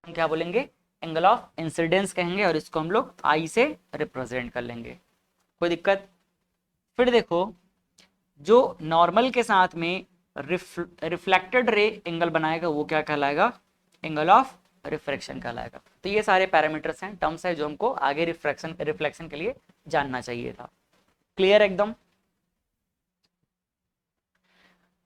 क्या बोलेंगे, angle of incidence कहेंगे, और इसको हम लोग आई से रिप्रेजेंट कर लेंगे। कोई दिक्कत? फिर देखो, जो नॉर्मल के साथ में रिफ्लेक्टेड रे एंगल बनाएगा वो क्या कहलाएगा, एंगल ऑफ रिफ्रैक्शन कहलाएगा। तो ये सारे पैरामीटर्स हैं, टर्म्स है जो हमको आगे रिफ्लेक्शन के लिए जानना चाहिए था। क्लियर एकदम?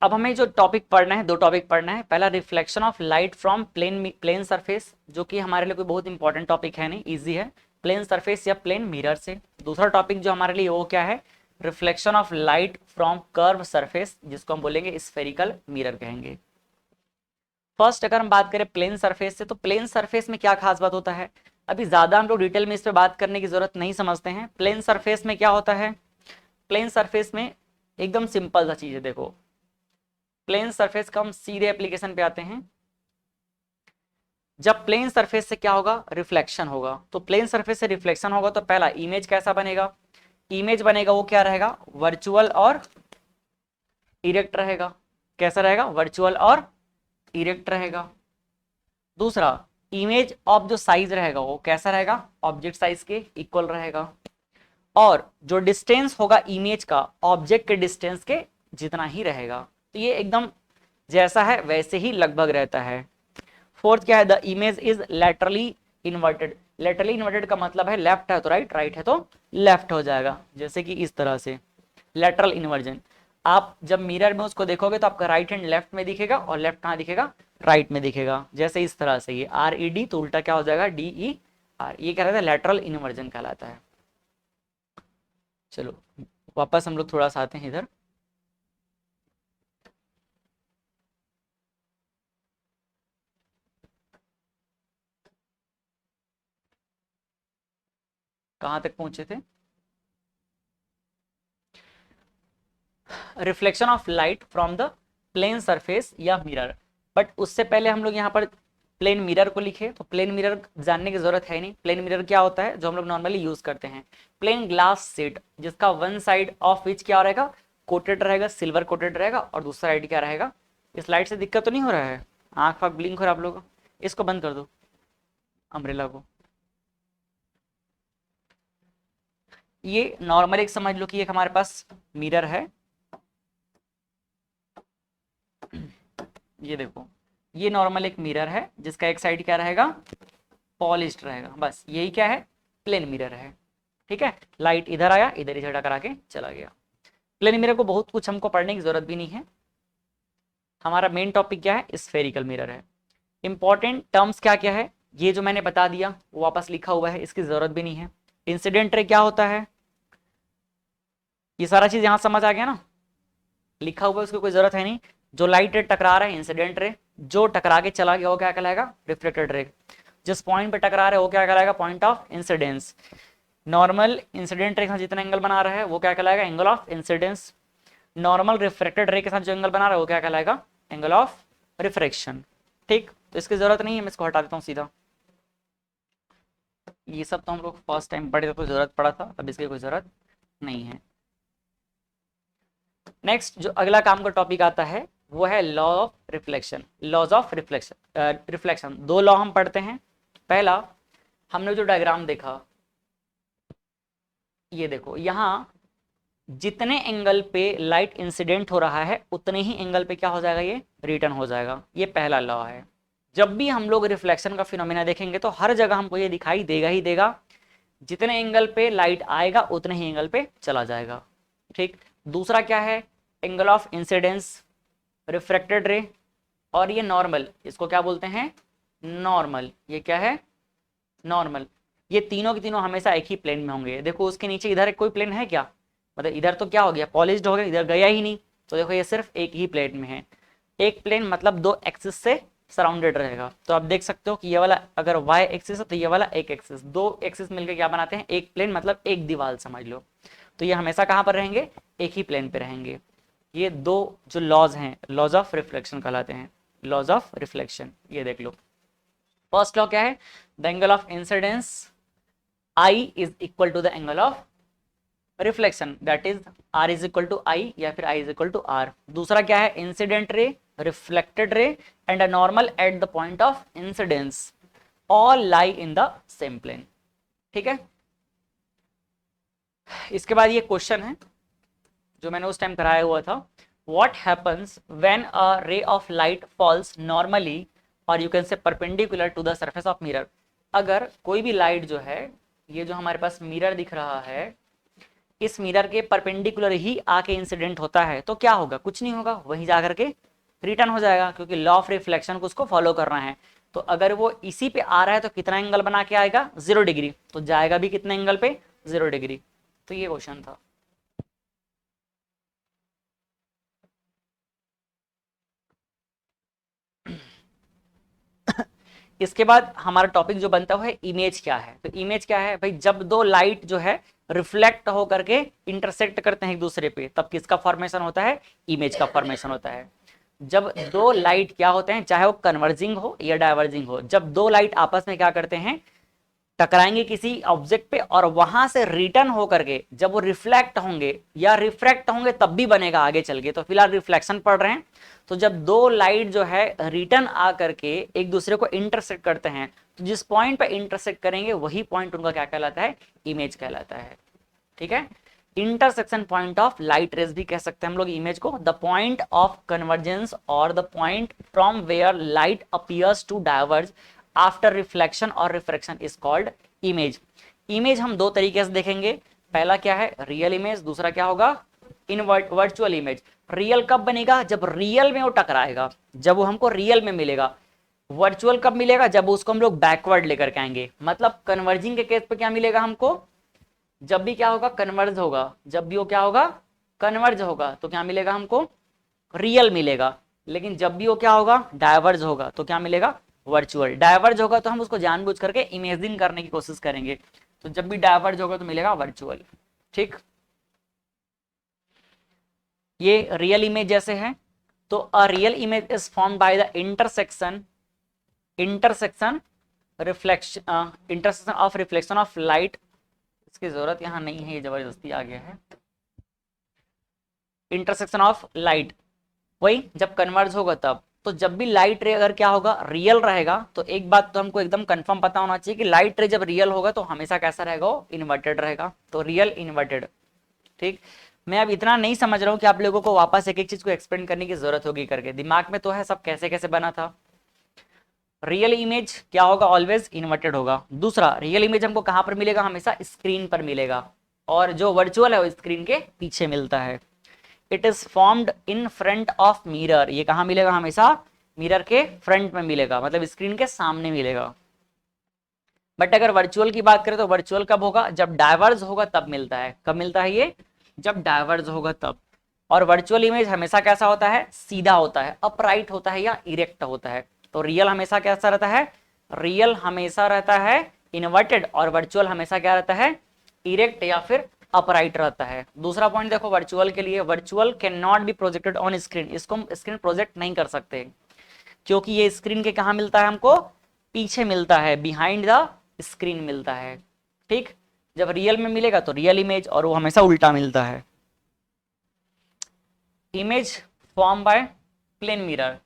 अब हमें जो टॉपिक पढ़ना है, दो टॉपिक पढ़ना है। पहला reflection of light from plane surface, जो कि हमारे लिए कोई बहुत इंपॉर्टेंट टॉपिक है नहीं, इजी है, प्लेन सरफेस या प्लेन मिरर से। दूसरा टॉपिक जो हमारे लिए वो क्या है, reflection of light from curve surface, जिसको हम बोलेंगे स्फेरिकल मिरर कहेंगे। फर्स्ट अगर हम बात करें प्लेन सरफेस से, तो प्लेन सरफेस में क्या खास बात होता है, अभी ज्यादा हम लोग डिटेल में इस पर बात करने की जरूरत नहीं समझते हैं। प्लेन सरफेस में क्या होता है, प्लेन सरफेस में एकदम सिंपल सा चीज है। देखो, प्लेन सरफेस का हम सीधे एप्लीकेशन पे आते हैं। जब प्लेन सरफेस से क्या होगा, रिफ्लेक्शन होगा, तो प्लेन सरफेस से रिफ्लेक्शन होगा तो पहला इमेज कैसा बनेगा, इमेज बनेगा वो क्या रहेगा, वर्चुअल और इरेक्ट रहेगा। कैसा रहेगा, वर्चुअल और इरेक्ट रहेगा। दूसरा, इमेज ऑफ जो साइज रहेगा वो कैसा रहेगा, ऑब्जेक्ट साइज के इक्वल रहेगा। और जो डिस्टेंस होगा इमेज का ऑब्जेक्ट के डिस्टेंस के जितना ही रहेगा। तो ये एकदम जैसा है वैसे ही लगभग रहता है। फोर्थ क्या है, the image is laterally inverted. Laterally inverted का मतलब है लेफ्ट है तो राइट, राइट है तो लेफ्ट हो जाएगा, जैसे कि इस तरह से लैटरल इन्वर्जन। आप जब मिरर में उसको देखोगे तो आपका राइट हैंड लेफ्ट में दिखेगा और लेफ्ट कहाँ दिखेगा, राइट में दिखेगा, जैसे इस तरह से। ये आर ई डी तो उल्टा क्या हो जाएगा, डी ई आर। ये क्या रहता है, लैटरल इन्वर्जन कहलाता है। चलो वापस हम लोग थोड़ा सा आते हैं इधर। कहाँ तक पहुंचे थे, reflection of light from the plane surface या मिरर। बट उससे पहले हम लोग यहाँ पर प्लेन मिरर को लिखे, तो प्लेन मिरर जानने की जरूरत है नहीं। प्लेन मिरर क्या होता है, जो हम लोग नॉर्मली यूज करते हैं, प्लेन ग्लास शीट जिसका वन साइड ऑफ विच क्या रहेगा, कोटेड रहेगा, सिल्वर कोटेड रहेगा, और दूसरा साइड क्या रहेगा। इस लाइट से दिक्कत तो नहीं हो रहा है, आंख फाँख ब्लिंक हो रहा है आप लोगों को, इसको बंद कर दो, अम्ब्रेला को। ये नॉर्मल एक समझ लो कि एक हमारे पास मिरर है। ये देखो, ये नॉर्मल एक मिरर है जिसका एक साइड क्या रहेगा, पॉलिश्ड रहेगा। बस यही क्या है, प्लेन मिरर है। ठीक है, लाइट इधर आया, इधर ही झटका करा के चला गया। प्लेन मिरर को बहुत कुछ हमको पढ़ने की जरूरत भी नहीं है। हमारा मेन टॉपिक क्या है, स्फेरिकल मिरर है। इंपॉर्टेंट टर्म्स क्या क्या है, ये जो मैंने बता दिया वो वापस लिखा हुआ है, इसकी जरूरत भी नहीं है। इंसिडेंट रे क्या होता है, ये सारा चीज यहां समझ आ गया ना, लिखा हुआ है, उसकी कोई जरूरत है नहीं। जो लाइट रे टकरा रहा है इंसिडेंट रे, जो टकरा के चला गया वो क्या कहलाएगा, रिफ्लेक्टेड रे। जिस पॉइंट पे टकरा रहा है वो क्या कहलाएगा, point of incidence. Normal incident ray के साथ जितना एंगल बना रहा है वो क्या कहलाएगा, angle of incidence. Normal refracted रे के साथ जो एंगल बना रहा है वो क्या कहलाएगा, एंगल ऑफ रिफ्रेक्शन। ठीक, तो इसकी जरूरत नहीं है, मैं इसको हटा देता हूँ सीधा। ये सब तो हम लोग फर्स्ट टाइम पढ़े तो जरूरत पड़ा था, अब इसकी कोई जरूरत नहीं है। नेक्स्ट जो अगला काम का टॉपिक आता है वो है law of reflection, laws of reflection. Reflection दो लॉ हम पढ़ते हैं। पहला, हमने जो डायग्राम देखा, ये देखो, यहाँ जितने एंगल पे लाइट इंसिडेंट हो रहा है उतने ही एंगल पे क्या हो जाएगा, ये रिटर्न हो जाएगा। ये पहला लॉ है। जब भी हम लोग रिफ्लेक्शन का फिनोमेना देखेंगे तो हर जगह हमको ये दिखाई देगा ही देगा, जितने एंगल पे लाइट आएगा उतने ही एंगल पे चला जाएगा। ठीक, दूसरा क्या है, एंगल ऑफ इंसिडेंस, रिफ्रेक्टेड रे, और ये नॉर्मल, इसको क्या बोलते हैं, नॉर्मल। ये क्या है, नॉर्मल। ये तीनों के तीनों हमेशा एक ही प्लेन में होंगे। देखो उसके नीचे इधर कोई प्लेन है क्या, मतलब इधर तो क्या हो गया, पॉलिश्ड हो गया, इधर गया ही नहीं। तो देखो ये सिर्फ एक ही प्लेन में है। एक प्लेन मतलब दो एक्सिस से सराउंडेड रहेगा। तो आप देख सकते हो कि ये वाला अगर वाई एक्सिस है तो ये वाला एक एक्सिस, दो एक्सिस मिलकर क्या बनाते हैं, एक प्लेन, मतलब एक दीवार समझ लो। तो ये हमेशा कहाँ पर रहेंगे, एक ही प्लेन पे रहेंगे। ये दो जो लॉज हैं, लॉज ऑफ रिफ्लेक्शन कहलाते हैं, लॉज ऑफ रिफ्लेक्शन। ये देख लो, फर्स्ट लॉ क्या है, the angle of incidence I is equal to the angle of reflection, that is R is equal to I या फिर I is equal to R. दूसरा क्या है, incident ray, reflected ray and a normal at the point of incidence. All lie in the same plane. ठीक है, इसके बाद ये क्वेश्चन है जो मैंने उस टाइम कराया हुआ था, what happens when a ray of light falls normally or you can say perpendicular to the surface of mirror। अगर कोई भी लाइट जो है, ये जो हमारे पास मिरर दिख रहा है, इस मिरर के परपेंडिकुलर ही आके इंसिडेंट होता है तो क्या होगा, कुछ नहीं होगा, वहीं जाकर के रिटर्न हो जाएगा, क्योंकि लॉ ऑफ रिफ्लेक्शन को उसको फॉलो करना है। तो अगर वो इसी पे आ रहा है तो कितना एंगल बना के आएगा, 0 डिग्री, तो जाएगा भी कितने एंगल पे, 0 डिग्री। तो ये क्वेश्चन था। इसके बाद हमारा टॉपिक जो बनता है इमेज क्या है। तो इमेज क्या है भाई, जब दो लाइट जो है रिफ्लेक्ट हो करके इंटरसेक्ट करते हैं एक दूसरे पे, तब किसका फॉर्मेशन होता है, इमेज का फॉर्मेशन होता है। जब दो लाइट क्या होते हैं, चाहे वो कन्वर्जिंग हो या डाइवर्जिंग हो, जब दो लाइट आपस में क्या करते हैं, टकराएंगे किसी ऑब्जेक्ट पे और वहां से रिटर्न होकर के जब वो रिफ्लेक्ट होंगे या रिफ्रैक्ट होंगे तब भी बनेगा आगे चल के। तो फिलहाल रिफ्लेक्शन पढ़ रहे हैं। तो जब दो लाइट जो है रिटर्न आ करके एक दूसरे को इंटरसेक्ट करते हैं, तो जिस पॉइंट पे इंटरसेक्ट करेंगे वही पॉइंट उनका क्या कहलाता है, इमेज कहलाता है। ठीक है, intersection point of light rays भी कह सकते हैं हम लोग इमेज को, द पॉइंट ऑफ कन्वर्जेंस और the point from where light appears to diverge after reflection और refraction is called image. Image हम दो तरीके से देखेंगे, पहला क्या है रियल इमेज, दूसरा क्या होगा वर्चुअल इमेज। रियल कब बनेगा, जब रियल में वो टकराएगा, जब वो हमको रियल में मिलेगा। वर्चुअल कब मिलेगा, जब उसको हम लोग बैकवर्ड लेकर के आएंगे। मतलब कन्वर्जिंग के केस पे क्या मिलेगा हमको, जब भी क्या होगा कन्वर्ज होगा, जब भी वो क्या होगा कन्वर्ज होगा तो क्या मिलेगा हमको, रियल मिलेगा। लेकिन जब भी वो क्या होगा डाइवर्ज होगा तो क्या मिलेगा, वर्चुअल। डाइवर्ज होगा तो हम उसको जानबूझ करके इमेजिन करने की कोशिश करेंगे, तो जब भी डाइवर्ज होगा तो मिलेगा वर्चुअल। ठीक, ये रियल इमेज जैसे है। तो a real image is formed by the intersection of reflection of light. इसकी जरूरत यहां नहीं है, ये जबरदस्ती आ गया है। इंटरसेक्शन ऑफ लाइट, वही जब कन्वर्ज होगा तब। तो जब भी लाइट रे अगर क्या होगा रियल रहेगा, तो एक बात तो हमको एकदम कंफर्म पता होना चाहिए कि लाइट रे जब रियल होगा तो हमेशा कैसा रहेगा, वो इन्वर्टेड रहेगा। तो रियल इन्वर्टेड। ठीक, मैं अब इतना नहीं समझ रहा हूँ कि आप लोगों को वापस एक एक चीज को एक्सप्लेन करने की जरूरत होगी करके, दिमाग में तो है सब कैसे कैसे बना था। रियल इमेज क्या होगा, ऑलवेज इन्वर्टेड होगा। दूसरा, रियल इमेज हमको कहां पर मिलेगा, हमेशा स्क्रीन पर मिलेगा, और जो वर्चुअल है वो स्क्रीन के पीछे मिलता है। It is formed in front of mirror, ये कहां मिलेगा, हमेशा मिरर के फ्रंट में मिलेगा, मतलब स्क्रीन के सामने मिलेगा। बट अगर वर्चुअल की बात करें तो वर्चुअल कब होगा, जब डाइवर्ज होगा तब मिलता है। कब मिलता है ये, जब डाइवर्ज होगा तब। और वर्चुअल इमेज हमेशा कैसा होता है, सीधा होता है, अपराइट होता है या इरेक्ट होता है। तो रियल हमेशा कैसा रहता है, रियल हमेशा रहता है इन्वर्टेड, और वर्चुअल हमेशा क्या रहता है, इरेक्ट या फिर अपराइट रहता है। दूसरा पॉइंट देखो वर्चुअल के लिए, virtual can not be projected on screen, इसको हम स्क्रीन प्रोजेक्ट नहीं कर सकते, क्योंकि ये स्क्रीन के कहा मिलता है हमको, पीछे मिलता है, बिहाइंड द स्क्रीन मिलता है। ठीक, जब रियल में मिलेगा तो रियल इमेज, और वो हमेशा उल्टा मिलता है। Image form by plane mirror,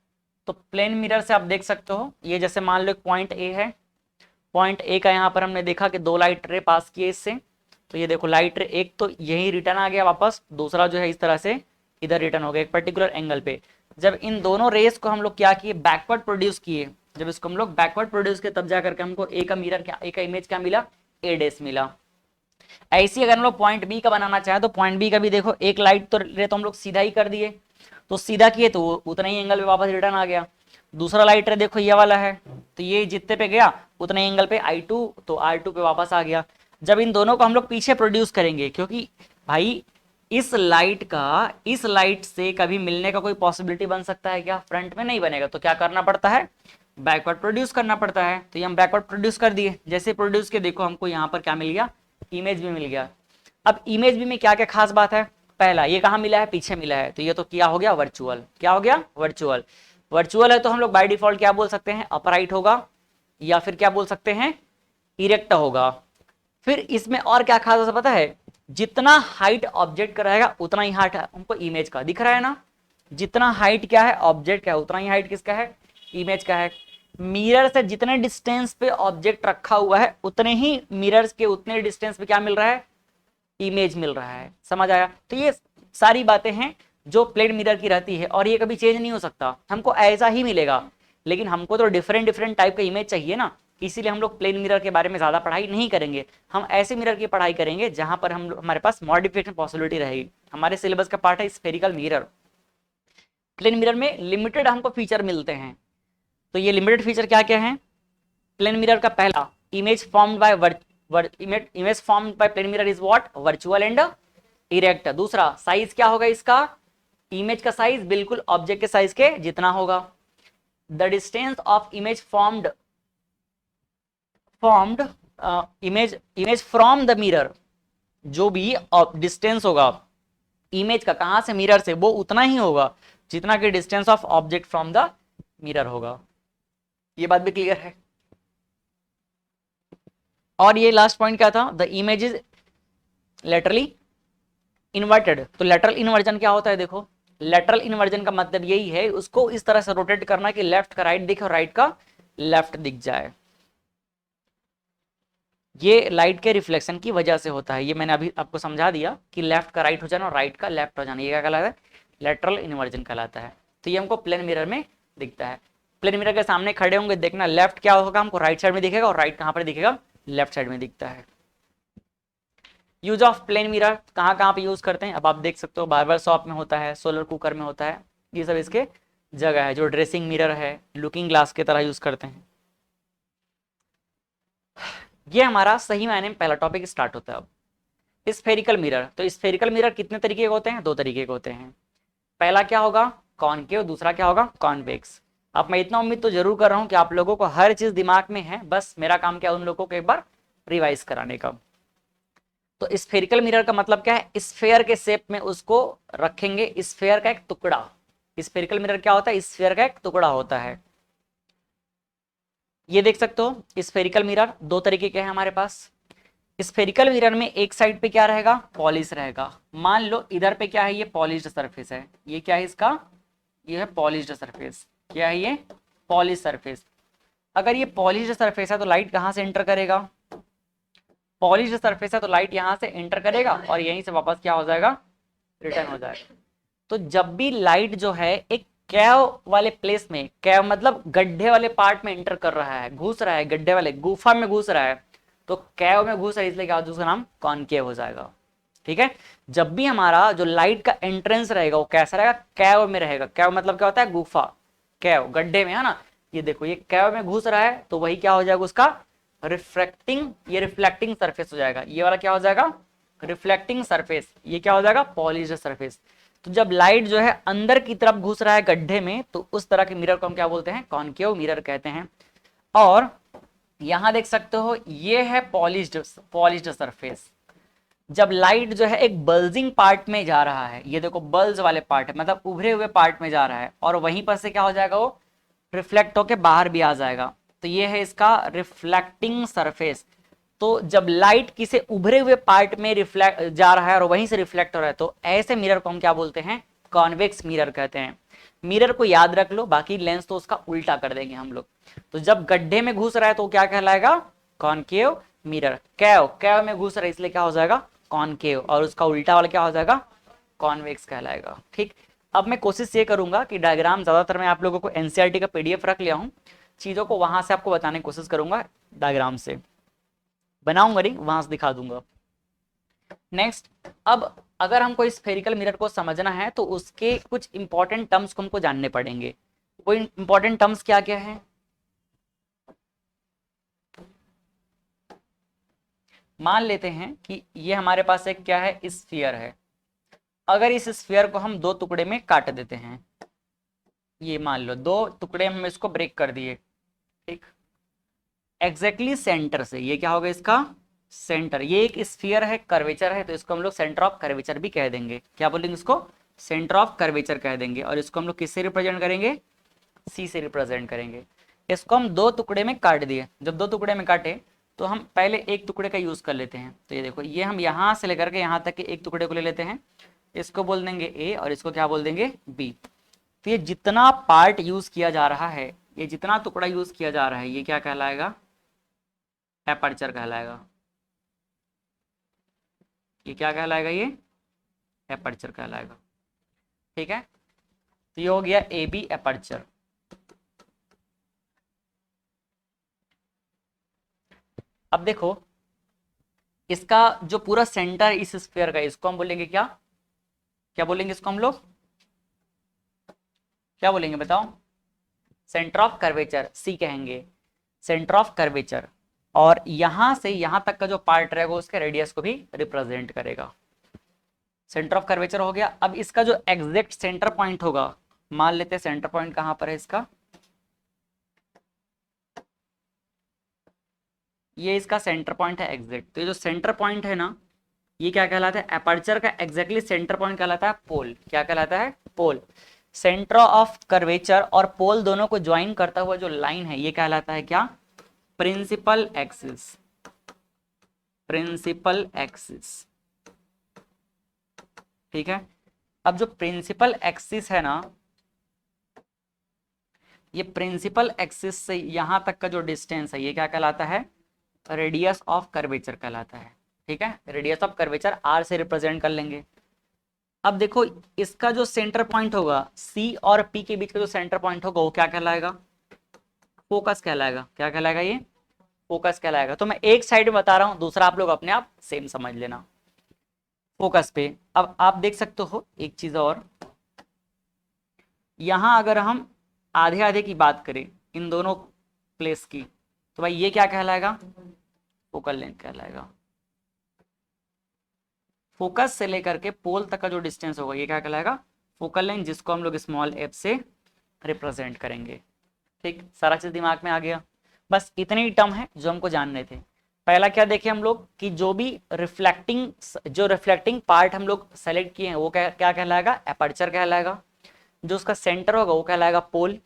तो प्लेन मिरर से आप देख सकते हो, ये जैसे मान लो एक पॉइंट ए है, पॉइंट ए का यहाँ पर हमने देखा कि दो लाइट रे पास किए इससे, तो ये देखो लाइट रे एक तो यही रिटर्न आ गया वापस, दूसरा जो है इस तरह से इधर रिटर्न हो गया एक पर्टिकुलर एंगल पे। जब इन दोनों रेस को हम लोग क्या किए, बैकवर्ड प्रोड्यूस किए, जब इसको हम लोग बैकवर्ड प्रोड्यूस किए तब जाकर के हमको ए का मिरर क्या, ए का इमेज क्या मिला, ए डेस मिला। ऐसी अगर हम लोग पॉइंट बी का बनाना चाहें तो पॉइंट बी का भी देखो, एक लाइट तो रे तो हम लोग सीधा ही कर दिए, तो सीधा किए तो उतना ही एंगल पे वापस रिटर्न आ गया। दूसरा लाइट रे देखो ये वाला है, तो ये जितने पे गया उतने एंगल पे I2, तो R2 पे वापस आ गया। जब इन दोनों को हम लोग पीछे प्रोड्यूस करेंगे, क्योंकि भाई इस लाइट का इस लाइट से कभी मिलने का कोई पॉसिबिलिटी बन सकता है क्या, फ्रंट में नहीं बनेगा, तो क्या करना पड़ता है, बैकवर्ड प्रोड्यूस करना पड़ता है। तो ये हम बैकवर्ड प्रोड्यूस कर दिए, जैसे प्रोड्यूस के देखो हमको यहाँ पर क्या मिल गया, इमेज भी मिल गया। अब इमेज भी में क्या क्या खास बात है, पहला ये कहाँ मिला है, पीछे मिला है, तो ये तो क्या हो गया वर्चुअल, क्या हो गया वर्चुअल। वर्चुअल है तो हम लोग बाय डिफॉल्ट क्या बोल सकते हैं, अपराइट होगा, या फिर क्या बोल सकते हैं, इरेक्ट होगा। फिर इसमें और क्या खास पता है, जितना हाइट ऑब्जेक्ट का रहेगा उतना ही हाइट हमको इमेज का दिख रहा है ना, जितना हाइट क्या है ऑब्जेक्ट का है उतना ही हाइट किसका है, इमेज का है। मिरर से जितने डिस्टेंस पे ऑब्जेक्ट रखा हुआ है उतने ही मिरर्स के उतने डिस्टेंस पे क्या मिल रहा है, इमेज मिल रहा है। समझ आया? तो ये सारी बातें हैं जो प्लेन मिरर की रहती है और ये कभी चेंज नहीं हो सकता, हमको ऐसा ही मिलेगा। लेकिन हमको तो डिफरेंट डिफरेंट टाइप का इमेज चाहिए ना, इसीलिए हम लोग प्लेन मिरर के बारे में ज्यादा पढ़ाई नहीं करेंगे। हम ऐसे मिरर की पढ़ाई करेंगे जहां पर हमारे पास मॉडिफिकेशन पॉसिबिलिटी रहेगी। हमारे सिलेबस का पार्ट है स्फेरिकल मिरर। प्लेन मिरर में लिमिटेड हमको फीचर मिलते हैं। तो ये लिमिटेड फीचर क्या क्या है? प्लेन मिरर का पहला, image formed by image formed by plane mirror is what, virtual and erect. दूसरा, साइज क्या होगा इसका, इमेज का साइज बिल्कुल ऑब्जेक्ट के साइज के जितना होगा। The distance of image formed image from the mirror, जो भी डिस्टेंस होगा इमेज का कहां से, मिरर से, वो उतना ही होगा जितना कि distance of object from the mirror होगा। ये बात भी क्लियर है? और ये लास्ट पॉइंट क्या था, the image is laterally inverted. तो लेटरल इन्वर्जन क्या होता है? देखो, लेटरल इन्वर्जन का मतलब यही है उसको इस तरह से रोटेट करना कि लेफ्ट का राइट दिखे और राइट का लेफ्ट दिख जाए। ये लाइट के रिफ्लेक्शन की वजह से होता है। ये मैंने अभी आपको समझा दिया कि लेफ्ट का राइट हो जाना और राइट का लेफ्ट हो जाना, ये क्या कहलाता है, लेटरल इन्वर्जन कहलाता है। तो ये हमको प्लेन मिरर में दिखता है। प्लेन मिरर के सामने खड़े होंगे, देखना लेफ्ट क्या होगा हमको राइट साइड में दिखेगा और राइट कहां पर दिखेगा, लेफ्ट साइड में दिखता है। यूज ऑफ प्लेन मिरर कहाँ कहाँ पे यूज करते हैं, अब आप देख सकते हो, बार्बर शॉप में होता है, सोलर कुकर में होता है, ये सब इसके जगह है। जो ड्रेसिंग मिरर है, लुकिंग ग्लास की तरह यूज करते हैं। ये हमारा सही मायने में पहला टॉपिक स्टार्ट होता है। अब स्फेरिकल मिरर, तो स्फेरिकल मिरर कितने तरीके के होते हैं, दो तरीके के होते हैं। पहला क्या होगा, कॉनकेव, दूसरा क्या होगा, कॉन्वेक्स। अब मैं इतना उम्मीद तो जरूर कर रहा हूं कि आप लोगों को हर चीज दिमाग में है, बस मेरा काम क्या उन लोगों को एक बार रिवाइज कराने का। तो स्फेरिकल मिरर का मतलब क्या है, स्फेयर के शेप में उसको रखेंगे, स्फेयर का एक टुकड़ा। स्फेरिकल मिरर क्या होता है, स्फेयर का एक टुकड़ा होता है। ये देख सकते हो स्फेरिकल मिरर दो तरीके के हैं हमारे पास। स्फेरिकल मिरर में एक साइड पे क्या रहेगा, पॉलिश रहेगा। मान लो इधर पे क्या है, ये पॉलिश्ड सरफेस है, ये क्या है इसका, ये है पॉलिश्ड सरफेस। क्या है ये, पॉलिश सरफेस। अगर ये पॉलिश्ड सरफेस है तो लाइट कहां से एंटर करेगा, पॉलिश्ड सरफेस है तो लाइट यहां से एंटर करेगा और यहीं से वापस क्या हो जाएगा, रिटर्न हो जाएगा। तो जब भी लाइट जो है एक कैव वाले प्लेस में, कैव मतलब गड्ढे वाले पार्ट में एंटर कर रहा है, घुस रहा है, गड्ढे वाले गुफा में घुस रहा है, तो कैव में घुस रहा है, इसलिए क्या उसका नाम कॉनकेव हो जाएगा। ठीक है? जब भी हमारा जो लाइट का एंट्रेंस रहेगा वो कैसा रहेगा, कैव में रहेगा। कैव मतलब क्या होता है, गुफा, कैव गड्ढे में है ना। ये देखो, ये कैव में घुस रहा है तो वही क्या हो जाएगा उसका रिफ्लेक्टिंग, ये रिफ्लेक्टिंग सरफेस हो जाएगा। ये वाला क्या हो जाएगा, रिफ्लेक्टिंग सरफेस। ये क्या हो जाएगा, पॉलिश्ड सरफेस। तो जब लाइट जो है अंदर की तरफ घुस रहा है गड्ढे में, तो उस तरह के मिरर को हम क्या बोलते हैं, कॉनकेव मिरर कहते हैं। और यहां देख सकते हो ये है पॉलिश्ड सरफेस। जब लाइट जो है एक बल्जिंग पार्ट में जा रहा है, ये देखो बल्ज वाले पार्ट है, मतलब उभरे हुए पार्ट में जा रहा है, और वहीं पर से क्या हो जाएगा, वो रिफ्लेक्ट होके बाहर भी आ जाएगा। तो ये है इसका रिफ्लेक्टिंग सरफेस। तो जब लाइट किसी उभरे हुए पार्ट में रिफ्लेक्ट जा रहा है और वहीं से रिफ्लेक्ट हो रहा है, तो ऐसे मिरर को हम क्या बोलते हैं, कॉन्वेक्स मिरर कहते हैं। मिरर को याद रख लो, बाकी लेंस तो उसका उल्टा कर देंगे हम लोग। तो जब गड्ढे में घुस रहा है तो क्या कहलाएगा, कॉनकेव मिरर। कैव में घुस रहा है इसलिए क्या हो जाएगा, कॉनकेव, और उसका उल्टा वाला क्या हो जाएगा, कॉन्वेक्स कहलाएगा। ठीक, अब मैं कोशिश ये करूंगा कि डायग्राम ज्यादातर मैं आप लोगों को एनसीईआरटी का पीडीएफ रख लिया हूं, चीजों को वहां से आपको बताने की कोशिश करूंगा, डायग्राम से बनाऊंगा नहीं, वहां से दिखा दूंगा। नेक्स्ट, अब अगर हमको स्फेरिकल मिरर को समझना है तो उसके कुछ इंपॉर्टेंट टर्म्स को हमको जानने पड़ेंगे। वो इंपॉर्टेंट टर्म्स क्या क्या है, मान लेते हैं कि ये हमारे पास एक क्या है, स्फीयर है। अगर इस स्फीयर को हम दो टुकड़े में काट देते हैं, ये मान लो दो टुकड़े हम इसको ब्रेक कर दिए, ठीक, एग्जैक्टली सेंटर से, ये क्या होगा इसका सेंटर। ये एक स्फीयर है, कर्वेचर है, तो इसको हम लोग सेंटर ऑफ कर्वेचर भी कह देंगे। क्या बोलेंगे इसको, सेंटर ऑफ कर्वेचर कह देंगे। और इसको हम लोग किससे रिप्रेजेंट करेंगे, सी से रिप्रेजेंट करेंगे। इसको हम दो टुकड़े में काट दिए, जब दो टुकड़े में काटे तो हम पहले एक टुकड़े का यूज कर लेते हैं। तो ये देखो, ये हम यहाँ से लेकर के यहाँ तक के एक टुकड़े को ले लेते हैं, इसको बोल देंगे ए और इसको क्या बोल देंगे बी। तो ये जितना पार्ट यूज किया जा रहा है, ये जितना टुकड़ा यूज किया जा रहा है ये क्या कहलाएगा, एपर्चर कहलाएगा। ये क्या कहलाएगा, ये एपर्चर कहलाएगा। ठीक है, तो ये हो गया ए बी एपर्चर। अब देखो इसका जो पूरा सेंटर इस स्फीयर का, इसको हम बोलेंगे क्या, क्या बोलेंगे इसको हम लोग, क्या बोलेंगे बताओ, सेंटर ऑफ कर्वेचर, सी कहेंगे, सेंटर ऑफ कर्वेचर। और यहां से यहां तक का जो पार्ट रहेगा उसके रेडियस को भी रिप्रेजेंट करेगा। सेंटर ऑफ कर्वेचर हो गया। अब इसका जो एग्जैक्ट सेंटर पॉइंट होगा, मान लेते हैं सेंटर पॉइंट कहां पर है इसका, ये इसका सेंटर पॉइंट है एग्जैक्ट। तो ये जो सेंटर पॉइंट है ना, ये क्या कहलाता है, एपर्चर का एग्जैक्टली सेंटर पॉइंट कहलाता है पोल। क्या कहलाता है, पोल। सेंटर ऑफ कर्वेचर और पोल दोनों को ज्वाइन करता हुआ जो लाइन है ये कहलाता है क्या, प्रिंसिपल एक्सिस। प्रिंसिपल एक्सिस, ठीक है। अब जो प्रिंसिपल एक्सिस है ना, ये प्रिंसिपल एक्सिस से यहां तक का जो डिस्टेंस है ये क्या कहलाता है, रेडियस ऑफ कर्वेचर कहलाता है। ठीक है, रेडियस ऑफ कर्वेचर आर से रिप्रेजेंट कर लेंगे। अब देखो इसका जो सेंटर पॉइंट होगा, सी और पी के बीच का जो सेंटर पॉइंट होगा वो क्या कहलाएगा, फोकस कहलाएगा। क्या कहलाएगा, ये फोकस कहलाएगा। तो मैं एक साइड में बता रहा हूं, दूसरा आप लोग अपने आप सेम समझ लेना। फोकस पे अब आप देख सकते हो एक चीज और, यहां अगर हम आधे आधे की बात करें इन दोनों प्लेस की, तो भाई ये क्या कहलाएगा, फोकल लेंथ कहलाएगा। फोकस से लेकर के पोल तक का जो डिस्टेंस होगा ये क्या कहलाएगा, फोकल लेंथ, जिसको हम लोग स्मॉल एफ से रिप्रेजेंट करेंगे। ठीक, सारा चीज दिमाग में आ गया। बस इतने ही टर्म है जो हमको जानने थे। पहला क्या देखे हम लोग कि जो भी रिफ्लेक्टिंग पार्ट हम लोग सेलेक्ट किए हैं वो क्या कहलाएगा, एपर्चर कहलाएगा। जो उसका सेंटर होगा वो कहलाएगा पोल।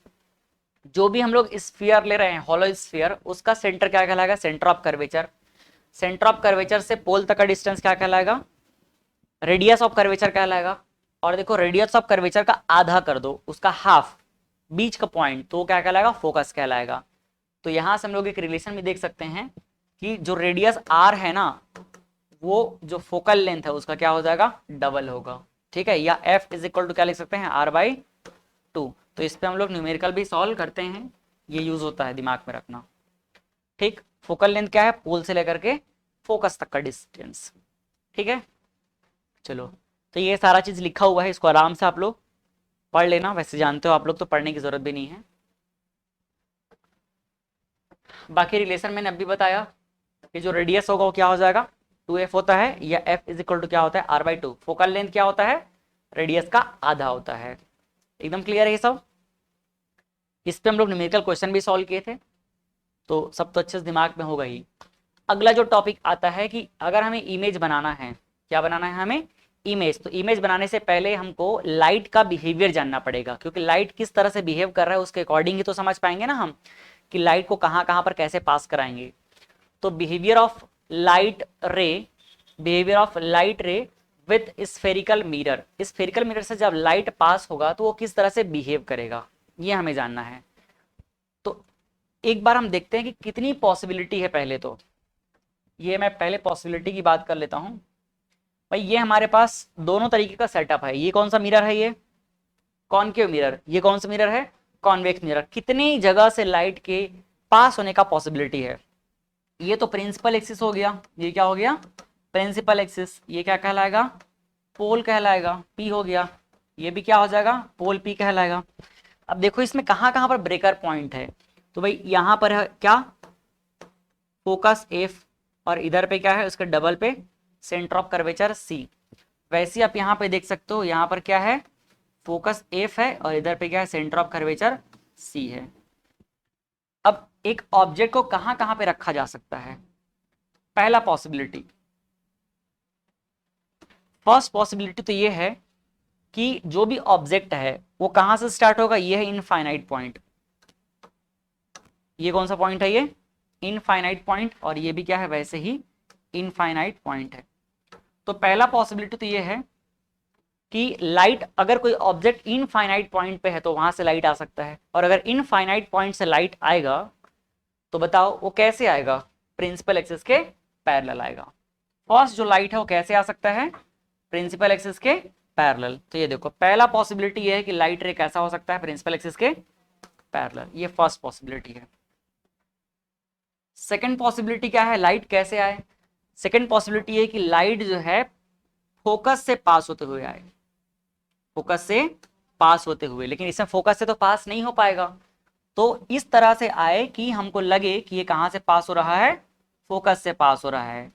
जो भी हम लोग स्फीयर ले रहे हैं, हॉलो स्फीयर, उसका सेंटर क्या कहलाएगा, centre of curvature. Centre of curvature से पोल तक का डिस्टेंस क्या कहलाएगा, रेडियस ऑफ कर्वेचर कहलाएगा। और देखो रेडियस ऑफ कर्वेचर का आधा कर दो, उसका हाफ, बीच का पॉइंट, तो क्या कहलाएगा, फोकस कहलाएगा। तो यहां से हम लोग एक रिलेशन भी देख सकते हैं कि जो रेडियस आर है ना, वो जो फोकल लेंथ है उसका क्या हो जाएगा, डबल होगा। ठीक है, या एफ इज इक्वल टू क्या लिख सकते हैं, r/2। तो इस पे हम लोग न्यूमेरिकल भी सॉल्व करते हैं, ये यूज होता है, दिमाग में रखना। ठीक, फोकल लेंथ क्या है, पोल से लेकर के फोकस तक का डिस्टेंस। ठीक है, चलो तो ये सारा चीज लिखा हुआ है, इसको आराम से आप लोग पढ़ लेना। वैसे जानते हो आप लोग तो पढ़ने की जरूरत भी नहीं है। बाकी रिलेशन मैंने अभी बताया कि जो रेडियस होगा वो क्या हो जाएगा, 2f होता है, या f इज इक्वल टू क्या होता है, r/2। फोकल लेंथ क्या होता है, रेडियस का आधा होता है। एकदम क्लियर है ये सब। इस पे हम लोग न्यूमेरिकल क्वेश्चन भी सॉल्व किए थे, तो सब तो अच्छे से दिमाग में होगा ही। अगला जो टॉपिक आता है कि अगर हमें इमेज बनाना है, क्या बनाना है हमें, इमेज। तो इमेज बनाने से पहले हमको लाइट का बिहेवियर जानना पड़ेगा, क्योंकि लाइट किस तरह से बिहेव कर रहा है उसके अकॉर्डिंग ही तो समझ पाएंगे ना हम कि लाइट को कहाँ कहाँ पर कैसे पास कराएंगे। तो बिहेवियर ऑफ लाइट रे, बिहेवियर ऑफ लाइट रे with spherical mirror. Spherical mirror से जब लाइट पास होगा तो वो किस तरह से बिहेव करेगा, ये हमें जानना है। तो एक बार हम देखते हैं कि कितनी पॉसिबिलिटी है। पहले तो ये मैं पहले पॉसिबिलिटी की बात कर लेता हूं। भाई ये हमारे पास दोनों तरीके का सेटअप है। ये कौन सा मिरर है, ये कॉनकेव मिरर। ये कौन सा मिरर है, कॉन्वेक्स मिरर। कितनी जगह से लाइट के पास होने का पॉसिबिलिटी है। ये तो प्रिंसिपल एक्सिस हो गया, ये क्या हो गया, प्रिंसिपल एक्सिस। ये क्या कहलाएगा, पोल कहलाएगा, पी हो गया। ये भी क्या हो जाएगा, पोल पी कहलाएगा। अब देखो इसमें कहाँ कहाँ पर ब्रेकर पॉइंट है। तो भाई यहाँ पर है क्या, फोकस एफ, और इधर पे क्या है, उसके डबल पे सेंटर ऑफ कर्वेचर सी। वैसे आप यहाँ पे देख सकते हो, यहाँ पर क्या है, फोकस एफ है और इधर पे क्या है, सेंटर ऑफ कर्वेचर सी है। अब एक ऑब्जेक्ट को कहां कहां पे रखा जा सकता है। पहला पॉसिबिलिटी, फर्स्ट पॉसिबिलिटी तो ये है कि जो भी ऑब्जेक्ट है वो कहां से स्टार्ट होगा, ये है इनफाइनाइट पॉइंट। ये कौन सा पॉइंट है, ये इनफाइनाइट पॉइंट, और ये भी क्या है, वैसे ही इनफाइनाइट पॉइंट है। तो पहला पॉसिबिलिटी तो ये है कि लाइट अगर कोई ऑब्जेक्ट इनफाइनाइट पॉइंट पे है तो वहां से लाइट आ सकता है, और अगर इनफाइनाइट पॉइंट से लाइट आएगा तो बताओ वो कैसे आएगा, प्रिंसिपल एक्सिस के पैरेलल आएगा। फर्स्ट जो लाइट है वो कैसे आ सकता है, प्रिंसिपल एक्सिस के पैरेलल। तो ये देखो पहला पॉसिबिलिटी ये है कि लाइट रे कैसा हो सकता है, प्रिंसिपल एक्सिस के पैरेलल, ये फर्स्ट पॉसिबिलिटी है। सेकंड पॉसिबिलिटी क्या है, लाइट कैसे आए, सेकंड पॉसिबिलिटी है कि लाइट जो है फोकस से पास होते हुए आए, फोकस से पास होते हुए, लेकिन इसमें फोकस से तो पास नहीं हो पाएगा, तो इस तरह से आए कि हमको लगे कि ये कहां से पास हो रहा है, फोकस से पास हो रहा है।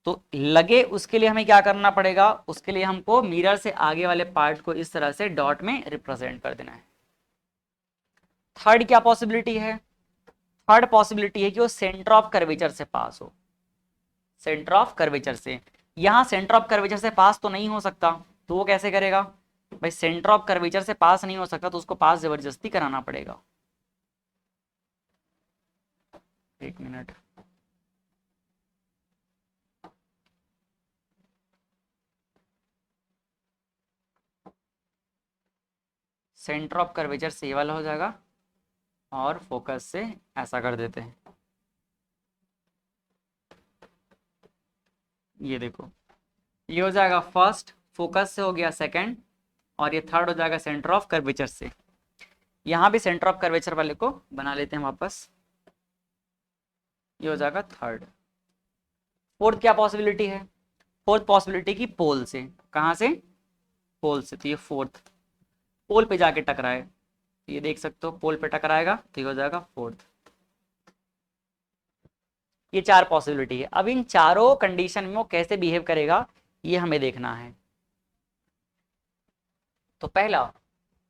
तो लगे उसके लिए हमें क्या करना पड़ेगा, उसके लिए हमको मिरर से आगे वाले पार्ट को इस तरह से डॉट में रिप्रेजेंट कर देना है। थर्ड क्या पॉसिबिलिटी है, थर्ड पॉसिबिलिटी है कि वो सेंटर ऑफ कर्वेचर से पास हो, सेंटर ऑफ कर्वेचर से। यहां सेंटर ऑफ कर्वेचर से पास तो नहीं हो सकता, तो वो कैसे करेगा भाई, सेंटर ऑफ कर्वेचर से पास नहीं हो सकता तो उसको पास जबरदस्ती कराना पड़ेगा। एक मिनट, सेंटर ऑफ कर्वेचर से ये वाला हो जाएगा और फोकस से ऐसा कर देते हैं, ये देखो ये हो जाएगा फर्स्ट, फोकस से हो गया सेकंड, और ये थर्ड हो जाएगा सेंटर ऑफ कर्वेचर से। यहां भी सेंटर ऑफ कर्वेचर वाले को बना लेते हैं वापस, ये हो जाएगा थर्ड। फोर्थ क्या पॉसिबिलिटी है, फोर्थ पॉसिबिलिटी की पोल से, कहां से, पोल से, तो ये फोर्थ, पोल पे जाके टकराए, ये देख सकते हो पोल पे टकराएगा तो ये हो जाएगा फोर्थ। ये चार पॉसिबिलिटी है। अब इन चारों कंडीशन में वो कैसे बिहेव करेगा ये हमें देखना है। तो पहला,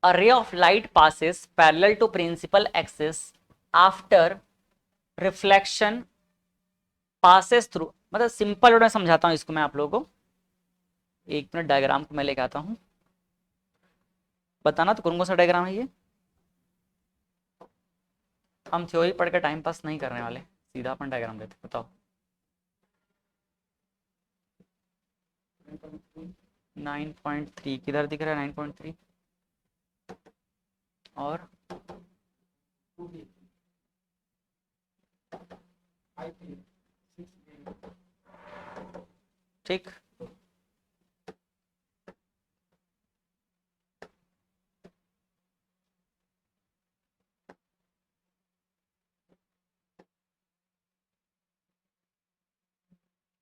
a ray of light passes parallel to principal axis after reflection passes through, मतलब सिंपल वर्ड में समझाता हूं इसको मैं आप लोगों को, एक मिनट डायग्राम को मैं लेके आता हूं, बताना तो कौन कौन सा डायग्राम है ये, हम थ्योरी पढ़ के टाइम पास नहीं करने वाले, सीधा अपन डायग्राम देते, बताओ। 9.3 किधर दिख रहा है, 9.3 और ठीक,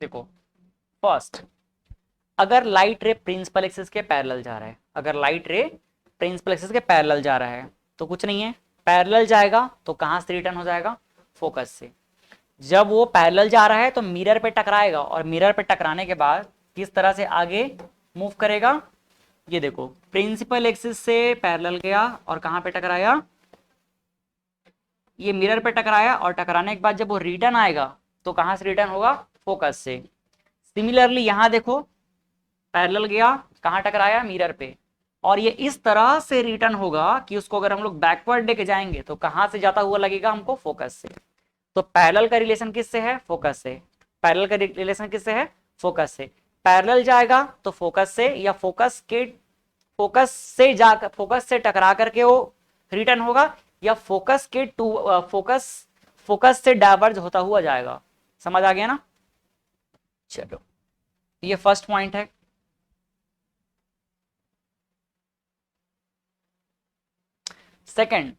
देखो फर्स्ट, अगर लाइट रे प्रिंसिपल एक्सिस के पैरेलल जा रहा है, अगर लाइट रे प्रिंसिपल एक्सिस के पैरेलल जा रहा है तो कुछ नहीं है, पैरेलल जाएगा तो कहां से रिटर्न हो जाएगा, फोकस से। जब वो पैरेलल जा रहा है तो मिरर पे टकराएगा, और मिरर पे टकराने के बाद किस तरह से आगे मूव करेगा, ये देखो प्रिंसिपल एक्सिस से पैरेलल गया और कहां पे टकराया, ये मिरर पे टकराया, और टकराने के बाद जब वो रिटर्न आएगा तो कहां से रिटर्न होगा, फोकस से। सिमिलरली यहां देखो पैरेलल गया, कहां टकराया, मिरर पे, और ये इस तरह से रिटर्न होगा कि उसको अगर हम लोग बैकवर्ड लेके जाएंगे तो कहां से जाता हुआ लगेगा हमको, फोकस से। तो पैरेलल का रिलेशन किससे है, फोकस से, पैरेलल का रिलेशन किससे है, फोकस से। पैरेलल जाएगा तो फोकस से, या फोकस से जाकर फोकस से टकरा करके वो रिटर्न होगा, या फोकस के टू फोकस से डाइवर्ज होता हुआ जाएगा। समझ आ गया ना, चलो ये फर्स्ट पॉइंट है। सेकंड,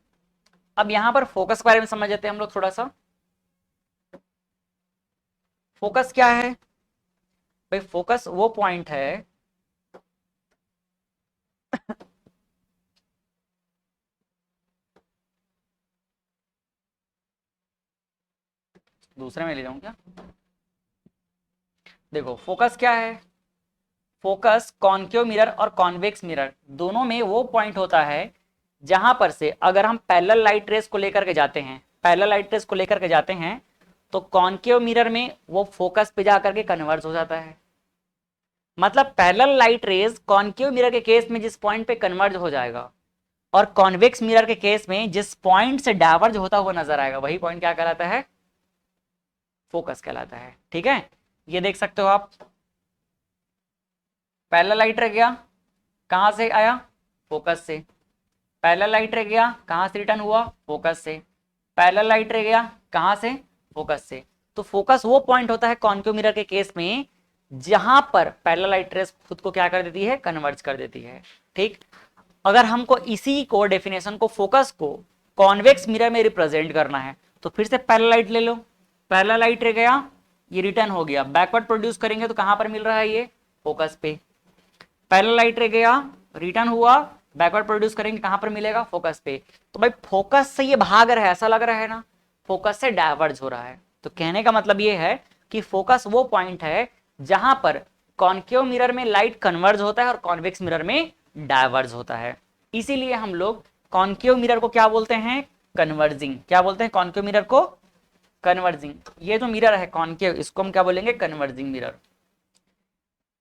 अब यहां पर फोकस के बारे में समझ लेते हैं हम लोग थोड़ा सा। फोकस क्या है भाई, फोकस वो पॉइंट है दूसरे में ले जाऊं क्या, देखो फोकस क्या है, फोकस कॉनकेव मिरर और कॉन्वेक्स मिरर दोनों में वो पॉइंट होता है जहां पर से अगर हम पैरेलल लाइट रेस को लेकर के जाते हैं, पैरेलल लाइट रेस को लेकर के जाते हैं तो कॉनकेव मिरर में वो फोकस पे जाकर के कन्वर्ज हो जाता है। मतलब parallel light rays concave mirror के केस में जिस पॉइंट पे कन्वर्ज हो जाएगा, और कॉन्वेक्स मिरर के केस में जिस पॉइंट से डाइवर्ज होता हुआ नजर आएगा, वही पॉइंट क्या कहलाता है, फोकस कहलाता है। ठीक है, ये देख सकते हो आप, पैरेलल लाइट रह गया, कहां से आया, फोकस से। पैरेलल लाइट रे गया, कहां से रिटर्न हुआ, फोकस से। पैरेलल लाइट रे गया, कहां से, फोकस से। तो फोकस वो पॉइंट होता है कॉन्केव मिरर के केस में जहां पर पैरेलल लाइट रेस खुद को क्या कर देती है, कन्वर्ज कर देती है। ठीक, अगर हमको इसी को डेफिनेशन को, फोकस को कॉन्वेक्स मिरर में रिप्रेजेंट करना है तो फिर से पैरेलल लाइट ले लो। पैरेलल लाइट रह गया, ये रिटर्न हो गया, बैकवर्ड प्रोड्यूस करेंगे तो कहां पर मिल रहा है, ये फोकस पे। पैरेलल लाइट रह गया, रिटर्न हुआ, बैकवर्ड प्रोड्यूस करेंगे कहां पर मिलेगा, फोकस पे। तो भाई फोकस से ये भाग रहा है, ऐसा लग रहा है ना, फोकस से डायवर्ज हो रहा है। तो कहने का मतलब ये है कि फोकस वो पॉइंट है जहां पर कॉन्केव मिरर में लाइट कन्वर्ज होता है और कॉन्वेक्स मिरर में डायवर्ज होता है। इसीलिए हम लोग कॉन्केव मिरर को क्या बोलते हैं, कन्वर्जिंग। क्या बोलते हैं कॉन्केव मिरर को, कन्वर्जिंग। ये जो मिरर है कॉन्केव, इसको हम क्या बोलेंगे, कन्वर्जिंग मिरर।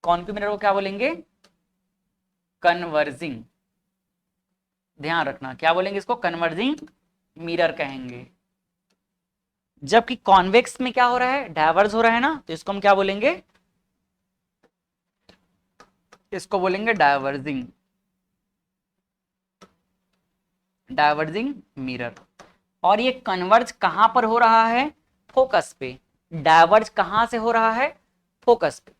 कॉन्केव मिरर को क्या बोलेंगे, कन्वर्जिंग। ध्यान रखना, क्या बोलेंगे इसको, कन्वर्जिंग मिरर कहेंगे। जबकि कॉन्वेक्स में क्या हो रहा है, डायवर्ज हो रहा है ना, तो इसको हम क्या बोलेंगे, इसको बोलेंगे डायवर्जिंग, डायवर्जिंग मिरर। और ये कन्वर्ज कहां पर हो रहा है, फोकस पे। डायवर्ज कहां से हो रहा है, फोकस पे,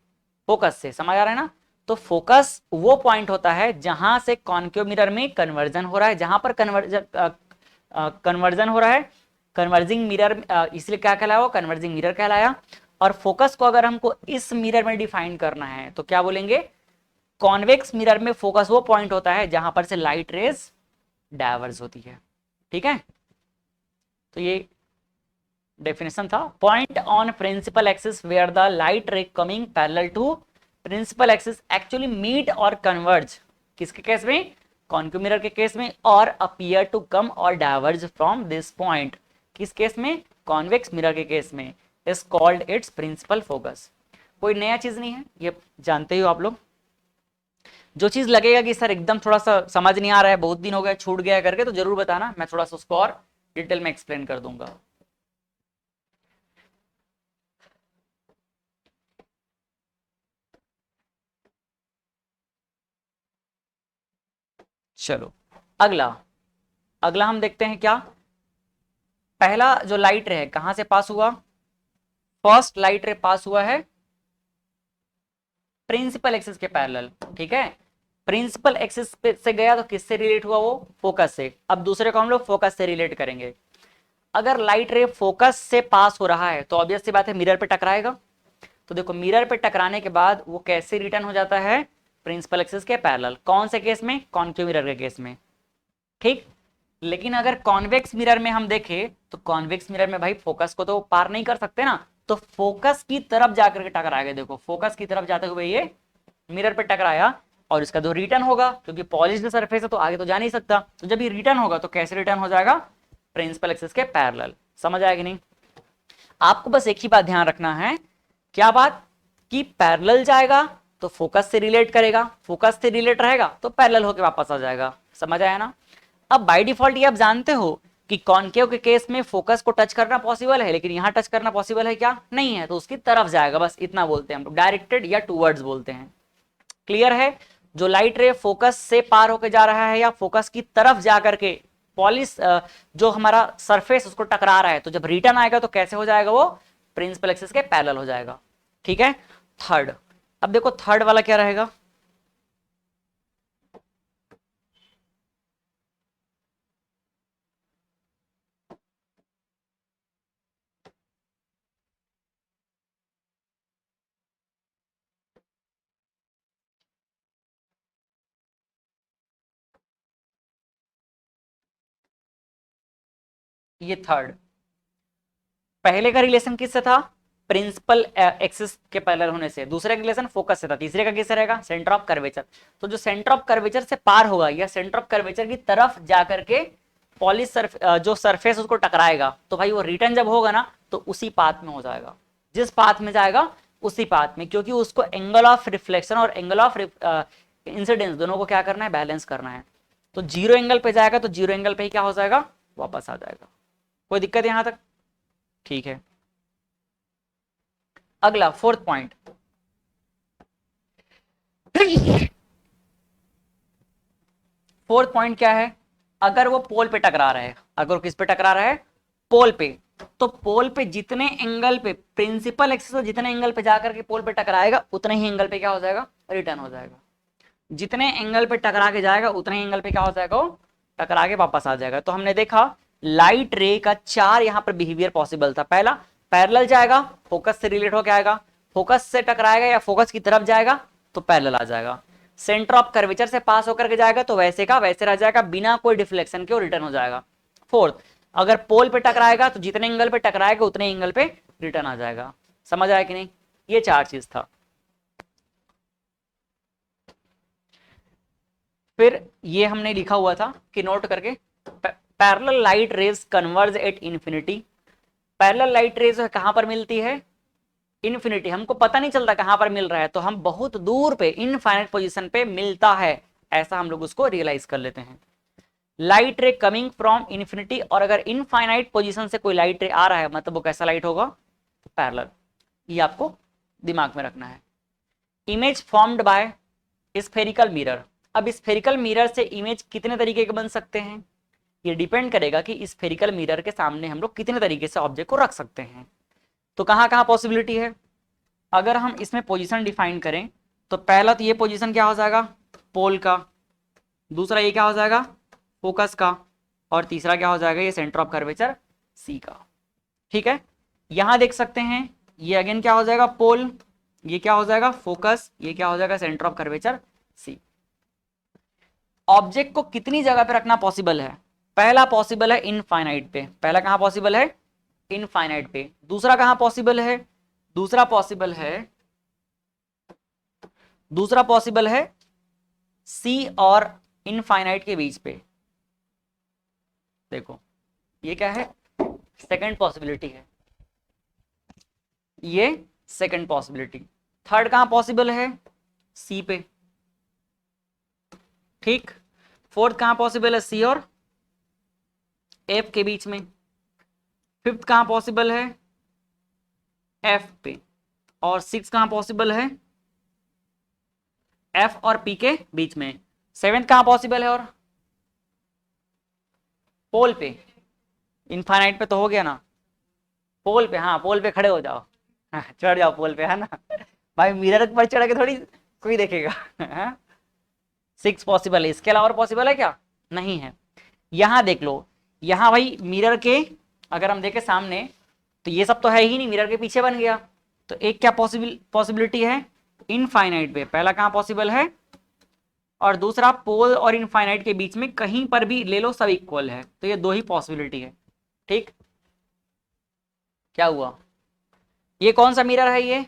फोकस से। समझ आ रहा है ना। तो फोकस वो पॉइंट होता है जहां से कॉन्केव मिरर में कन्वर्जन हो रहा है, जहां पर कन्वर्जन हो रहा है, कन्वर्जिंग मिरर, इसलिए क्या कहलाया वो, कन्वर्जिंग मिरर कहलाया। और फोकस को अगर हमको इस मिरर में डिफाइन करना है तो क्या बोलेंगे, कॉन्वेक्स मिरर में फोकस वो पॉइंट होता है जहां पर से लाइट रेज डायवर्ज होती है। ठीक है, तो ये डेफिनेशन था। Point on principal axis where the light ray coming parallel to principal axis actually meet और कन्वर्ज, किसके केस में, कॉन्केव मिरर के केस में, और अपीयर टू कम और डाइवर्ज फ्रॉम दिस पॉइंट, किस केस में, कॉन्वेक्स मिरर के केस में, is called its principal focus. कोई नया चीज नहीं है, ये जानते ही हो आप लोग। जो चीज लगेगा कि सर एकदम थोड़ा सा समझ नहीं आ रहा है, बहुत दिन हो गए, छूट गया करके, तो जरूर बताना, मैं थोड़ा सा उसको और डिटेल में एक्सप्लेन कर दूंगा। चलो अगला, अगला हम देखते हैं क्या। पहला जो लाइट रे है कहां से पास हुआ, फर्स्ट लाइट रे पास हुआ है प्रिंसिपल एक्सिस के पैरेलल। ठीक है, प्रिंसिपल एक्सिस से गया तो किससे रिलेट हुआ, वो फोकस से। अब दूसरे को हम लोग फोकस से रिलेट करेंगे। अगर लाइट रे फोकस से पास हो रहा है तो ऑब्वियस सी बात है मिरर पे टकराएगा। तो देखो मिरर पे टकराने के बाद वो कैसे रिटर्न हो जाता है, प्रिंसिपल एक्सिस के पैरेलल। कौन से केस में, कॉन्केव मिरर के केस में। ठीक, लेकिन अगर कॉन्वेक्स मिरर में हम देखें तो कॉन्वेक्स मिरर में भाई फोकस को तो पार नहीं कर सकते ना, तो फोकस की तरफ जाकर के टकराएगा। देखो फोकस की तरफ जाते हुए ये मिरर पे टकराया, और इसका जो रिटर्न होगा, क्योंकि पॉलिश्ड सरफेस है तो आगे तो जा नहीं सकता, तो जब ये रिटर्न होगा तो कैसे रिटर्न हो जाएगा, प्रिंसिपल एक्सिस के पैरेलल। समझ आएगी नहीं। आपको बस एक ही बात ध्यान रखना है, क्या बात, कि पैरेलल जाएगा तो फोकस से रिलेट करेगा, फोकस से रिलेट रहेगा तो पैरेलल होकर वापस आ जाएगा। समझ आया ना। अब बाय डिफॉल्ट ये आप जानते हो कि कॉन्केव के केस में फोकस को टच करना पॉसिबल है, लेकिन यहां टच करना पॉसिबल है क्या, नहीं है, तो उसकी तरफ जाएगा, बस इतना बोलते हैं हम लोग, डायरेक्टेड या टूवर्ड्स बोलते हैं। क्लियर है। जो लाइट रे फोकस से पार होकर जा रहा है या फोकस की तरफ जा करके पॉलिश जो हमारा सरफेस उसको टकरा रहा है, तो जब रिटर्न आएगा तो कैसे हो जाएगा, वो प्रिंसिपल एक्सिस के पैरेलल हो जाएगा। ठीक है। थर्ड, अब देखो थर्ड वाला क्या रहेगा, ये थर्ड। पहले का रिलेशन किससे था, प्रिंसिपल एक्सिस के पैरेलल होने से। दूसरे का रिलेशन फोकस से था। तीसरे का किससे रहेगा, सेंटर ऑफ कर्वेचर। तो जो सेंटर ऑफ कर्वेचर से पार होगा या सेंटर ऑफ कर्वेचर की तरफ जाकर के पॉलिश जो सरफेस उसको टकराएगा, तो भाई वो रिटर्न जब होगा ना तो उसी पाथ में हो जाएगा, जिस पाथ में जाएगा उसी पाथ में, क्योंकि उसको एंगल ऑफ रिफ्लेक्शन और एंगल ऑफ इंसिडेंस दोनों को क्या करना है, बैलेंस करना है। तो जीरो एंगल पे जाएगा तो जीरो एंगल पे ही क्या हो जाएगा, वापस आ जाएगा। कोई दिक्कत यहां तक, ठीक है। अगला 4th पॉइंट, फोर्थ पॉइंट क्या है, अगर वो पोल पे टकरा रहा है, अगर वो किस पे टकरा रहा है, पोल पे, तो पोल पे जितने एंगल पे, प्रिंसिपल एक्सिस जितने एंगल पे जाकर के पोल पे टकराएगा उतने ही एंगल पे क्या हो जाएगा, रिटर्न हो जाएगा। जितने एंगल पे टकरा के जाएगा उतने एंगल पे क्या हो जाएगा, वो टकरा के वापस आ जाएगा। तो हमने देखा लाइट रे का 4 यहां पर बिहेवियर पॉसिबल था। पहला, पैरेलल जाएगा, फोकस से रिलेट होकर आएगा, फोकस से टकराएगा या फोकस की तरफ जाएगा तो पैरेलल आ जाएगा, सेंटर ऑफ कर्वेचर से पास होकर के जाएगा तो वैसे का वैसे रह जाएगा, बिना कोई डिफ्लेक्शन के वो रिटर्न हो जाएगा। फोर्थ, अगर पोल पे टकराएगा तो जितने एंगल पे टकराएगा उतने एंगल पे रिटर्न आ जाएगा। समझ आया कि नहीं, ये 4 चीज था। फिर ये हमने लिखा हुआ था कि नोट करके, parallel light rays converge at infinity. Parallel light rays कहां पर मिलती है, इन्फिनिटी, हमको पता नहीं चलता कहां पर मिल रहा है, तो हम बहुत दूर पे इनफाइनाइट पोजीशन पे मिलता है, ऐसा हम लोग उसको रियलाइज कर लेते हैं। Light ray coming from infinity, और अगर इनफाइनाइट पोजीशन से कोई लाइट रे आ रहा है मतलब वो कैसा लाइट होगा, पैरेलल, ये आपको दिमाग में रखना है। Image formed bye spherical mirror, अब स्फेरिकल मिरर से इमेज कितने तरीके के बन सकते हैं, ये डिपेंड करेगा कि स्फेरिकल मिरर के सामने हम लोग कितने तरीके से ऑब्जेक्ट को रख सकते हैं। तो कहाँ कहाँ पॉसिबिलिटी है, अगर हम इसमें पोजीशन डिफाइन करें तो पहला तो ये पोजीशन क्या हो जाएगा, पोल का, दूसरा ये क्या हो जाएगा, फोकस का, और तीसरा क्या हो जाएगा, ये सेंटर ऑफ कर्वेचर सी का। ठीक है, यहां देख सकते हैं ये अगेन क्या हो जाएगा, पोल, ये क्या हो जाएगा, फोकस, ये क्या हो जाएगा, centre of curvature C. Object को कितनी जगह पे रखना पॉसिबल है, पहला पॉसिबल है इनफाइनाइट पे, पहला कहां पॉसिबल है, इनफाइनाइट पे। दूसरा कहां पॉसिबल है, दूसरा पॉसिबल है सी और इनफाइनाइट के बीच पे। देखो ये क्या है, सेकंड पॉसिबिलिटी है, ये सेकंड पॉसिबिलिटी। थर्ड कहां पॉसिबल है, सी पे, ठीक। फोर्थ कहां पॉसिबल है, सी और एफ के बीच में। फिफ्थ कहां पॉसिबल है, एफ पे। और सिक्स कहां पॉसिबल है, एफ और पी के बीच में। सेवेंथ कहां पॉसिबल है, और पोल पे, इनफाइनाइट पे तो हो गया ना, पोल पे, हाँ पोल पे खड़े हो जाओ, हाँ, चढ़ जाओ पोल पे, है ना भाई, मिरर पर चढ़ के थोड़ी कोई देखेगा। 6 पॉसिबल है, इसके अलावा और पॉसिबल है क्या, नहीं है। यहां देख लो, यहां भाई मिरर के अगर हम देखें सामने तो ये सब तो है ही नहीं, मिरर के पीछे बन गया, तो एक क्या पॉसिबिलिटी है, इनफाइनाइट पे, पहला कहां पॉसिबल है, और दूसरा पोल और इनफाइनाइट के बीच में कहीं पर भी ले लो, सब इक्वल है, तो ये 2 ही पॉसिबिलिटी है। ठीक, क्या हुआ, ये कौन सा मिरर है, ये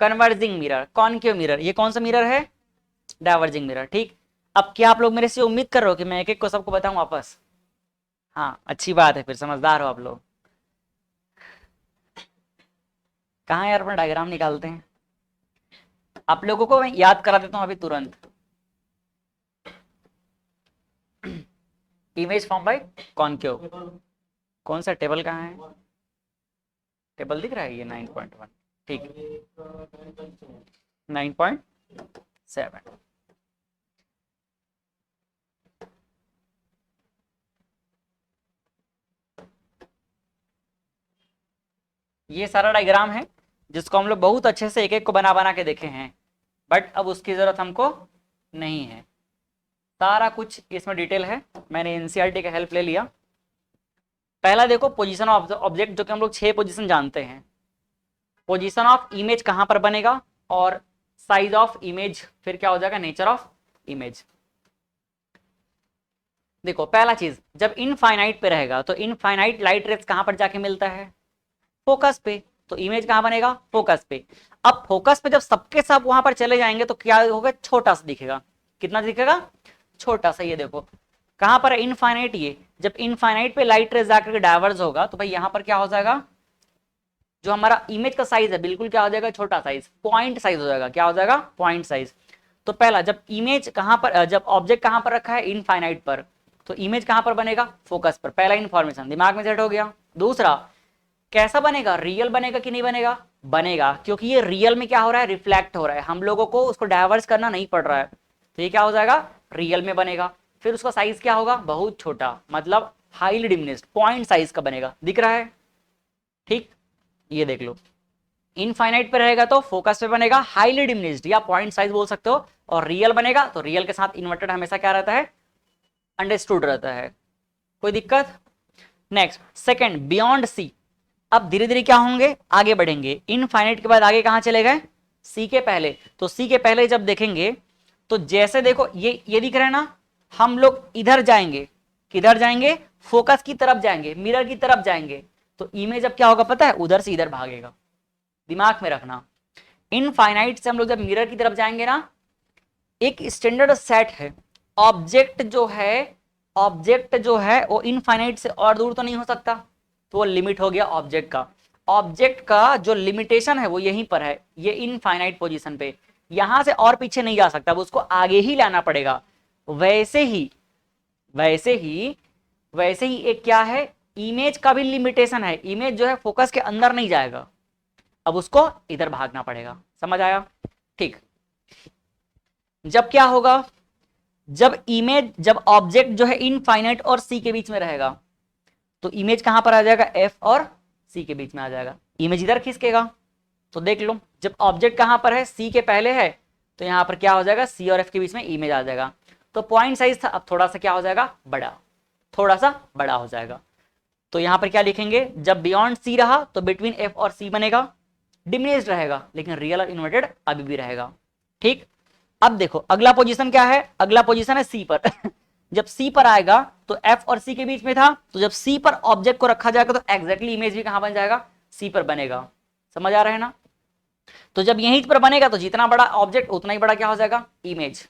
कन्वर्जिंग मिरर, कॉनकेव मिरर, ये कौन सा मिरर है, डाइवर्जिंग मिरर। ठीक, अब क्या आप लोग मेरे से उम्मीद कर रहे हो कि मैं एक एक को सबको बताऊं वापस, हाँ अच्छी बात है, फिर समझदार हो आप लोग। कहाँ यार अपना डायग्राम निकालते हैं, आप लोगों को मैं याद करा देता हूं अभी तुरंत। इमेज फॉर्म बाय कॉनकेव, कौन सा टेबल कहाँ है, टेबल दिख रहा है, ये 9.1, ठीक, 9.7। ये सारा डायग्राम है जिसको हम लोग बहुत अच्छे से एक एक को बना बना के देखे हैं, बट अब उसकी जरूरत हमको नहीं है, सारा कुछ इसमें डिटेल है, मैंने एनसीईआरटी का हेल्प ले लिया। पहला देखो पोजीशन ऑफ ऑब्जेक्ट, जो कि हम लोग 6 पोजीशन जानते हैं। पोजीशन ऑफ इमेज कहां पर बनेगा, और साइज ऑफ इमेज, फिर क्या हो जाएगा, नेचर ऑफ इमेज। देखो पहला चीज, जब इनफाइनाइट पे रहेगा तो इनफाइनाइट लाइट रेस कहां पर जाके मिलता है, फोकस पे, तो इमेज कहां बनेगा, फोकस पे। अब फोकस पे जब सबके सब वहां पर चले जाएंगे तो क्या होगा, छोटा सा दिखेगा, कितना दिखेगा, छोटा सा। ये देखो कहां पर है, इनफाइनाइट, ये जब इनफाइनाइट पे लाइट रेस जाकर डाइवर्ज होगा तो भाई यहां पर क्या हो जाएगा, जो हमारा इमेज का साइज है बिल्कुल क्या हो जाएगा, छोटा साइज, पॉइंट साइज हो जाएगा, क्या हो जाएगा, पॉइंट साइज। तो पहला, जब इमेज कहां पर, जब ऑब्जेक्ट कहां पर रखा है, इनफाइनाइट पर, तो इमेज कहां पर बनेगा, फोकस पर, पहला इंफॉर्मेशन दिमाग में सेट हो गया। दूसरा, कैसा बनेगा, रियल बनेगा कि नहीं बनेगा, बनेगा, क्योंकि ये रियल में क्या हो रहा है, रिफ्लेक्ट हो रहा है, हम लोगों को उसको डाइवर्स करना नहीं पड़ रहा है, तो ये क्या हो जाएगा, रियल में बनेगा। फिर उसका साइज क्या होगा, बहुत छोटा, मतलब हाईली डिमिनिश्ड, पॉइंट साइज का बनेगा, दिख रहा है। ठीक, ये देख लो, इनफाइनाइट पे रहेगा तो फोकस पे बनेगा हाईली डिमिनिश्ड या पॉइंट साइज बोल सकते हो, और रियल बनेगा तो रियल के साथ इन्वर्टेड हमेशा क्या रहता है, अंडरस्टूड रहता है। कोई दिक्कत। Next second, beyond C. अब धीरे धीरे क्या होंगे, आगे बढ़ेंगे, इनफाइनाइट के बाद आगे कहां चले गए, सी के पहले। तो सी के पहले जब देखेंगे तो जैसे देखो ये दिख रहा है ना, हम लोग इधर जाएंगे, किधर जाएंगे, फोकस की तरफ जाएंगे, मिरर की तरफ जाएंगे, तो इमेज अब क्या होगा पता है, उधर से इधर भागेगा। दिमाग में रखना, इनफाइनाइट से हम लोग जब मिरर की तरफ जाएंगे ना, एक स्टैंडर्ड सेट है, ऑब्जेक्ट जो है वो इनफाइनाइट से और दूर तो नहीं हो सकता, तो वो लिमिट हो गया ऑब्जेक्ट का। ऑब्जेक्ट का जो लिमिटेशन है वो यहीं पर है, ये इनफाइनाइट पोजीशन पे, यहां से और पीछे नहीं जा सकता, वो उसको आगे ही लाना पड़ेगा। वैसे ही वैसे ही वैसे ही एक क्या है, इमेज का भी लिमिटेशन है, इमेज जो है फोकस के अंदर नहीं जाएगा, अब उसको इधर भागना पड़ेगा। समझ आया। ठीक, जब क्या होगा, जब ऑब्जेक्ट जो है इनफाइनाइट और सी के बीच में रहेगा, तो इमेज कहां पर आ जाएगा, एफ और सी के बीच में आ जाएगा, इमेज इधर खिसकेगा। तो देख लो, जब ऑब्जेक्ट कहां पर है, सी के पहले है, तो यहां पर क्या हो जाएगा, सी और एफ के बीच में इमेज आ जाएगा। तो पॉइंट साइज था, अब थोड़ा सा क्या हो जाएगा, बड़ा, थोड़ा सा बड़ा हो जाएगा। तो यहां पर क्या लिखेंगे, जब बियॉन्ड सी रहा तो बिटवीन एफ और सी बनेगा, डिमिनिश्ड रहेगा, लेकिन रियल और इन्वर्टेड अभी भी रहेगा। ठीक, अब देखो अगला पोजीशन क्या है, अगला पोजीशन है सी पर जब सी पर आएगा तो एफ और सी के बीच में था, तो जब सी पर ऑब्जेक्ट को रखा जाएगा तो एग्जैक्टली इमेज भी कहां बन जाएगा, सी पर बनेगा। समझ आ रहा है ना। तो जब यहीं पर बनेगा तो जितना बड़ा ऑब्जेक्ट उतना ही बड़ा क्या हो जाएगा, इमेज।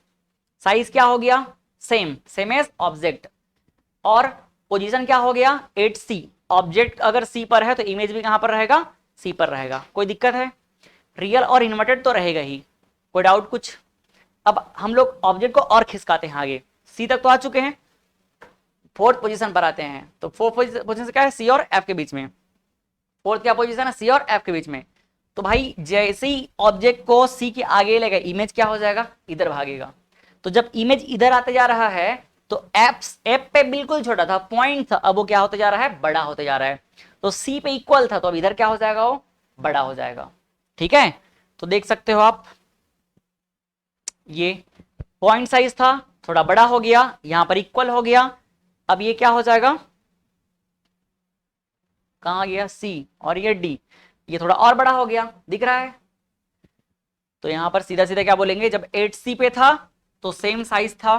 साइज क्या हो गया, सेम एज ऑब्जेक्ट, और पोजीशन क्या हो गया, 8C। ऑब्जेक्ट अगर सी पर है तो इमेज भी कहां पर रहेगा, सी पर रहेगा। कोई दिक्कत है, रियल और इन्वर्टेड तो रहेगा ही, कोई डाउट कुछ। अब हम लोग ऑब्जेक्ट को और खिसकाते हैं आगे, सी तक तो आ चुके हैं, फोर्थ पोजीशन पर आते हैं। तो फोर्थ पोजीशन क्या है, सी और एफ के बीच में, फोर्थ क्या पोजीशन है, सी और एफ के बीच में। तो भाई जैसे ही ऑब्जेक्ट को सी के आगे लेगा, इमेज क्या हो जाएगा, इधर भागेगा। तो जब इमेज इधर आते जा रहा है तो एफ पे बिल्कुल छोटा था, पॉइंट था, अब वो क्या होते जा रहा है, बड़ा होते जा रहा है। तो सी पे इक्वल था, तो अब इधर क्या हो जाएगा, वो बड़ा हो जाएगा। ठीक है, तो देख सकते हो आप, ये पॉइंट साइज था, थोड़ा बड़ा हो गया, यहां पर इक्वल हो गया। अब ये क्या हो जाएगा, कहां गया सी, और ये डी, ये थोड़ा और बड़ा हो गया, दिख रहा है। तो यहां पर सीधा सीधा क्या बोलेंगे, जब 8C पे था तो सेम साइज था,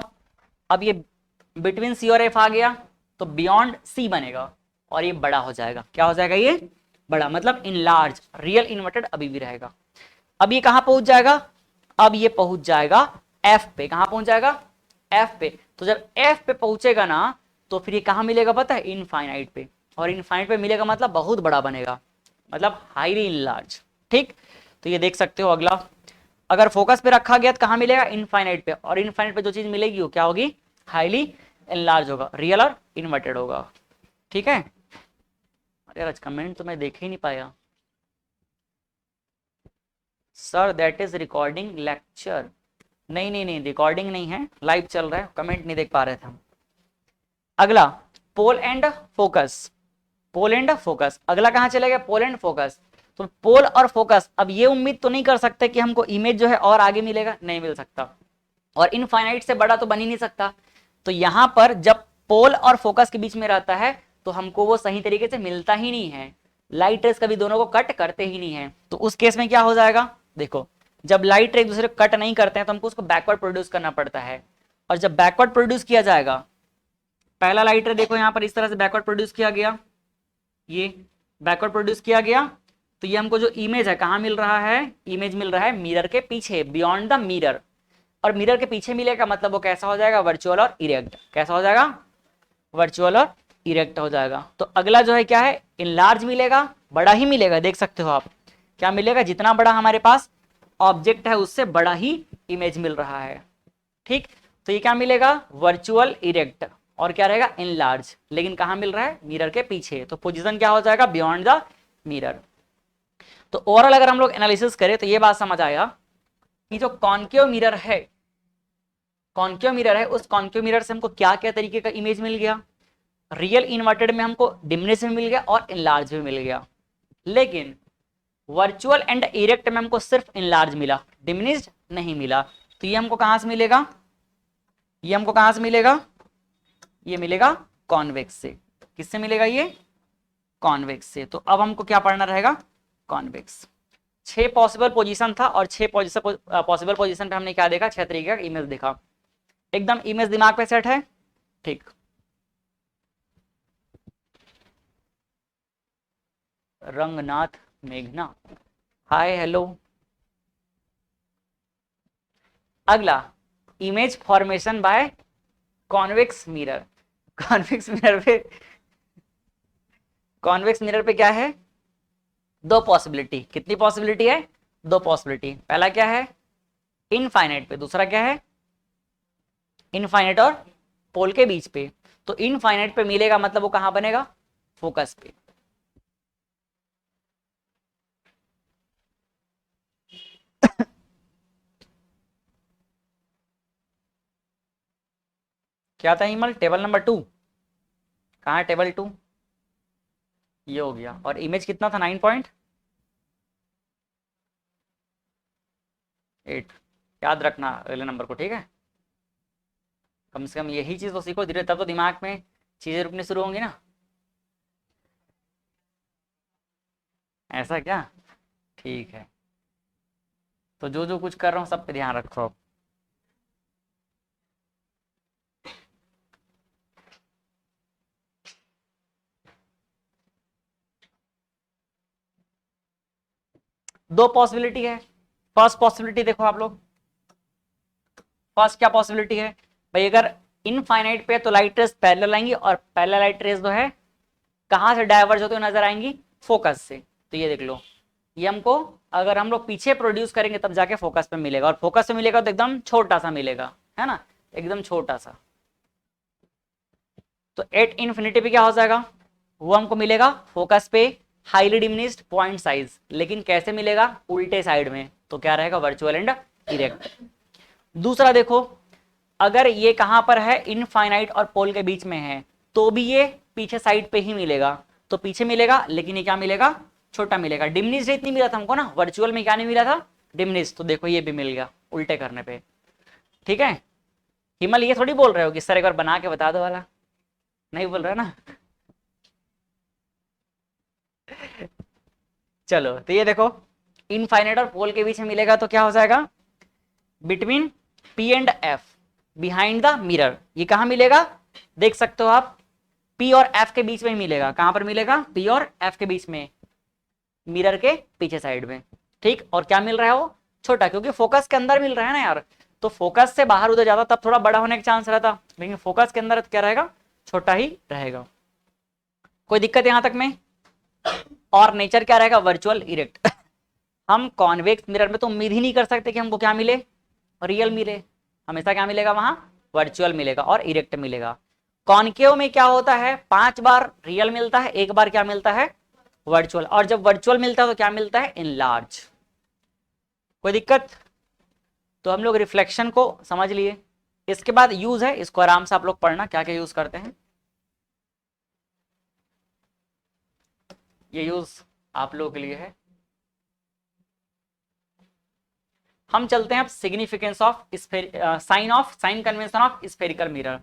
अब ये बिटवीन सी और एफ आ गया तो बियॉन्ड सी बनेगा, और ये बड़ा हो जाएगा। क्या हो जाएगा, ये बड़ा, मतलब इन लार्ज, रियल इन्वर्टेड अभी भी रहेगा। अब ये कहां पहुंच जाएगा, अब ये पहुंच जाएगा एफ पे, कहां पहुंच जाएगा, एफ पे। तो जब एफ पे पहुंचेगा ना, तो फिर ये कहां मिलेगा पता है, इनफाइनाइट पे, और इनफाइनाइट पे मिलेगा मतलब बहुत बड़ा बनेगा, मतलब हाईली इनलार्ज। ठीक, तो ये देख सकते हो अगला, अगर फोकस पे रखा गया तो कहां मिलेगा, इनफाइनाइट पे, और इनफाइनाइट पे जो चीज मिलेगी वो क्या होगी, हाईली एनलार्ज होगा, रियल और इन्वर्टेड होगा। ठीक है, अरे आज कमेंट तो मैं देख ही नहीं पाया sir, that is recording lecture. नहीं नहीं नहीं, रिकॉर्डिंग नहीं है, लाइव चल रहा है, कमेंट नहीं देख पा रहे थे हम। अगला pole and focus, pole and focus, अगला कहां चलेगा, पोल एंड फोकस। तो पोल और फोकस, अब ये उम्मीद तो नहीं कर सकते कि हमको इमेज जो है और आगे मिलेगा, नहीं मिल सकता, और इनफाइनाइट से बड़ा तो बन ही नहीं सकता। तो यहां पर जब पोल और फोकस के बीच में रहता है तो हमको वो सही तरीके से मिलता ही नहीं है, लाइट रेस कभी दोनों को कट करते ही नहीं है। तो उस केस में क्या हो जाएगा, देखो जब लाइट रे एक दूसरे को कट नहीं करते हैं तो हमको उसको बैकवर्ड प्रोड्यूस करना पड़ता है, और जब बैकवर्ड प्रोड्यूस किया जाएगा, पहला लाइट रे देखो यहां पर इस तरह से बैकवर्ड प्रोड्यूस किया गया, ये बैकवर्ड प्रोड्यूस किया गया, तो ये हमको जो इमेज है कहां मिल रहा है, इमेज मिल रहा है मिरर के पीछे, बियॉन्ड द मिरर। और मिरर के पीछे मिलेगा मतलब वो कैसा हो जाएगा, वर्चुअल और इरेक्ट। कैसा हो जाएगा, वर्चुअल और इरेक्ट हो जाएगा। तो अगला जो है क्या है, इनलार्ज मिलेगा, बड़ा ही मिलेगा, देख सकते हो आप क्या मिलेगा, जितना बड़ा हमारे पास ऑब्जेक्ट है उससे बड़ा ही इमेज मिल रहा है। ठीक, तो ये क्या मिलेगा, वर्चुअल इरेक्ट, और क्या रहेगा, इनलार्ज, लेकिन कहां मिल रहा है, मिरर के पीछे। तो पोजीशन क्या हो जाएगा, बियॉन्ड द मिरर। तो ओवरऑल अगर हम लोग एनालिसिस करें तो ये बात समझ आया कि जो कॉनकेव मिरर है, कॉन्केव मिरर है, उस कॉन्केव मिरर से हमको क्या क्या तरीके का इमेज मिल गया, रियल इन्वर्टेड में हमको डिमिनिश में मिल गया और इनलार्ज में मिल गया, लेकिन वर्चुअल एंड इरेक्ट में हमको सिर्फ इनलार्ज मिला, डिमिनिश्ड नहीं मिला। तो ये हमको कहां से मिलेगा, ये हमको कहां से मिलेगा, ये मिलेगा कॉन्वेक्स से। किससे मिलेगा ये, कॉन्वेक्स से। तो अब हमको क्या पढ़ना रहेगा, कॉन्वेक्स। 6 पॉसिबल पोजीशन था और 6 पॉसिबल पोजीशन पे हमने क्या देखा, 6 तरीके का इमेज देखा। एकदम इमेज दिमाग पे सेट है, ठीक। रंगनाथ मेघना, हाय हेलो। अगला, image formation by convex mirror. Convex mirror पे, कॉन्वेक्स मिरर पे क्या है, 2 पॉसिबिलिटी। कितनी पॉसिबिलिटी है, 2 पॉसिबिलिटी। पहला क्या है, इनफाइनाइट पे, दूसरा क्या है, इनफाइनाइट और पोल के बीच पे। तो इनफाइनाइट पे मिलेगा मतलब वो कहां बनेगा, फोकस पे। क्या था हिमल, टेबल नंबर 2, कहां है टेबल 2, ये हो गया। और इमेज कितना था, 9.8। याद रखना अगले नंबर को, ठीक है। कम से कम यही चीज तो सीखो धीरे, तब तो दिमाग में चीजें रुकनी शुरू होंगी ना। ऐसा क्या, ठीक है। तो जो जो कुछ कर रहा हूँ सब पे ध्यान रखो। 2 पॉसिबिलिटी है। फर्स्ट पॉसिबिलिटी देखो आप लोग, फर्स्ट क्या पॉसिबिलिटी है भाई, अगर इनफाइनाइट पे तो लाइट रेस पैरेलल आएंगी और पैरेलल लाइट रेस जो है कहां से डाइवर्ज होते हुए नजर आएंगी, फोकस से। तो ये देख लो, ये हमको अगर हम लोग पीछे प्रोड्यूस करेंगे तब जाके फोकस पे मिलेगा, और फोकस पे मिलेगा तो एकदम छोटा सा मिलेगा, है ना, एकदम छोटा सा। तो एट इन्फिनिटी पे क्या हो जाएगा, वो हमको मिलेगा फोकस पे हाईली डिमिनिश्ड पॉइंट साइज, लेकिन कैसे मिलेगा, उल्टे साइड में। तो क्या रहेगा, वर्चुअल एंड इरेक्ट। दूसरा देखो, अगर ये कहां पर है, इनफाइनाइट और पोल के बीच में है, तो भी ये पीछे साइड पे ही मिलेगा। तो पीछे मिलेगा, लेकिन ये क्या मिलेगा, छोटा मिलेगा। डिमिनिश्ड इतनी मिला था हमको ना, वर्चुअल में क्या नहीं मिला था, डिमिनिश्ड। तो देखो ये भी मिल गया उल्टे करने पे, ठीक है। हिमल ये थोड़ी बोल रहे हो कि सर एक बार बना के बता दो वाला, नहीं बोल रहा ना। चलो तो ये देखो, इनफाइनाइट और पोल के बीच में मिलेगा तो क्या हो जाएगा, between P and F behind the mirror. ये कहां मिलेगा, देख सकते हो आप, पी और एफ के बीच में मिलेगा। कहां पर मिलेगा, पी और एफ के बीच में, मिरर के पीछे साइड में, ठीक। और क्या मिल रहा है वो, छोटा, क्योंकि फोकस के अंदर मिल रहा है ना यार। तो फोकस से बाहर उधर जाता तब थोड़ा बड़ा होने का चांस रहता, लेकिन फोकस के अंदर क्या रहेगा, छोटा ही रहेगा। कोई दिक्कत यहां तक में। और नेचर क्या रहेगा, वर्चुअल इरेक्ट। हम कॉन्वेक्स मिरर में तो उम्मीद ही नहीं कर सकते कि हमको क्या मिले, रियल मिले। हमेशा क्या मिलेगा वहां, वर्चुअल मिलेगा और इरेक्ट मिलेगा। कॉन्केव में क्या होता है, 5 बार रियल मिलता है, 1 बार क्या मिलता है, वर्चुअल। और जब वर्चुअल मिलता है तो क्या मिलता है, इनलार्ज। कोई दिक्कत। तो हम लोग रिफ्लेक्शन को समझ लिए। इसके बाद यूज है, इसको आराम से आप लोग पढ़ना क्या क्या यूज करते हैं। ये यूज आप लोगों के लिए है। हम चलते हैं अब significance of sine convention of spherical mirror.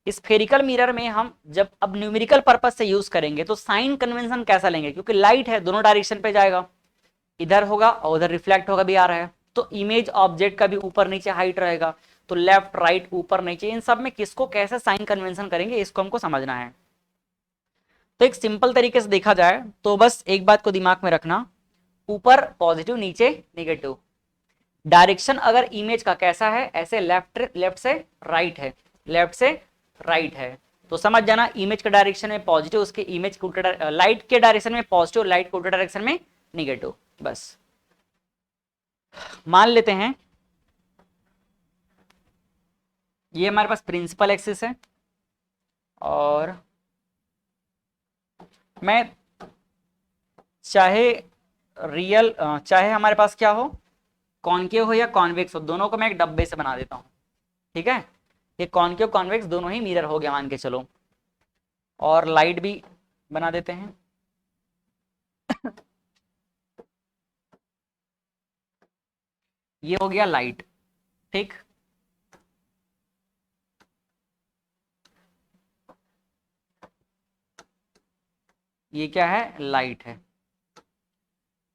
Spherical mirror में हम जब अब न्यूमेरिकल पर्पज से यूज करेंगे तो साइन कन्वेंशन कैसा लेंगे, क्योंकि लाइट है दोनों डायरेक्शन पे जाएगा, इधर होगा और उधर रिफ्लेक्ट होगा भी आ रहा है। तो इमेज ऑब्जेक्ट का भी ऊपर नीचे हाइट रहेगा, तो लेफ्ट राइट ऊपर नीचे इन सब में किसको कैसे साइन कन्वेंशन करेंगे, इसको हमको समझना है। तो एक सिंपल तरीके से देखा जाए तो बस एक बात को दिमाग में रखना, ऊपर पॉजिटिव नीचे निगेटिव। डायरेक्शन अगर इमेज का कैसा है, ऐसे लेफ्ट से राइट है, लेफ्ट से राइट है, तो समझ जाना इमेज के डायरेक्शन में पॉजिटिव, उसके इमेज के उल्टा, लाइट के डायरेक्शन में पॉजिटिव, लाइट के उल्टा डायरेक्शन में निगेटिव। बस मान लेते हैं ये हमारे पास प्रिंसिपल एक्सिस है, और मैं चाहे चाहे हमारे पास क्या हो, कॉनकेव हो या कॉन्वेक्स हो, दोनों को मैं एक डब्बे से बना देता हूं। ठीक है, ये कॉनकेव कॉन्वेक्स दोनों ही मिरर हो गया मान के चलो। और लाइट भी बना देते हैं। ये हो गया लाइट, ठीक। ये क्या है, लाइट है।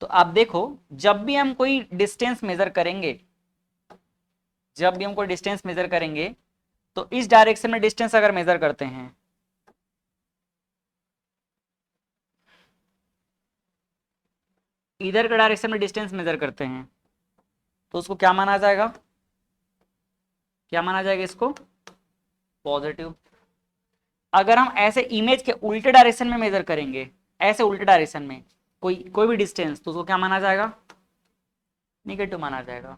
तो आप देखो, जब भी हम कोई डिस्टेंस मेजर करेंगे, जब भी हम कोई डिस्टेंस मेजर करेंगे, तो इस डायरेक्शन में डिस्टेंस अगर मेजर करते हैं, इधर के डायरेक्शन में डिस्टेंस मेजर करते हैं, तो उसको क्या माना जाएगा, क्या माना जाएगा इसको, पॉजिटिव। अगर हम ऐसे इमेज के उल्टे डायरेक्शन में मेजर करेंगे, ऐसे उल्टे डायरेक्शन में कोई कोई भी डिस्टेंस, तो उसको क्या माना जाएगा, निगेटिव माना जाएगा।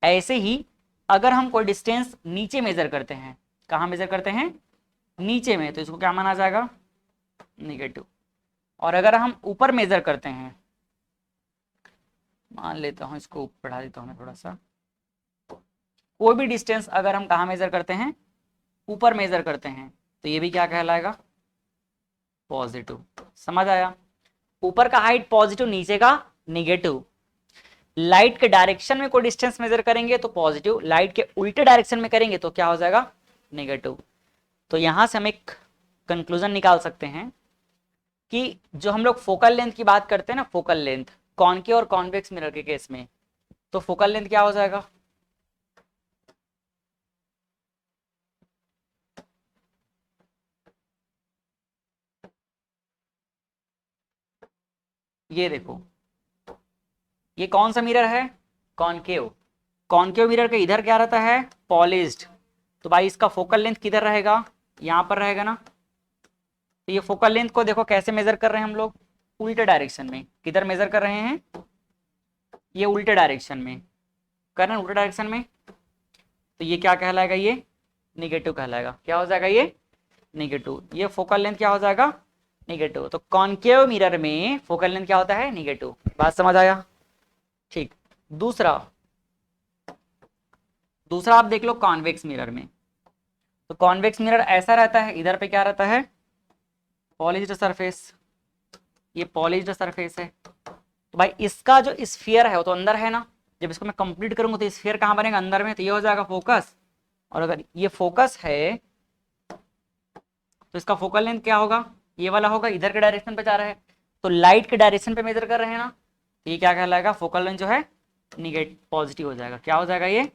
ऐसे ही अगर हम कोई डिस्टेंस नीचे मेजर करते हैं, कहाँ मेजर करते हैं, नीचे में, तो इसको क्या माना जाएगा, निगेटिव। और अगर हम ऊपर मेजर करते हैं, मान लेता हूं इसको बढ़ा देता हूं मैं थोड़ा सा, कोई भी डिस्टेंस अगर हम कहाँ मेजर करते हैं, ऊपर मेजर करते हैं, तो ये भी क्या कहलाएगा, पॉजिटिव। समझ आया, ऊपर का हाइट पॉजिटिव, नीचे का निगेटिव। लाइट के डायरेक्शन में कोई डिस्टेंस मेजर करेंगे तो पॉजिटिव, लाइट के उल्टे डायरेक्शन में करेंगे तो क्या हो जाएगा, नेगेटिव। तो यहां से हम एक कंक्लूजन निकाल सकते हैं कि जो हम लोग फोकल लेंथ की बात करते हैं ना, फोकल लेंथ कॉनकेव और कॉन्वेक्स मिरर के केस में, तो फोकल लेंथ क्या हो जाएगा, ये देखो, ये कौन सा मिरर है, कॉनकेव। कॉनकेव मिरर के इधर क्या रहता है, पॉलिश्ड। तो भाई इसका फोकल लेंथ किधर रहेगा, यहां पर रहेगा ना। तो ये फोकल लेंथ को देखो कैसे मेजर कर रहे हैं हम लोग, उल्टे डायरेक्शन में। किधर मेजर कर रहे हैं, ये उल्टे डायरेक्शन में कर रहे हैं, उल्टे डायरेक्शन में। तो ये क्या कहलाएगा, ये निगेटिव कहलाएगा। क्या हो जाएगा, ये निगेटिव। ये फोकल लेंथ क्या हो जाएगा, निगेटिव। तो कॉनकेव मिरर में फोकल लेंथ क्या होता है, निगेटिव। बात समझ आया, ठीक। दूसरा, दूसरा आप देख लो कॉन्वेक्स मिरर में। तो कॉन्वेक्स मिरर ऐसा रहता है, इधर पे क्या रहता है, पॉलिश्ड सरफेस। ये पॉलिश्ड सरफेस है। तो भाई इसका जो स्फीयर है वो तो अंदर है ना, जब इसको मैं कंप्लीट करूंगा तो स्फीयर कहां बनेगा, अंदर में। तो ये हो जाएगा फोकस। और अगर ये फोकस है तो इसका फोकल लेंथ क्या होगा, ये वाला होगा, इधर के डायरेक्शन पे जा रहा है। तो लाइट के डायरेक्शन पे मेजर कर रहे हैं ना, तो ये क्या कहलाएगा, फोकल लेंथ जो है निगेटिव, पॉजिटिव हो जाएगा। क्या हो जाएगा, ये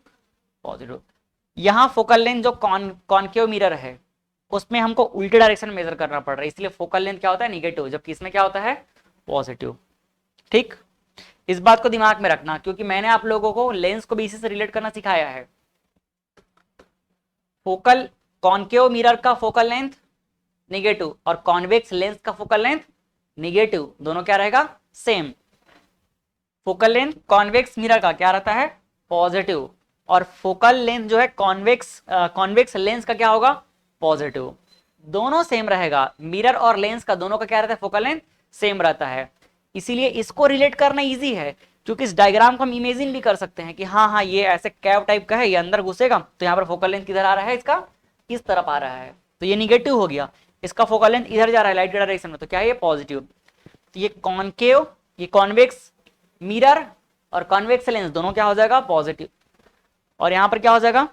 पॉजिटिव। यहाँ फोकल लेंथ जो कॉनकेव मिरर है उसमें हमको उल्टे डायरेक्शन में मेजर करना पड़ रहा है, इसलिए फोकल लेंथ क्या होता है, निगेटिव, जबकि इसमें क्या होता है, पॉजिटिव। ठीक, इस बात को दिमाग में रखना, क्योंकि मैंने आप लोगों को लेंस को भी इसी से रिलेट करना सिखाया है। फोकल, कॉनकेव मिरर का फोकल लेंथ निगेटिव और कॉन्वेक्स लेंस का फोकल लेंथ निगेटिव, दोनों क्या रहेगा, same. Focal length convex mirror का क्या रहता है, पॉजिटिव। और फोकल लेंथ जो है कॉन्वेक्स लेंस का क्या होगा, पॉजिटिव। दोनों सेम रहेगा, मिरर और लेंस का दोनों का क्या रहता है, फोकल लेंथ सेम रहता है। इसीलिए इसको रिलेट करना इजी है, क्योंकि इस डायग्राम को हम इमेजिन भी कर सकते हैं कि हाँ हाँ ये ऐसे कैव टाइप का है, ये अंदर घुसेगा, तो यहाँ पर फोकल लेंथ किधर आ रहा है, इसका इस तरफ आ रहा है, तो ये निगेटिव हो गया। इसका फोकल लेंथ इधर जा रहा है लाइट के डायरेक्शन में, तो क्या है, ये पॉजिटिव। तो ये कॉनकेव, ये कॉन्वेक्स मिरर और कॉन्वेक्स लेंस दोनों क्या हो जाएगा, पॉजिटिव। और यहां पर क्या हो जाएगा,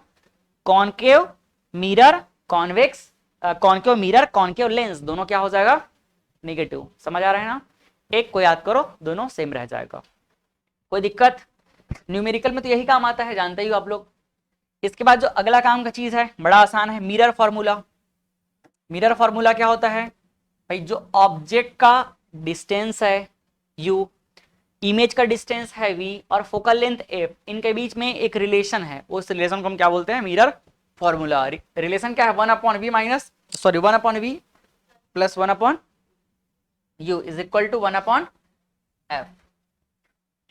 concave mirror convex, concave mirror concave lens दोनों क्या हो जाएगा, निगेटिव। समझ आ रहा है ना, एक को याद करो, दोनों सेम रह जाएगा। कोई दिक्कत, न्यूमेरिकल में तो यही काम आता है, जानते ही हो आप लोग। इसके बाद जो अगला काम का चीज है बड़ा आसान है, मिरर फॉर्मूला। मिरर फॉर्मूला क्या होता है भाई, जो ऑब्जेक्ट का डिस्टेंस है u, इमेज का डिस्टेंस है v और फोकल लेंथ f, इनके बीच में एक रिलेशन है, उस रिलेशन को हम क्या बोलते हैं, मिरर फॉर्मूला। रिलेशन क्या है, 1/v minus, sorry 1/v plus 1/u is equal to 1/f।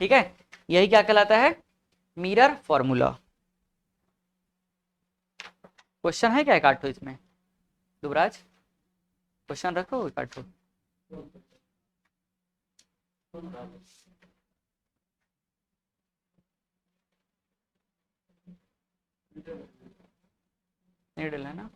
ठीक है, यही क्या कहलाता है, मिरर फॉर्मूला। क्वेश्चन है क्या काटो इसमें, दुबराज क्वेश्चन रखो काटो। नीडल है ना।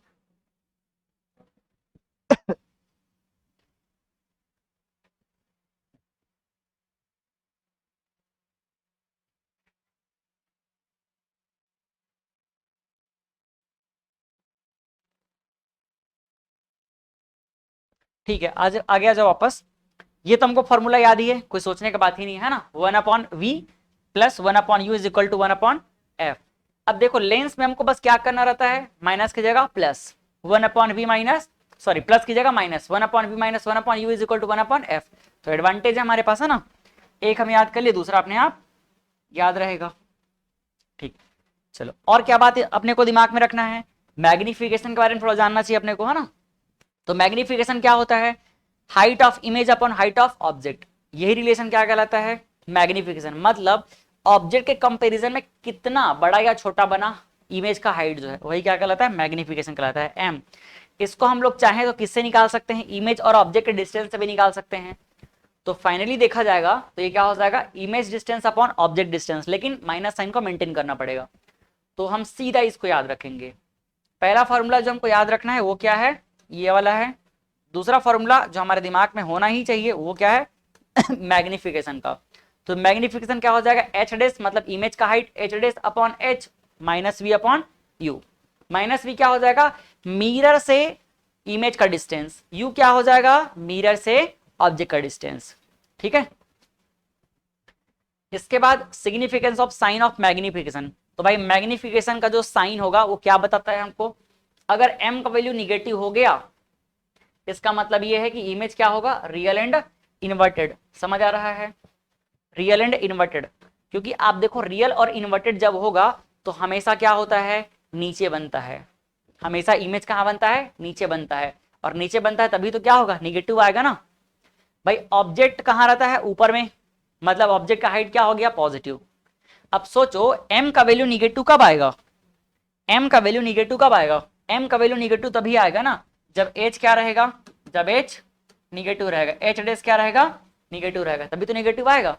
ठीक है, आज आगे आ जाओ वापस। ये तुमको फॉर्मूला याद ही है, कोई सोचने की बात ही नहीं है ना। 1/v plus 1/u is equal to 1/f। अब देखो लेंस में हमको बस क्या करना रहता है, माइनस की जगह plus 1/v minus, sorry plus की जगह minus 1/v minus 1/u is equal to 1/f। तो एडवांटेज है हमारे पास है ना, एक हम याद कर लिए, दूसरा अपने आप याद रहेगा। ठीक, चलो और क्या बात है अपने को दिमाग में रखना है, मैग्निफिकेशन के बारे में थोड़ा जानना चाहिए अपने को है ना। तो मैग्निफिकेशन क्या होता है, height of image upon height of object, यही रिलेशन क्या कहलाता है, मैग्निफिकेशन। मतलब ऑब्जेक्ट के कंपैरिजन में कितना बड़ा या छोटा बना इमेज का हाइट जो है, वही क्या कहलाता है, मैग्निफिकेशन कहलाता है। एम, इसको हम लोग चाहें तो किससे निकाल सकते हैं, इमेज और ऑब्जेक्ट के डिस्टेंस से भी निकाल सकते हैं। तो फाइनली देखा जाएगा तो ये क्या हो जाएगा, image distance upon object distance, लेकिन माइनस साइन को मेंटेन करना पड़ेगा। तो हम सीधा इसको याद रखेंगे। पहला फॉर्मूला जो हमको याद रखना है वो क्या है, ये वाला है। दूसरा फॉर्मूला जो हमारे दिमाग में होना ही चाहिए वो क्या है, मैग्निफिकेशन का। तो मैग्निफिकेशन क्या हो जाएगा, एच डेस मतलब इमेज का height, H dash upon H minus V upon U. Minus V क्या हो जाएगा, मिरर से इमेज का डिस्टेंस, यू क्या हो जाएगा, मिरर से ऑब्जेक्ट का डिस्टेंस। ठीक है, इसके बाद significance of sine of magnification. तो भाई मैग्निफिकेशन का जो साइन होगा वो क्या बताता है हमको, अगर m का वैल्यू निगेटिव हो गया इसका मतलब ये है कि इमेज क्या होगा, रियल एंड इन्वर्टेड। समझ आ रहा है, रियल एंड इन्वर्टेड। क्योंकि आप देखो रियल और इन्वर्टेड जब होगा तो हमेशा क्या होता है, नीचे बनता है। हमेशा इमेज कहाँ बनता है, नीचे बनता है। और नीचे बनता है तभी तो क्या होगा, निगेटिव आएगा ना। भाई ऑब्जेक्ट कहाँ रहता है, ऊपर में, मतलब ऑब्जेक्ट का हाइट क्या हो गया, पॉजिटिव। अब सोचो m का वैल्यू निगेटिव कब आएगा, m का वैल्यू निगेटिव कब आएगा, m का वैल्यू निगेटिव तभी आएगा ना जब h क्या रहेगा, जब h निगेटिव रहेगा, h डेस क्या रहेगा, निगेटिव रहेगा, तभी तो निगेटिव आएगा।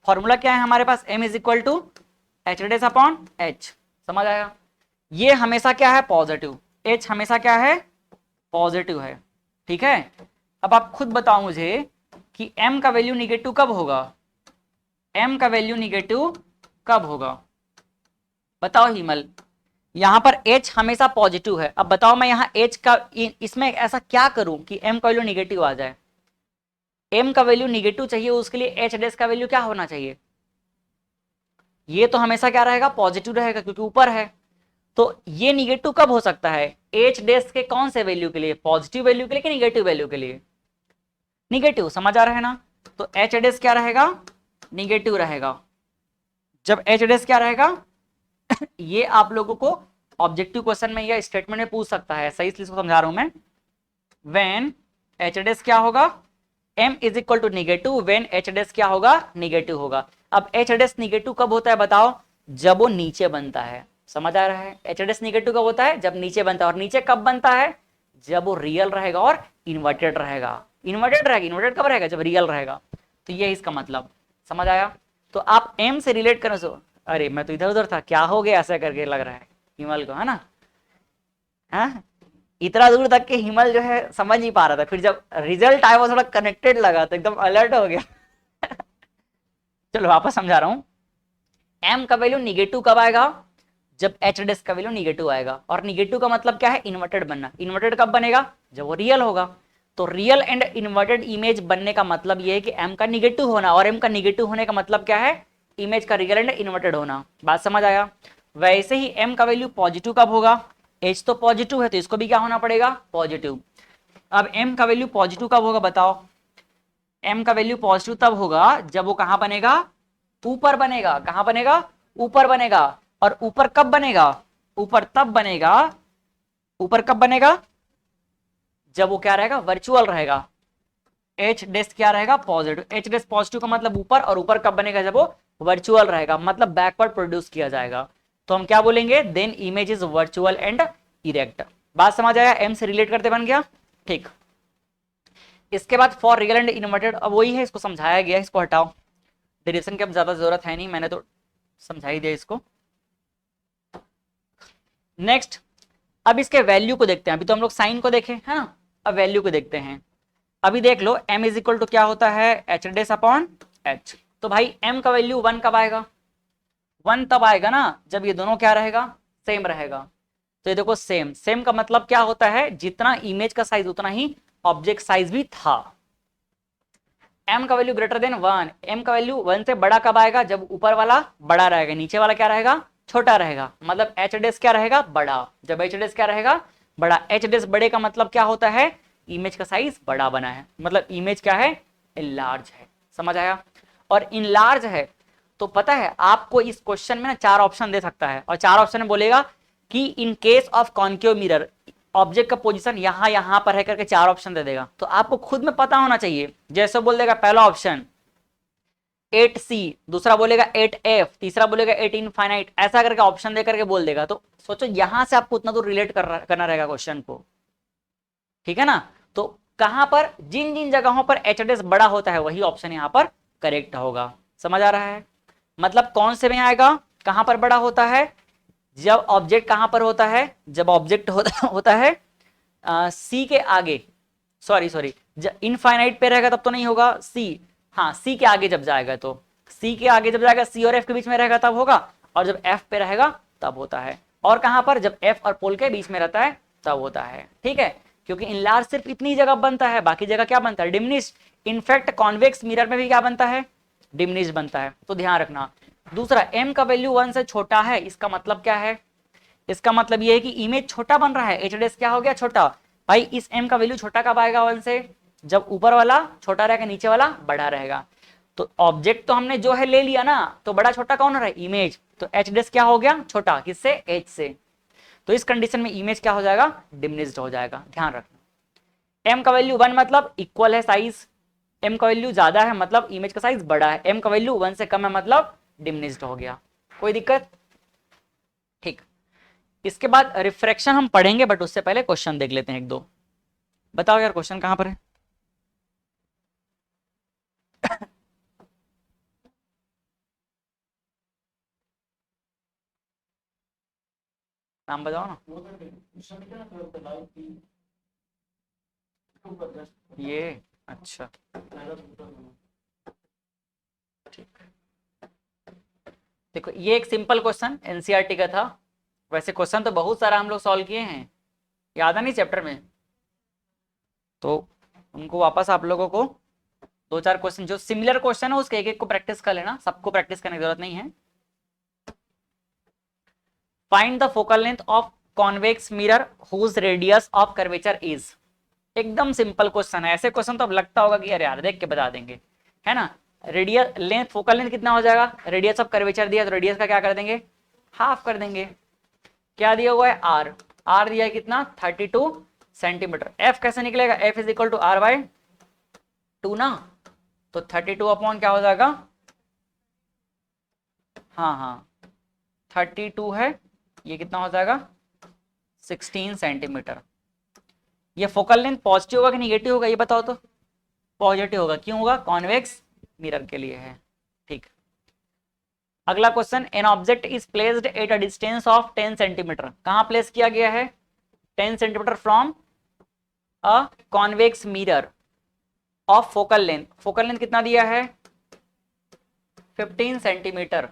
फॉर्मूला क्या है हमारे पास, m is equal to H dash upon h। समझ आया, ये हमेशा क्या है, पॉजिटिव, h हमेशा क्या है, पॉजिटिव है। ठीक है, अब आप खुद बताओ मुझे कि m का वैल्यू निगेटिव कब होगा, m का वैल्यू निगेटिव कब होगा, बताओ हिमल। यहां पर h हमेशा पॉजिटिव है, अब बताओ मैं यहाँ h का इसमें ऐसा क्या करूं कि m का वैल्यू निगेटिव आ जाए। m का वैल्यू निगेटिव चाहिए, उसके लिए h डेस का वैल्यू क्या होना चाहिए, ये तो हमेशा क्या रहेगा, पॉजिटिव रहेगा क्योंकि ऊपर है। तो ये निगेटिव कब हो सकता है, h डेस के कौन से वैल्यू के लिए, पॉजिटिव वैल्यू के लिए कि निगेटिव वैल्यू के लिए, निगेटिव। समझ आ रहा है ना, तो h डेस क्या रहेगा, निगेटिव रहेगा। जब h डेस क्या रहेगा, ये आप लोगों को ऑब्जेक्टिव क्वेश्चन में या स्टेटमेंट में पूछ सकता है, सही इसलिए समझा रहा हूं मैं। व्हेन एच डेस क्या होगा, m is equal to negative, when H डेस क्या होगा, निगेटिव होगा। अब एच डेस निगेटिव कब होता है बताओ, जब वो नीचे बनता है। समझ आ रहा है, एच डेस निगेटिव कब होता है, जब नीचे बनता है। और नीचे कब बनता है, जब वो रियल रहेगा और इन्वर्टेड रहेगा। इन्वर्टेड रहेगा, इन्वर्टेड कब रहेगा, जब रियल रहेगा। तो ये इसका मतलब, समझ आया। तो आप m से रिलेट करना सो, अरे मैं तो इधर उधर था, क्या हो गया ऐसा करके लग रहा है हिमल को, है ना। हाँ, इतना दूर तक के हिमल जो है समझ नहीं पा रहा था, फिर जब रिजल्ट आया वो थोड़ा कनेक्टेड लगा तो एकदम अलर्ट हो गया। चलो वापस समझा रहा हूं, m का वैल्यू निगेटिव कब आएगा, जब h डेस का वैल्यू निगेटिव आएगा। और निगेटिव का मतलब क्या है, इन्वर्टेड बनना। इन्वर्टेड कब बनेगा, जब वो रियल होगा। तो रियल एंड इन्वर्टेड इमेज बनने का मतलब ये है कि m का निगेटिव होना, और m का निगेटिव होने का मतलब क्या है, इमेज का रियल एंड इन्वर्टेड होना। बात समझ आया। वैसे ही m का वैल्यू पॉजिटिव कब होगा, h तो पॉजिटिव है तो इसको भी क्या होना पड़ेगा, पॉजिटिव। अब m का वैल्यू पॉजिटिव कब होगा बताओ, m का वैल्यू पॉजिटिव तब होगा जब वो कहां बनेगा, ऊपर बनेगा। कहां बनेगा, ऊपर बनेगा। और ऊपर कब बनेगा, ऊपर तब बनेगा, ऊपर कब बनेगा, जब वो क्या रहेगा, वर्चुअल रहेगा। एच डेस क्या रहेगा, पॉजिटिव। एच डेस पॉजिटिव का मतलब ऊपर, और ऊपर कब बनेगा, जब वो वर्चुअल रहेगा, मतलब बैकवर्ड प्रोड्यूस किया जाएगा। तो हम क्या बोलेंगे, then image is virtual and erect. बात समझ आया, एम से रिलेट करते बन गया। ठीक, इसके बाद फॉर रियल एंड इन्वर्टेड, अब वही है, इसको समझाया गया, इसको हटाओ, डेरिवेशन की अब ज्यादा जरूरत है नहीं, मैंने तो समझा ही दिया इसको। नेक्स्ट, अब इसके वैल्यू को देखते हैं, अभी तो हम लोग साइन को देखे है ना, अब वैल्यू को देखते हैं। अभी देख लो m इज इक्वल टू क्या होता है, एच डेस अपॉन एच। तो भाई m का वैल्यू 1 कब आएगा, 1 तब आएगा ना जब ये दोनों क्या रहेगा, सेम रहेगा। तो ये देखो सेम, सेम का मतलब क्या होता है, जितना इमेज का साइज उतना ही ऑब्जेक्ट साइज भी था। m का वैल्यू ग्रेटर देन 1, m का वैल्यू 1 से बड़ा कब आएगा, जब ऊपर वाला बड़ा रहेगा, नीचे वाला क्या रहेगा, छोटा रहेगा। मतलब एच डेस क्या रहेगा, बड़ा। जब एच डेस क्या रहेगा, बड़ा। एच डेस बड़े का मतलब क्या होता है, इमेज का साइज बड़ा बना है, मतलब इमेज क्या है, इनलार्ज है। समझ आया। और इनलार्ज है तो पता है आपको इस क्वेश्चन में ना 4 ऑप्शन दे सकता है, और 4 ऑप्शन में बोलेगा कि in case of concave mirror object का पोजीशन यहां पर है करके 4 ऑप्शन दे देगा। तो आपको खुद में पता होना चाहिए। जैसे बोल देगा पहला ऑप्शन 8C, दूसरा बोलेगा 8F, तीसरा बोलेगा 8 इनफाइनाइट, ऐसा करके ऑप्शन दे करके बोल देगा। तो सोचो यहां से आपको उतना दूर रिलेट करना रहेगा क्वेश्चन को, ठीक है ना। तो कहां पर जिन जिन जगहों पर एच डेस बड़ा होता है वही ऑप्शन यहां पर करेक्ट होगा। समझ आ रहा है। मतलब कौन से में आएगा, कहां पर बड़ा होता है, जब ऑब्जेक्ट कहां पर होता है, जब ऑब्जेक्ट होता है सी के आगे, सॉरी जब इनफाइनाइट पे रहेगा तब तो नहीं होगा सी, हाँ सी के आगे जब जाएगा, तो सी के आगे जब जाएगा, सी और एफ के बीच में रहेगा तब होगा, और जब एफ पे रहेगा तब होता है। और कहां पर, जब एफ और पोल के बीच में रहता है तब होता है, ठीक है। क्योंकि इनलार्ज सिर्फ इतनी जगह बनता है, बाकी जगह क्या बनता है, डिमिनिश। इनफैक्ट कॉन्वेक्स मिरर में भी क्या बनता है, डिमिनिश बनता है, तो ध्यान रखना। दूसरा, m का वैल्यू 1 से छोटा है, इसका मतलब क्या है, इसका मतलब ये है कि इमेज छोटा बन रहा है, एच डेस क्या हो गया, छोटा। भाई इस m का वैल्यू छोटा कब आएगा 1 से, जब ऊपर वाला छोटा रहेगा, नीचे वाला बड़ा रहेगा। तो ऑब्जेक्ट तो हमने जो है ले लिया ना, तो बड़ा छोटा कौन हो रहा है, इमेज। तो एच डेस क्या हो गया, छोटा, किससे, एच से। तो इस कंडीशन में इमेज क्या हो जाएगा, डिमिनिश्ड हो जाएगा, ध्यान रखना। m का वैल्यू 1 मतलब इक्वल है साइज, m का वैल्यू ज्यादा है मतलब इमेज का साइज बड़ा है, m का वैल्यू 1 से कम है मतलब डिमिनिश्ड हो गया। कोई दिक्कत, ठीक। इसके बाद रिफ्रैक्शन हम पढ़ेंगे, बट उससे पहले क्वेश्चन देख लेते हैं एक दो। बताओ यार क्वेश्चन कहां पर है। नाम बताओ ना। ये अच्छा, ठीक। देखो ये एक सिंपल क्वेश्चन एनसीईआरटी का था। वैसे क्वेश्चन तो बहुत सारा हम लोग सॉल्व किए हैं, याद है नहीं चैप्टर में, तो उनको वापस आप लोगों को 2-4 क्वेश्चन जो सिमिलर क्वेश्चन है उसके एक एक को प्रैक्टिस कर लेना, सबको प्रैक्टिस करने की जरूरत नहीं है। Find the focal length of convex mirror whose radius of curvature is. एकदम सिंपल क्वेश्चन है, ऐसे क्वेश्चन तो अब लगता होगा कि अरे यार देख के बता देंगे, है ना। रेडियस लेंथ, फोकल लेंथ कितना हो जाएगा, रेडियस ऑफ कर्वेचर दिया तो रेडियस का क्या कर देंगे, हाफ कर देंगे। क्या दिया हुआ है, आर, आर दिया है कितना, 32 सेंटीमीटर। एफ कैसे निकलेगा, F is equal to R by 2 ना, तो 32 अपॉन क्या हो जाएगा, हाँ 32 है, ये कितना हो जाएगा 16 सेंटीमीटर। ये फोकल लेंथ पॉजिटिव होगा कि निगेटिव होगा, ये बताओ तो। पॉजिटिव होगा, क्यों होगा, कॉन्वेक्स मिरर के लिए है, ठीक। अगला question, an object is placed at a distance of 10 centimetre. कहां प्लेस किया गया है, 10 centimetre from a convex mirror of focal length. Focal length कितना दिया है, 15 सेंटीमीटर,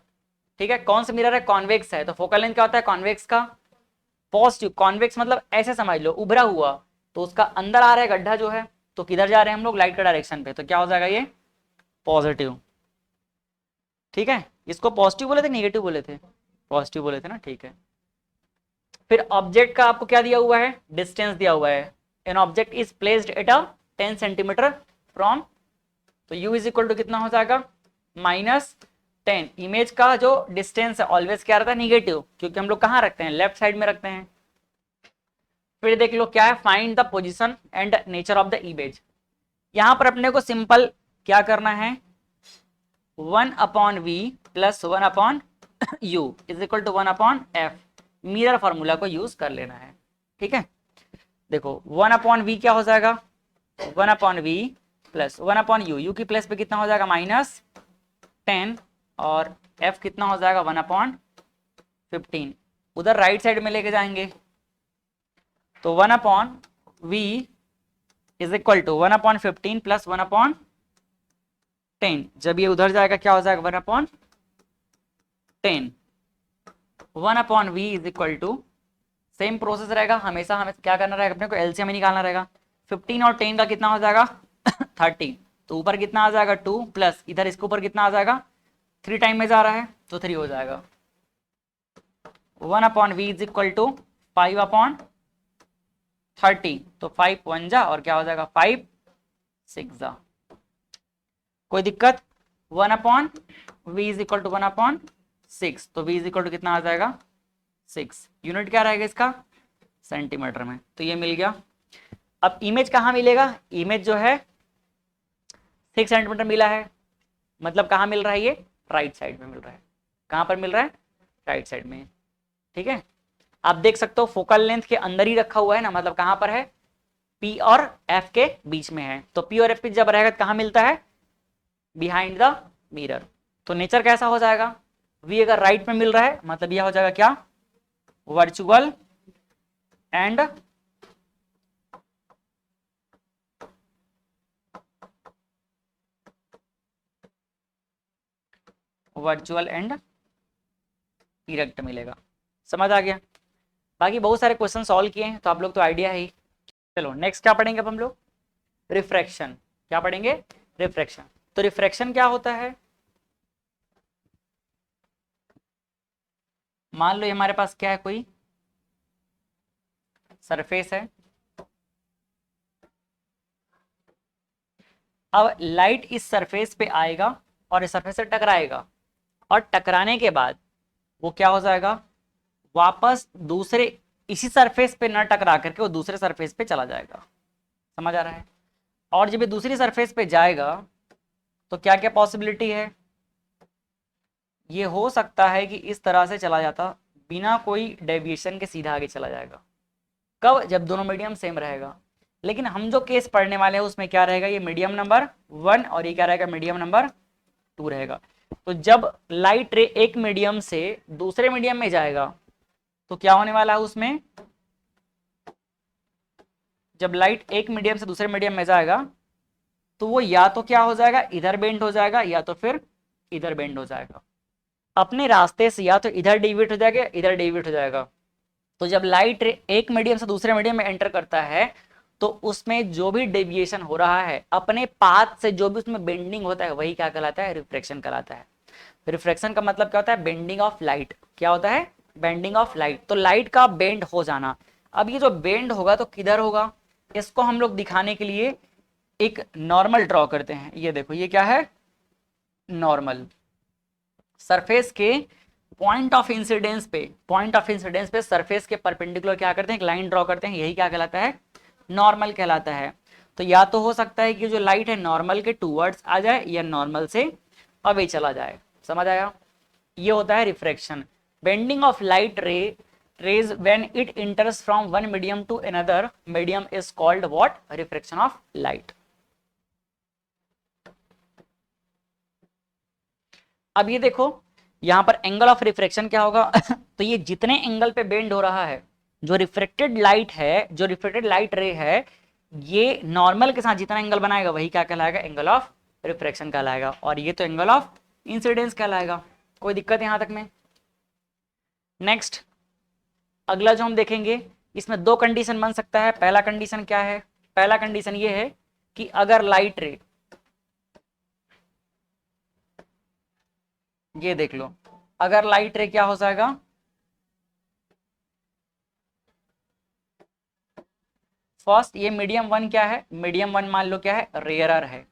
ठीक है। कौन सा मिरर है, कॉन्वेक्स है, तो फोकल लेंथ क्या होता है, कॉन्वेक्स का पॉजिटिव। कॉन्वेक्स मतलब ऐसे समझ लो उभरा हुआ, तो उसका अंदर आ रहा है गड्ढा जो है, तो किधर जा रहे हैं हम लोग, लाइट के डायरेक्शन पे, तो क्या हो जाएगा ये पॉजिटिव, ठीक है। इसको पॉजिटिव बोले थे नेगेटिव बोले थे, पॉजिटिव बोले थे ना, ठीक है। फिर ऑब्जेक्ट का आपको क्या दिया हुआ है, डिस्टेंस दिया हुआ है, an object is placed at a 10 centimetre from, तो u इज इक्वल टू कितना हो जाएगा, -10। इमेज का जो डिस्टेंस है ऑलवेज क्या रहता है, निगेटिव, क्योंकि हम लोग कहाँ रखते हैं, लेफ्ट साइड में रखते हैं। फिर देख लो क्या है, find the position and nature of the image. यहां पर अपने को सिंपल क्या करना है, 1/v plus 1/u is equal to 1/f, mirror formula को यूज कर लेना है, ठीक है। देखो 1/v क्या हो जाएगा, 1/v प्लस 1/u, u की प्लेस पे कितना हो जाएगा -10, और f कितना हो जाएगा 1/15, उधर राइट साइड में लेके जाएंगे, तो 1/v is equal to 1/15 plus 1/10। जब ये उधर जाएगा क्या हो जाएगा 1/10। 1/v is equal to, same process रहेगा, हमेशा हमें क्या करना रहेगा, अपने को एलसीएम निकालना रहेगा। 15 और 10 का कितना हो जाएगा 30, तो ऊपर कितना आ जाएगा 2 प्लस इधर इसके ऊपर कितना आ जाएगा 3 टाइम में जा रहा है तो 3 हो जाएगा। 1/v इज इक्वल टू 5/30, तो 5 1 जा और क्या हो जाएगा 5 6 जा। कोई दिक्कत? 1/v इज इक्वल टू 1/6, तो v इज इक्वल टू कितना आ जाएगा 6। यूनिट क्या रहेगा इसका सेंटीमीटर में, तो ये मिल गया। अब इमेज कहाँ मिलेगा, इमेज जो है 6 सेंटीमीटर मिला है, मतलब कहाँ मिल रहा है, ये राइट साइड में मिल रहा है। कहाँ पर मिल रहा है, राइट साइड में। ठीक है, आप देख सकते हो फोकल लेंथ के अंदर ही रखा हुआ है ना, मतलब कहाँ पर है, P और F के बीच में है। तो P और F जब रहेगा तो कहाँ मिलता है, बिहाइंड द मिरर। तो नेचर कैसा हो जाएगा, V अगर राइट में मिल रहा है मतलब यह हो जाएगा क्या, वर्चुअल एंड इरेक्ट मिलेगा। समझ आ गया? बाकी बहुत सारे क्वेश्चन सॉल्व किए हैं तो आप लोग तो आइडिया है ही। चलो नेक्स्ट क्या पढ़ेंगे अब हम लोग, रिफ्रैक्शन। क्या पढ़ेंगे, रिफ्रैक्शन। तो रिफ्रैक्शन क्या होता है, मान लो हमारे पास क्या है, कोई सरफेस है। अब लाइट इस सरफेस पे आएगा और इस सरफेस से टकराएगा, और टकराने के बाद वो क्या हो जाएगा, वापस दूसरे इसी सरफेस पे न टकरा करके वो दूसरे सरफेस पे चला जाएगा। समझ आ रहा है? और जब ये दूसरी सरफेस पे जाएगा तो क्या क्या पॉसिबिलिटी है, ये हो सकता है कि इस तरह से चला जाता बिना कोई डेविएशन के सीधा आगे चला जाएगा। कब, जब दोनों मीडियम सेम रहेगा। लेकिन हम जो केस पढ़ने वाले हैं उसमें क्या रहेगा, ये मीडियम नंबर 1 और ये क्या रहेगा, मीडियम नंबर 2 रहेगा। तो जब लाइट रे एक मीडियम से दूसरे मीडियम में जाएगा तो क्या होने वाला है उसमें, जब लाइट एक मीडियम से दूसरे मीडियम में जाएगा तो वो या तो क्या हो जाएगा, इधर बेंड हो जाएगा या तो फिर इधर बेंड हो जाएगा। अपने रास्ते से या तो इधर डिविएट हो जाएगा, इधर डिविएट हो जाएगा। तो जब लाइट रे एक मीडियम से दूसरे मीडियम में एंटर करता है तो उसमें जो भी डेविएशन हो रहा है अपने पाथ से, जो भी उसमें बेंडिंग होता है वही क्या कहलाता है, रिफ्रैक्शन कहलाता है। रिफ्रैक्शन का मतलब क्या होता है, बेंडिंग ऑफ लाइट। क्या होता है, बेंडिंग ऑफ लाइट। तो लाइट का बेंड हो जाना। अब ये जो बेंड होगा तो किधर होगा, इसको हम लोग दिखाने के लिए एक नॉर्मल ड्रॉ करते हैं। ये देखो, ये क्या है, नॉर्मल। सरफेस के पॉइंट ऑफ इंसिडेंस पे सरफेस के परपेंडिकुलर क्या करते हैं, एक लाइन ड्रॉ करते हैं, यही क्या कहलाता है, नॉर्मल कहलाता है। तो या तो हो सकता है कि जो लाइट है नॉर्मल के टूवर्ड्स आ जाए या नॉर्मल से अवे चला जाए। समझ आया? ये होता है refraction, bending of light rays when it enters from one medium to another medium is called what, refraction of light। अब ये देखो यहां पर एंगल ऑफ रिफ्रैक्शन क्या होगा तो ये जितने एंगल पे बेंड हो रहा है, जो रिफ्लेक्टेड लाइट रे है, ये नॉर्मल के साथ जितना एंगल बनाएगा वही क्या कहलाएगा, एंगल ऑफ रिफ्रैक्शन कहलाएगा। और ये तो एंगल ऑफ इंसिडेंस कहलाएगा। कोई दिक्कत यहां तक में? नेक्स्ट अगला जो हम देखेंगे, इसमें दो कंडीशन बन सकता है। पहला कंडीशन क्या है, पहला कंडीशन ये है कि अगर लाइट रे, ये देख लो, अगर लाइट रे क्या हो जाएगा, फर्स्ट ये मीडियम 1 क्या है, मीडियम 1 मान लो क्या है, रेयरर है।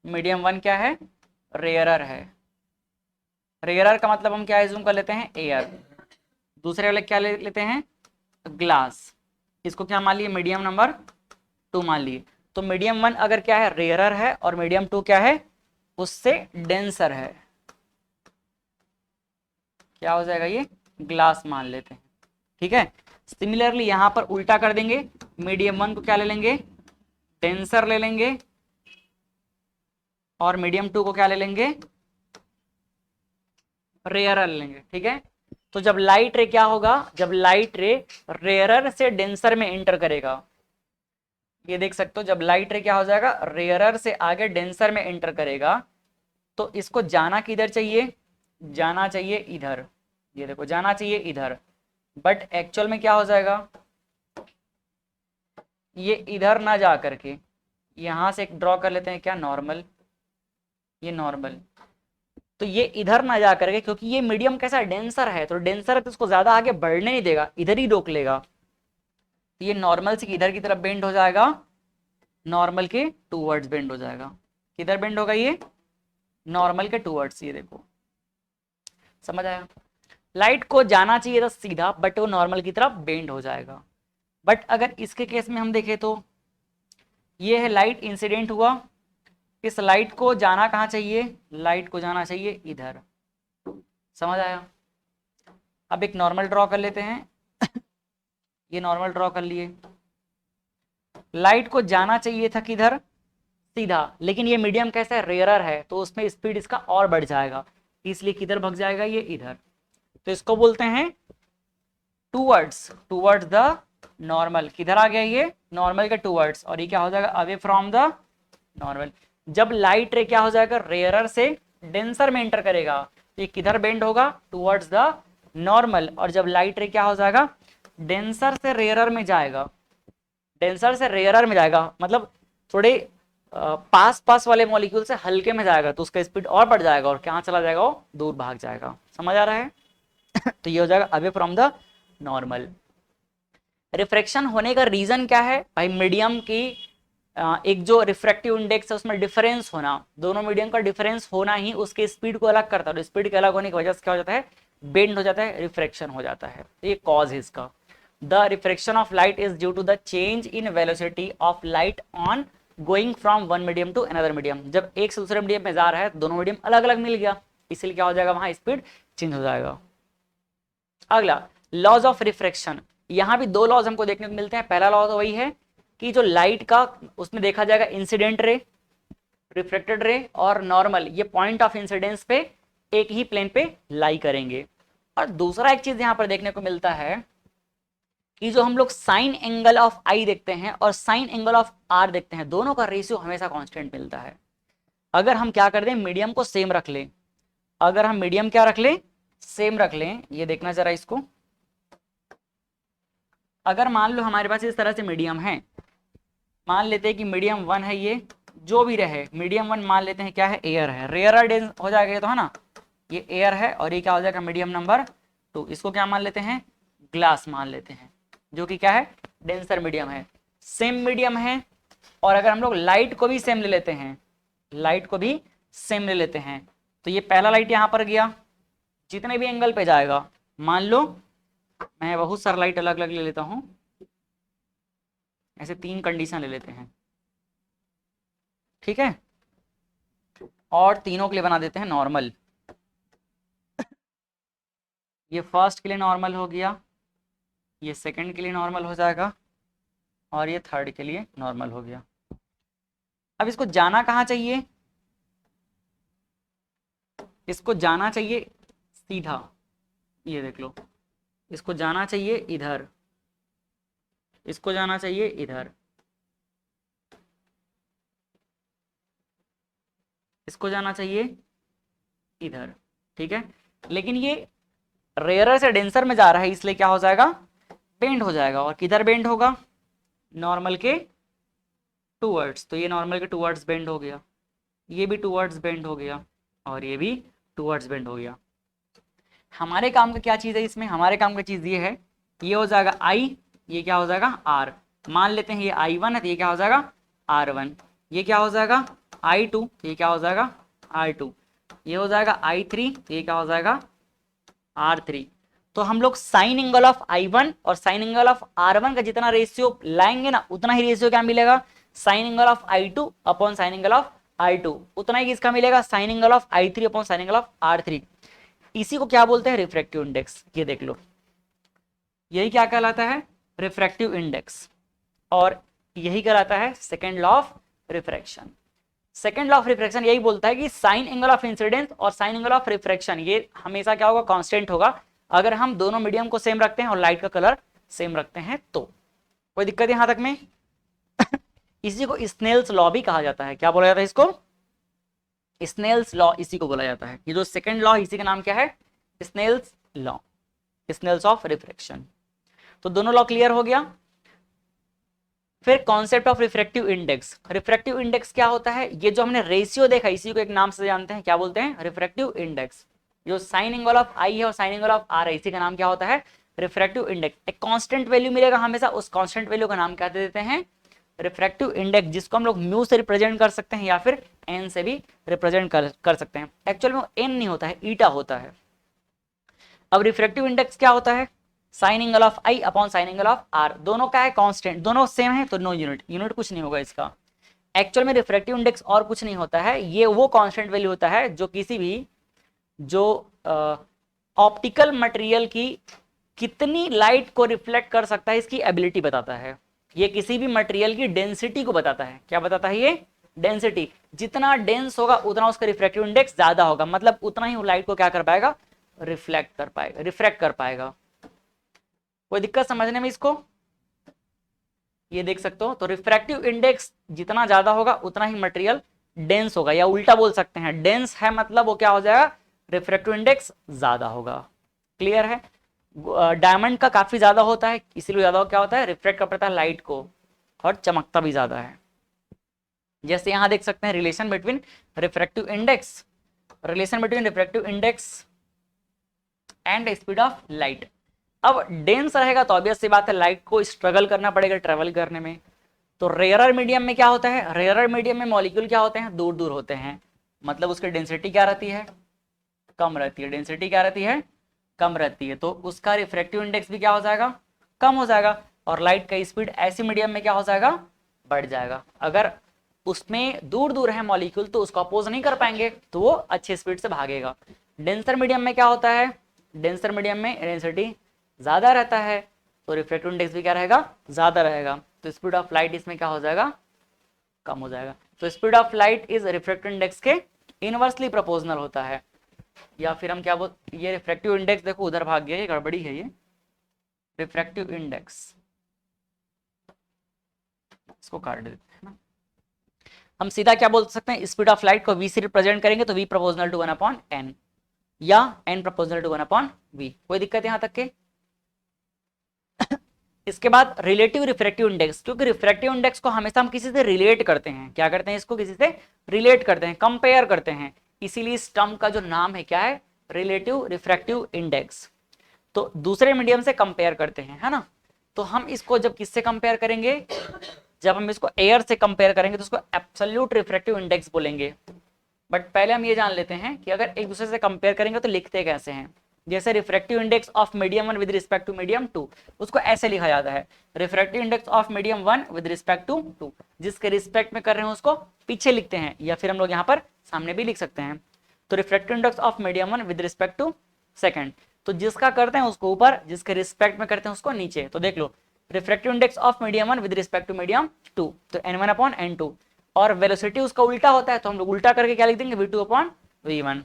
मीडियम 1 क्या है, रेयरर है। रेयरर का मतलब हम क्या एज्यूम कर लेते हैं, एयर। दूसरे वाले क्या लेते हैं, ग्लास। इसको क्या मान लिए, मीडियम नंबर 2 मान लिए। तो मीडियम 1 अगर क्या है, रेयरर है, और मीडियम 2 क्या है, उससे डेंसर है, क्या हो जाएगा, ये ग्लास मान लेते हैं। ठीक है, सिमिलरली यहां पर उल्टा कर देंगे, मीडियम 1 को क्या ले लेंगे, डेंसर ले लेंगे, और मीडियम 2 को क्या ले लेंगे, रेयरर ले लेंगे। ठीक है, तो जब लाइट रे क्या होगा, जब लाइट रे रेयरर से डेंसर में एंटर करेगा, ये देख सकते हो, जब लाइट रे क्या हो जाएगा, रेयरर से आगे डेंसर में एंटर करेगा, तो इसको जाना किधर चाहिए, जाना चाहिए इधर, ये देखो जाना चाहिए इधर, बट एक्चुअल में क्या हो जाएगा, ये इधर ना जा करके यहां से एक ड्रॉ कर लेते हैं क्या, नॉर्मल, ये नॉर्मल, तो ये इधर ना जा करके, क्योंकि ये मीडियम कैसा डेंसर है, तो डेंसर है तो इसको ज्यादा आगे बढ़ने नहीं देगा, इधर ही रोक लेगा, तो ये नॉर्मल से इधर की तरफ बेंड हो जाएगा, नॉर्मल के टूवर्ड्स बेंड हो जाएगा, किधर बेंड होगा ये, नॉर्मल के टूवर्ड्स, ये देखो समझ आया। लाइट को जाना चाहिए था सीधा, बट वो नॉर्मल की तरफ बेंड हो जाएगा। बट अगर इसके केस में हम देखें तो ये है लाइट इंसिडेंट हुआ, इस लाइट को जाना कहाँ चाहिए, लाइट को जाना चाहिए इधर, समझ आया। अब एक नॉर्मल ड्रॉ कर लेते हैं ये नॉर्मल ड्रॉ कर लिए, लाइट को जाना चाहिए था किधर, सीधा, लेकिन ये मीडियम कैसा है, रेयरर है, तो उसमें स्पीड इसका और बढ़ जाएगा, इसलिए किधर भग जाएगा, ये इधर, तो इसको बोलते हैं टूवर्ड्स, टूवर्ड्स द नॉर्मल, किधर आ गया ये, नॉर्मल के टूवर्ड्स, और ये क्या हो जाएगा, अवे फ्रॉम द नॉर्मल। जब लाइट रे क्या हो जाएगा, रेयरर से डेंसर में एंटर करेगा, तो ये किधर बेंड होगा, टूवर्ड्स द नॉर्मल, और जब लाइट रे क्या हो जाएगा, डेंसर से रेयरर में जाएगा, डेंसर से रेयरर में जाएगा, मतलब थोड़े पास पास वाले मॉलिक्यूल से हल्के में जाएगा, तो उसका स्पीड और बढ़ जाएगा, और कहाँ चला जाएगा, वो दूर भाग जाएगा, समझ आ रहा है तो ये हो जाएगा away from the normal. Refraction होने का रीजन क्या है भाई, मीडियम की एक जो रिफ्रैक्टिव इंडेक्स है उसमें डिफरेंस होना, दोनों मीडियम का डिफरेंस होना ही उसके स्पीड को अलग करता है, और स्पीड के अलग होने की वजह से क्या हो जाता है, बेंड हो जाता है, रिफ्रैक्शन हो जाता है, तो ये कॉज है इसका। The refraction of light is due to the change in velocity of light on going from one medium to another medium, जब एक से दूसरे मीडियम में जा रहा है, दोनों मीडियम अलग अलग मिल गया, इसलिए क्या हो जाएगा, वहां स्पीड चेंज हो जाएगा। अगला लॉज ऑफ रिफ्रैक्शन, यहां भी दो लॉज हमको देखने को मिलते हैं। पहला लॉ तो वही है कि जो लाइट का उसमें देखा जाएगा इंसिडेंट रे, रिफ्लेक्टेड रे और नॉर्मल, ये पॉइंट ऑफ इंसिडेंस पे एक ही प्लेन पे लाई करेंगे। और दूसरा एक चीज यहां पर देखने को मिलता है कि जो हम लोग साइन एंगल ऑफ आई देखते हैं और साइन एंगल ऑफ आर देखते हैं, दोनों का रेशियो हमेशा कांस्टेंट मिलता है। अगर हम क्या कर दें, मीडियम को सेम रख लें, अगर हम मीडियम क्या रख लें, सेम रख लें, ये देखना जरा इसको, अगर मान लो हमारे पास इस तरह से मीडियम है, मान लेते हैं कि मीडियम 1 है, ये जो भी रहे मीडियम 1 मान लेते हैं क्या है, एयर है, रेयरर डेंस हो जाएगा ये तो है ना, ये एयर है, और ये क्या हो जाएगा, मीडियम नंबर 2, इसको क्या मान लेते हैं, ग्लास मान लेते हैं, जो कि क्या है, डेंसर मीडियम है, सेम मीडियम है। और अगर हम लोग लाइट को भी सेम ले लेते हैं, लाइट को भी सेम ले लेते हैं, तो ये पहला लाइट यहां पर गया, जितने भी एंगल पे जाएगा, मान लो मैं बहुत सारा लाइट अलग अलग ले लेता हूं, ऐसे 3 कंडीशन ले लेते हैं, ठीक है, और तीनों के लिए बना देते हैं नॉर्मल। ये फर्स्ट के लिए नॉर्मल हो गया, ये सेकंड के लिए नॉर्मल हो जाएगा, और ये थर्ड के लिए नॉर्मल हो गया। अब इसको जाना कहाँ चाहिए, इसको जाना चाहिए सीधा, ये देख लो, इसको जाना चाहिए इधर, इसको जाना चाहिए इधर, इसको जाना चाहिए इधर, ठीक है, लेकिन ये रेयरर से डेंसर में जा रहा है, इसलिए क्या हो जाएगा, बेंड हो जाएगा, और किधर बेंड होगा, नॉर्मल के टूवर्ड्स, तो ये नॉर्मल के टूवर्ड्स बेंड हो गया, ये भी टूवर्ड्स बेंड हो गया, और ये भी टूवर्ड्स बेंड हो गया। हमारे काम का क्या चीज़ है इसमें, हमारे काम का चीज़ ये है, ये हो जाएगा आई, ये क्या हो जाएगा आर, मान लेते हैं ये I1 है, तो ये क्या हो जाएगा R1, ये क्या हो जाएगा I2, ये क्या हो जाएगा R2, ये हो जाएगा I3, ये क्या हो जाएगा R3। तो हम लोग साइन एंगल ऑफ I1 और साइन एंगल ऑफ R1 का जितना रेशियो लाएंगे ना, उतना ही रेशियो क्या मिलेगा, sign angle of I2 upon sine angle of I2, उतना ही किसका मिलेगा, sign angle of I3 upon sine angle of R3। इसी को क्या बोलते हैं, रिफ्रैक्टिव इंडेक्स, ये देख लो, यही क्या कहलाता है, रिफ्रैक्टिव इंडेक्स, और यही कहलाता है second law of refraction. Second law of refraction यही बोलता है कि साइन एंगल ऑफ इंसिडेंस और साइन एंगल ऑफ रिफ्रैक्शन ये हमेशा क्या होगा, कांस्टेंट होगा, अगर हम दोनों मीडियम को सेम रखते हैं और लाइट का कलर सेम रखते हैं तो। कोई दिक्कत है यहां तक में? इसी को स्नेल्स लॉ भी कहा जाता है। क्या बोला जाता है इसको? स्नेल्स लॉ इसी को बोला जाता है। ये जो सेकंड लॉ इसी का नाम क्या है? Snell's law, Snell's of refraction. तो दोनों लॉ क्लियर हो गया। फिर concept of refractive index. Refractive index क्या होता है? ये जो हमने रेशियो देखा इसी को एक नाम से जानते हैं, क्या बोलते हैं? Refractive index. जो साइन एंगल ऑफ आई है और साइन एंगल ऑफ आर है, इसी का नाम क्या होता है? Refractive index. एक कांस्टेंट वैल्यू मिलेगा हमेशा, उस कांस्टेंट वैल्यू का नाम क्या दे देते हैं? रिफ्रैक्टिव इंडेक्स, जिसको हम लोग म्यू से रिप्रेजेंट कर सकते हैं या फिर एन से भी रिप्रेजेंट कर सकते हैं। एक्चुअल में एन नहीं होता है, ईटा होता है। अब रिफ्रैक्टिव इंडेक्स क्या होता है? Sine angle of i upon sine angle of r. दोनों का है कांस्टेंट, दोनों सेम है तो नो यूनिट, यूनिट कुछ नहीं होगा इसका। एक्चुअल में रिफ्रैक्टिव इंडेक्स और कुछ नहीं होता है, ये वो कांस्टेंट वैल्यू होता है जो किसी भी जो ऑप्टिकल मटेरियल की कितनी लाइट को रिफ्लेक्ट कर सकता है इसकी एबिलिटी बताता है। ये किसी भी मटेरियल की डेंसिटी को बताता है। क्या बताता है ये? डेंसिटी। जितना डेंस होगा उतना उसका रिफ्रैक्टिव इंडेक्स ज्यादा होगा, मतलब उतना ही वो लाइट को क्या कर पाएगा? रिफ्लेक्ट कर पाएगा, रिफ्रैक्ट कर पाएगा। कोई दिक्कत समझने में इसको? ये देख सकते हो। तो रिफ्रैक्टिव इंडेक्स जितना ज्यादा होगा उतना ही मटेरियल डेंस होगा, या उल्टा बोल सकते हैं डेंस है मतलब वो क्या हो जाएगा? रिफ्रैक्टिव इंडेक्स ज्यादा होगा। क्लियर है? डायमंड का काफी ज्यादा होता है, इसीलिए ज्यादा क्या होता है? रिफ्लेक्ट कर पाता है लाइट को और चमकता भी ज्यादा है। जैसे यहां देख सकते हैं relation between refractive index, relation between refractive index and speed of light. अब डेंस रहेगा तो ऑब्वियस सी बात है लाइट को स्ट्रगल करना पड़ेगा ट्रेवल करने में। तो रेयरर मीडियम में क्या होता है? रेयरर मीडियम में मॉलिक्यूल क्या होते हैं? दूर दूर होते हैं, मतलब उसकी डेंसिटी क्या रहती है? कम रहती है। डेंसिटी क्या रहती है? कम रहती है, तो उसका रिफ्रैक्टिव इंडेक्स भी क्या हो जाएगा? कम हो जाएगा। और लाइट का स्पीड ऐसी मीडियम में क्या हो जाएगा? बढ़ जाएगा। अगर उसमें दूर दूर है मॉलिक्यूल तो उसको अपोज नहीं कर पाएंगे, तो वो अच्छे स्पीड से भागेगा। डेंसर मीडियम में क्या होता है? डेंसर मीडियम में डेंसिटी ज्यादा रहता है, तो रिफ्रैक्टिव इंडेक्स भी क्या रहेगा? ज्यादा रहेगा। तो स्पीड ऑफ लाइट इसमें क्या हो जाएगा? कम हो जाएगा। तो speed of light is refractive index के इनवर्सली प्रोपोर्शनल होता है। या फिर हम क्या बोल, ये रिफ्रैक्टिव इंडेक्स देखो उधर भाग गया, ये गड़बड़ी है। ये रिफ्रैक्टिव इंडेक्स इसको काट देते हैं ना। हम सीधा क्या बोल सकते हैं? स्पीड ऑफ लाइट को वी से रिप्रेजेंट करेंगे तो वी प्रोपोर्शनल टू 1/n या n प्रोपोर्शनल टू 1/v। कोई दिक्कत यहां तक के? इसके बाद रिलेटिव रिफ्रैक्टिव इंडेक्स, क्योंकि रिफ्रैक्टिव इंडेक्स को हमेशा हम किसी से रिलेट करते हैं। क्या करते हैं? इसको किसी से रिलेट करते हैं, कंपेयर करते हैं। इसीलिए इस टर्म का जो नाम है क्या है? Relative refractive index. तो दूसरे मीडियम से कंपेयर करते हैं, है ना। तो हम इसको जब किससे कंपेयर करेंगे? जब हम इसको एयर से कंपेयर करेंगे तो उसको एब्सोल्यूट रिफ्रैक्टिव इंडेक्स बोलेंगे। बट पहले हम ये जान लेते हैं कि अगर एक दूसरे से कंपेयर करेंगे तो लिखते कैसे हैं। जैसे refractive index of medium 1 with respect to medium 2, उसको ऐसे लिखा जाता है refractive index of medium 1 with respect to 2। जिसके रिस्पेक्ट में कर रहे हैं उसको पीछे लिखते हैं, या फिर हम लोग यहाँ पर सामने भी लिख सकते हैं। तो refractive index of medium 1 with respect to second, तो जिसका करते हैं उसको ऊपर, जिसके रिस्पेक्ट में करते हैं उसको नीचे। तो देख लो refractive index of medium 1 with respect to medium 2, तो n1/n2। और वेलोसिटी उसका उल्टा होता है तो हम लोग उल्टा करके क्या लिख देंगे? v2/v1।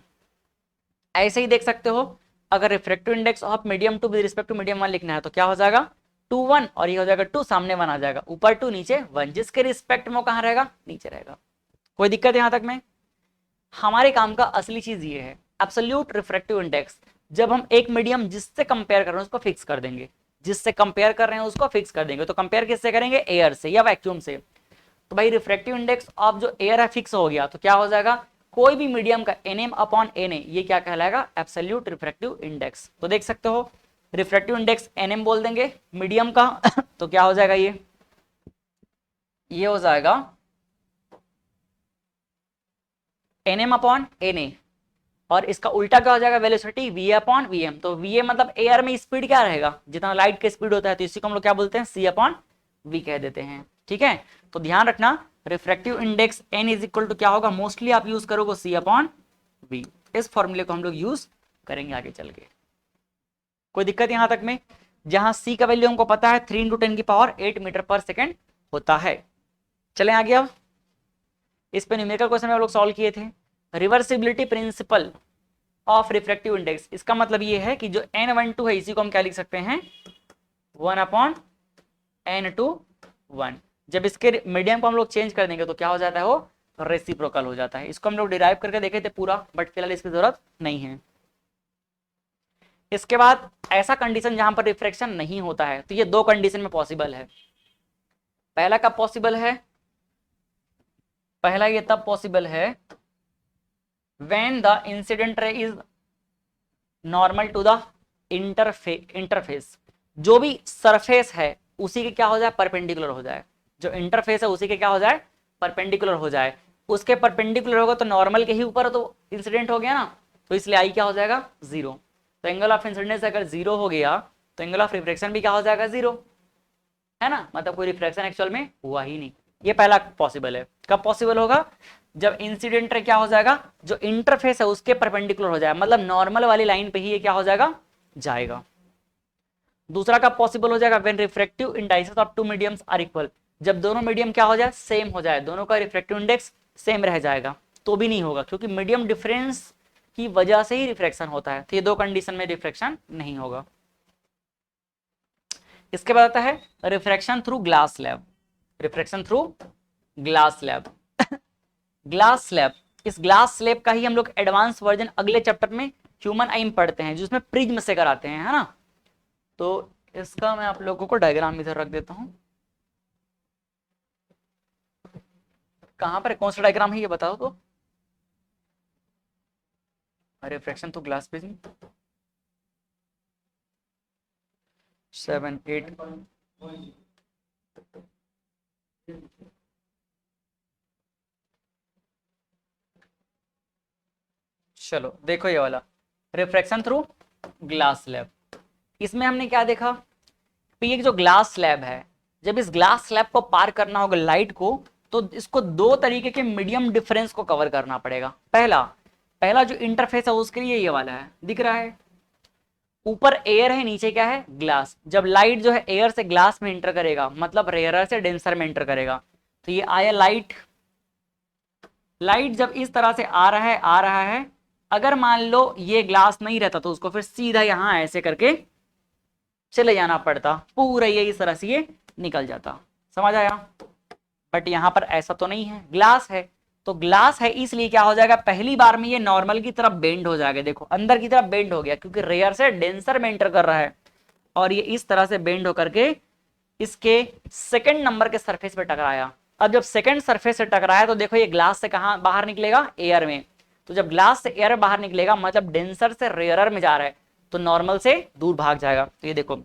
ऐसे ही देख सकते हो, अगर refractive index of medium 2 with respect to medium 1 लिखना है तो क्या हो जाएगा? 2 1, और ये हो जाएगा 2, सामने 1 आ जाएगा, ऊपर 2 नीचे 1, जिसके रिस्पेक्ट में वो कहाँ रहेगा? नीचे रहेगा। कोई दिक्कत यहां तक में? हमारे काम का असली चीज ये है एब्सोल्यूट रिफ्रैक्टिव इंडेक्स। जब हम एक मीडियम जिससे कंपेयर कर रहे हैं उसको फिक्स कर देंगे, जिससे कंपेयर कर रहे हैं उसको फिक्स कर देंगे। तो कंपेयर किससे करेंगे? एयर से या वैक्यूम से। तो भाई रिफ्रैक्टिव इंडेक्स ऑफ जो एयर है फिक्स हो गया, तो क्या हो जाएगा? कोई भी मीडियम का nm/na, ये क्या कहलाएगा? Absolute refractive index. तो देख सकते हो रिफ्रैक्टिव इंडेक्स nm बोल देंगे मीडियम का तो क्या हो जाएगा? ये हो जाएगा nm/na, और इसका उल्टा क्या हो जाएगा? Velocity va/vm। तो va मतलब एयर में स्पीड क्या रहेगा? जितना लाइट का स्पीड होता है, तो इसी को हम लोग क्या बोलते हैं? c/v कह देते हैं। ठीक है, तो ध्यान रखना refractive index n is equal to क्या होगा? मोस्टली आप यूज करोगे c/v। इस फॉर्मूले को हम लोग यूज करेंगे आगे चल के। कोई दिक्कत यहां तक में? जहां c का वैल्यू हमको पता है 3 × 10⁸ मीटर/सेकंड होता है। चलें आगे। अब इस पे न्यूमेरिकल क्वेश्चन में हम लोग सॉल्व किए थे। Reversibility principle of refractive index. इसका मतलब ये है कि जो n12 है इसी को हम क्या लिख सकते हैं 1/n2 1। जब इसके मीडियम को हम लोग चेंज कर देंगे तो क्या हो जाता है वो रेसिप्रोकल हो जाता है। इसको हम लोग डिराइव करके देखे थे पूरा, बट फिलहाल इसकी जरूरत नहीं है। इसके बाद ऐसा कंडीशन जहां पर रिफ्रैक्शन नहीं होता है, तो ये दो कंडीशन में पॉसिबल है। पहला कब पॉसिबल है, पहला ये तब पॉसिबल है when the incident ray is normal to the interface. जो भी सरफेस है उसी के क्या हो जाए परपेंडिकुलर हो जाए, जो इंटरफेस है उसी के क्या हो जाए परपेंडिकुलर हो जाए। उसके परपेंडिकुलर होगा तो नॉर्मल के ही ऊपर तो इंसिडेंट हो गया ना, तो इसलिए आई क्या हो जाएगा 0। तो एंगल ऑफ इंसिडेंस अगर 0 हो गया तो एंगल ऑफ रिफ्रैक्शन भी क्या हो जाएगा 0, है ना, मतलब कोई रिफ्रैक्शन एक्चुअल में हुआ ही नहीं। ये पहला पॉसिबल है। कब पॉसिबल होगा, जब इंसिडेंट क्या हो जाएगा जो इंटरफेस है उसके परपेंडिकुलर हो जाएगा, मतलब नॉर्मल वाली लाइन पे ही ये क्या हो जाएगा जाएगा। दूसरा कब पॉसिबल हो जाएगा, when refractive indices of two mediums are equal. जब दोनों मीडियम क्या हो जाए सेम हो जाए, दोनों का रिफ्रैक्टिव इंडेक्स सेम रह जाएगा, तो भी नहीं होगा, क्योंकि मीडियम डिफरेंस की वजह से ही रिफ्रैक्शन होता है। तो ये दो कंडीशन में रिफ्रैक्शन नहीं होगा। इसके बाद आता है refraction through glass slab. Refraction through glass slab glass slab, इस ग्लास स्लैब का ही हम लोग एडवांस वर्जन अगले चैप्टर में ह्यूमन आई में पढ़ते हैं, जिसमें प्रिज्म से कराते हैं, है ना। तो इसका मैं आप लोगों को डायग्राम इधर रख देता हूं। कहां पर कौन सा डायग्राम है ये बताओ तो। Refraction through glass prism 7 8। चलो देखो ये वाला रिफ्रैक्शन थ्रू ग्लास स्लैब। इसमें हमने क्या देखा, ये जो ग्लास स्लैब है, जब इस ग्लास स्लैब को पार करना होगा लाइट को, तो इसको दो तरीके के मीडियम डिफरेंस को कवर करना पड़ेगा। पहला जो इंटरफेस है उसके लिए ये वाला है, दिख रहा है, ऊपर एयर है नीचे क्या है ग्लास। जब लाइट जो है एयर से ग्लास में इंटर करेगा, मतलब रेयरर से डेंसर में इंटर करेगा, तो ये आया लाइट। लाइट जब इस तरह से आ रहा है, अगर मान लो ये ग्लास नहीं रहता तो उसको फिर सीधा यहां ऐसे करके चले जाना पड़ता, पूरा ये इस तरह से ये निकल जाता, समझ आया। बट यहां पर ऐसा तो नहीं है, ग्लास है, तो ग्लास है इसलिए क्या हो जाएगा पहली बार में ये नॉर्मल की तरफ बेंड हो जाएगा। देखो अंदर की तरफ बेंड हो गया, क्योंकि रेयर से डेंसर में एंटर कर रहा है, और ये इस तरह से बेंड होकर के इसके सेकंड नंबर के सरफेस पे टकराया। अब जब सेकंड सरफेस से टकराया तो देखो ये ग्लास से कहां बाहर निकलेगा एयर में। तो जब ग्लास से एयर बाहर निकलेगा मतलब डेंसर से रेयरर में जा रहा है, तो नॉर्मल से दूर भाग जाएगा। तो ये देखो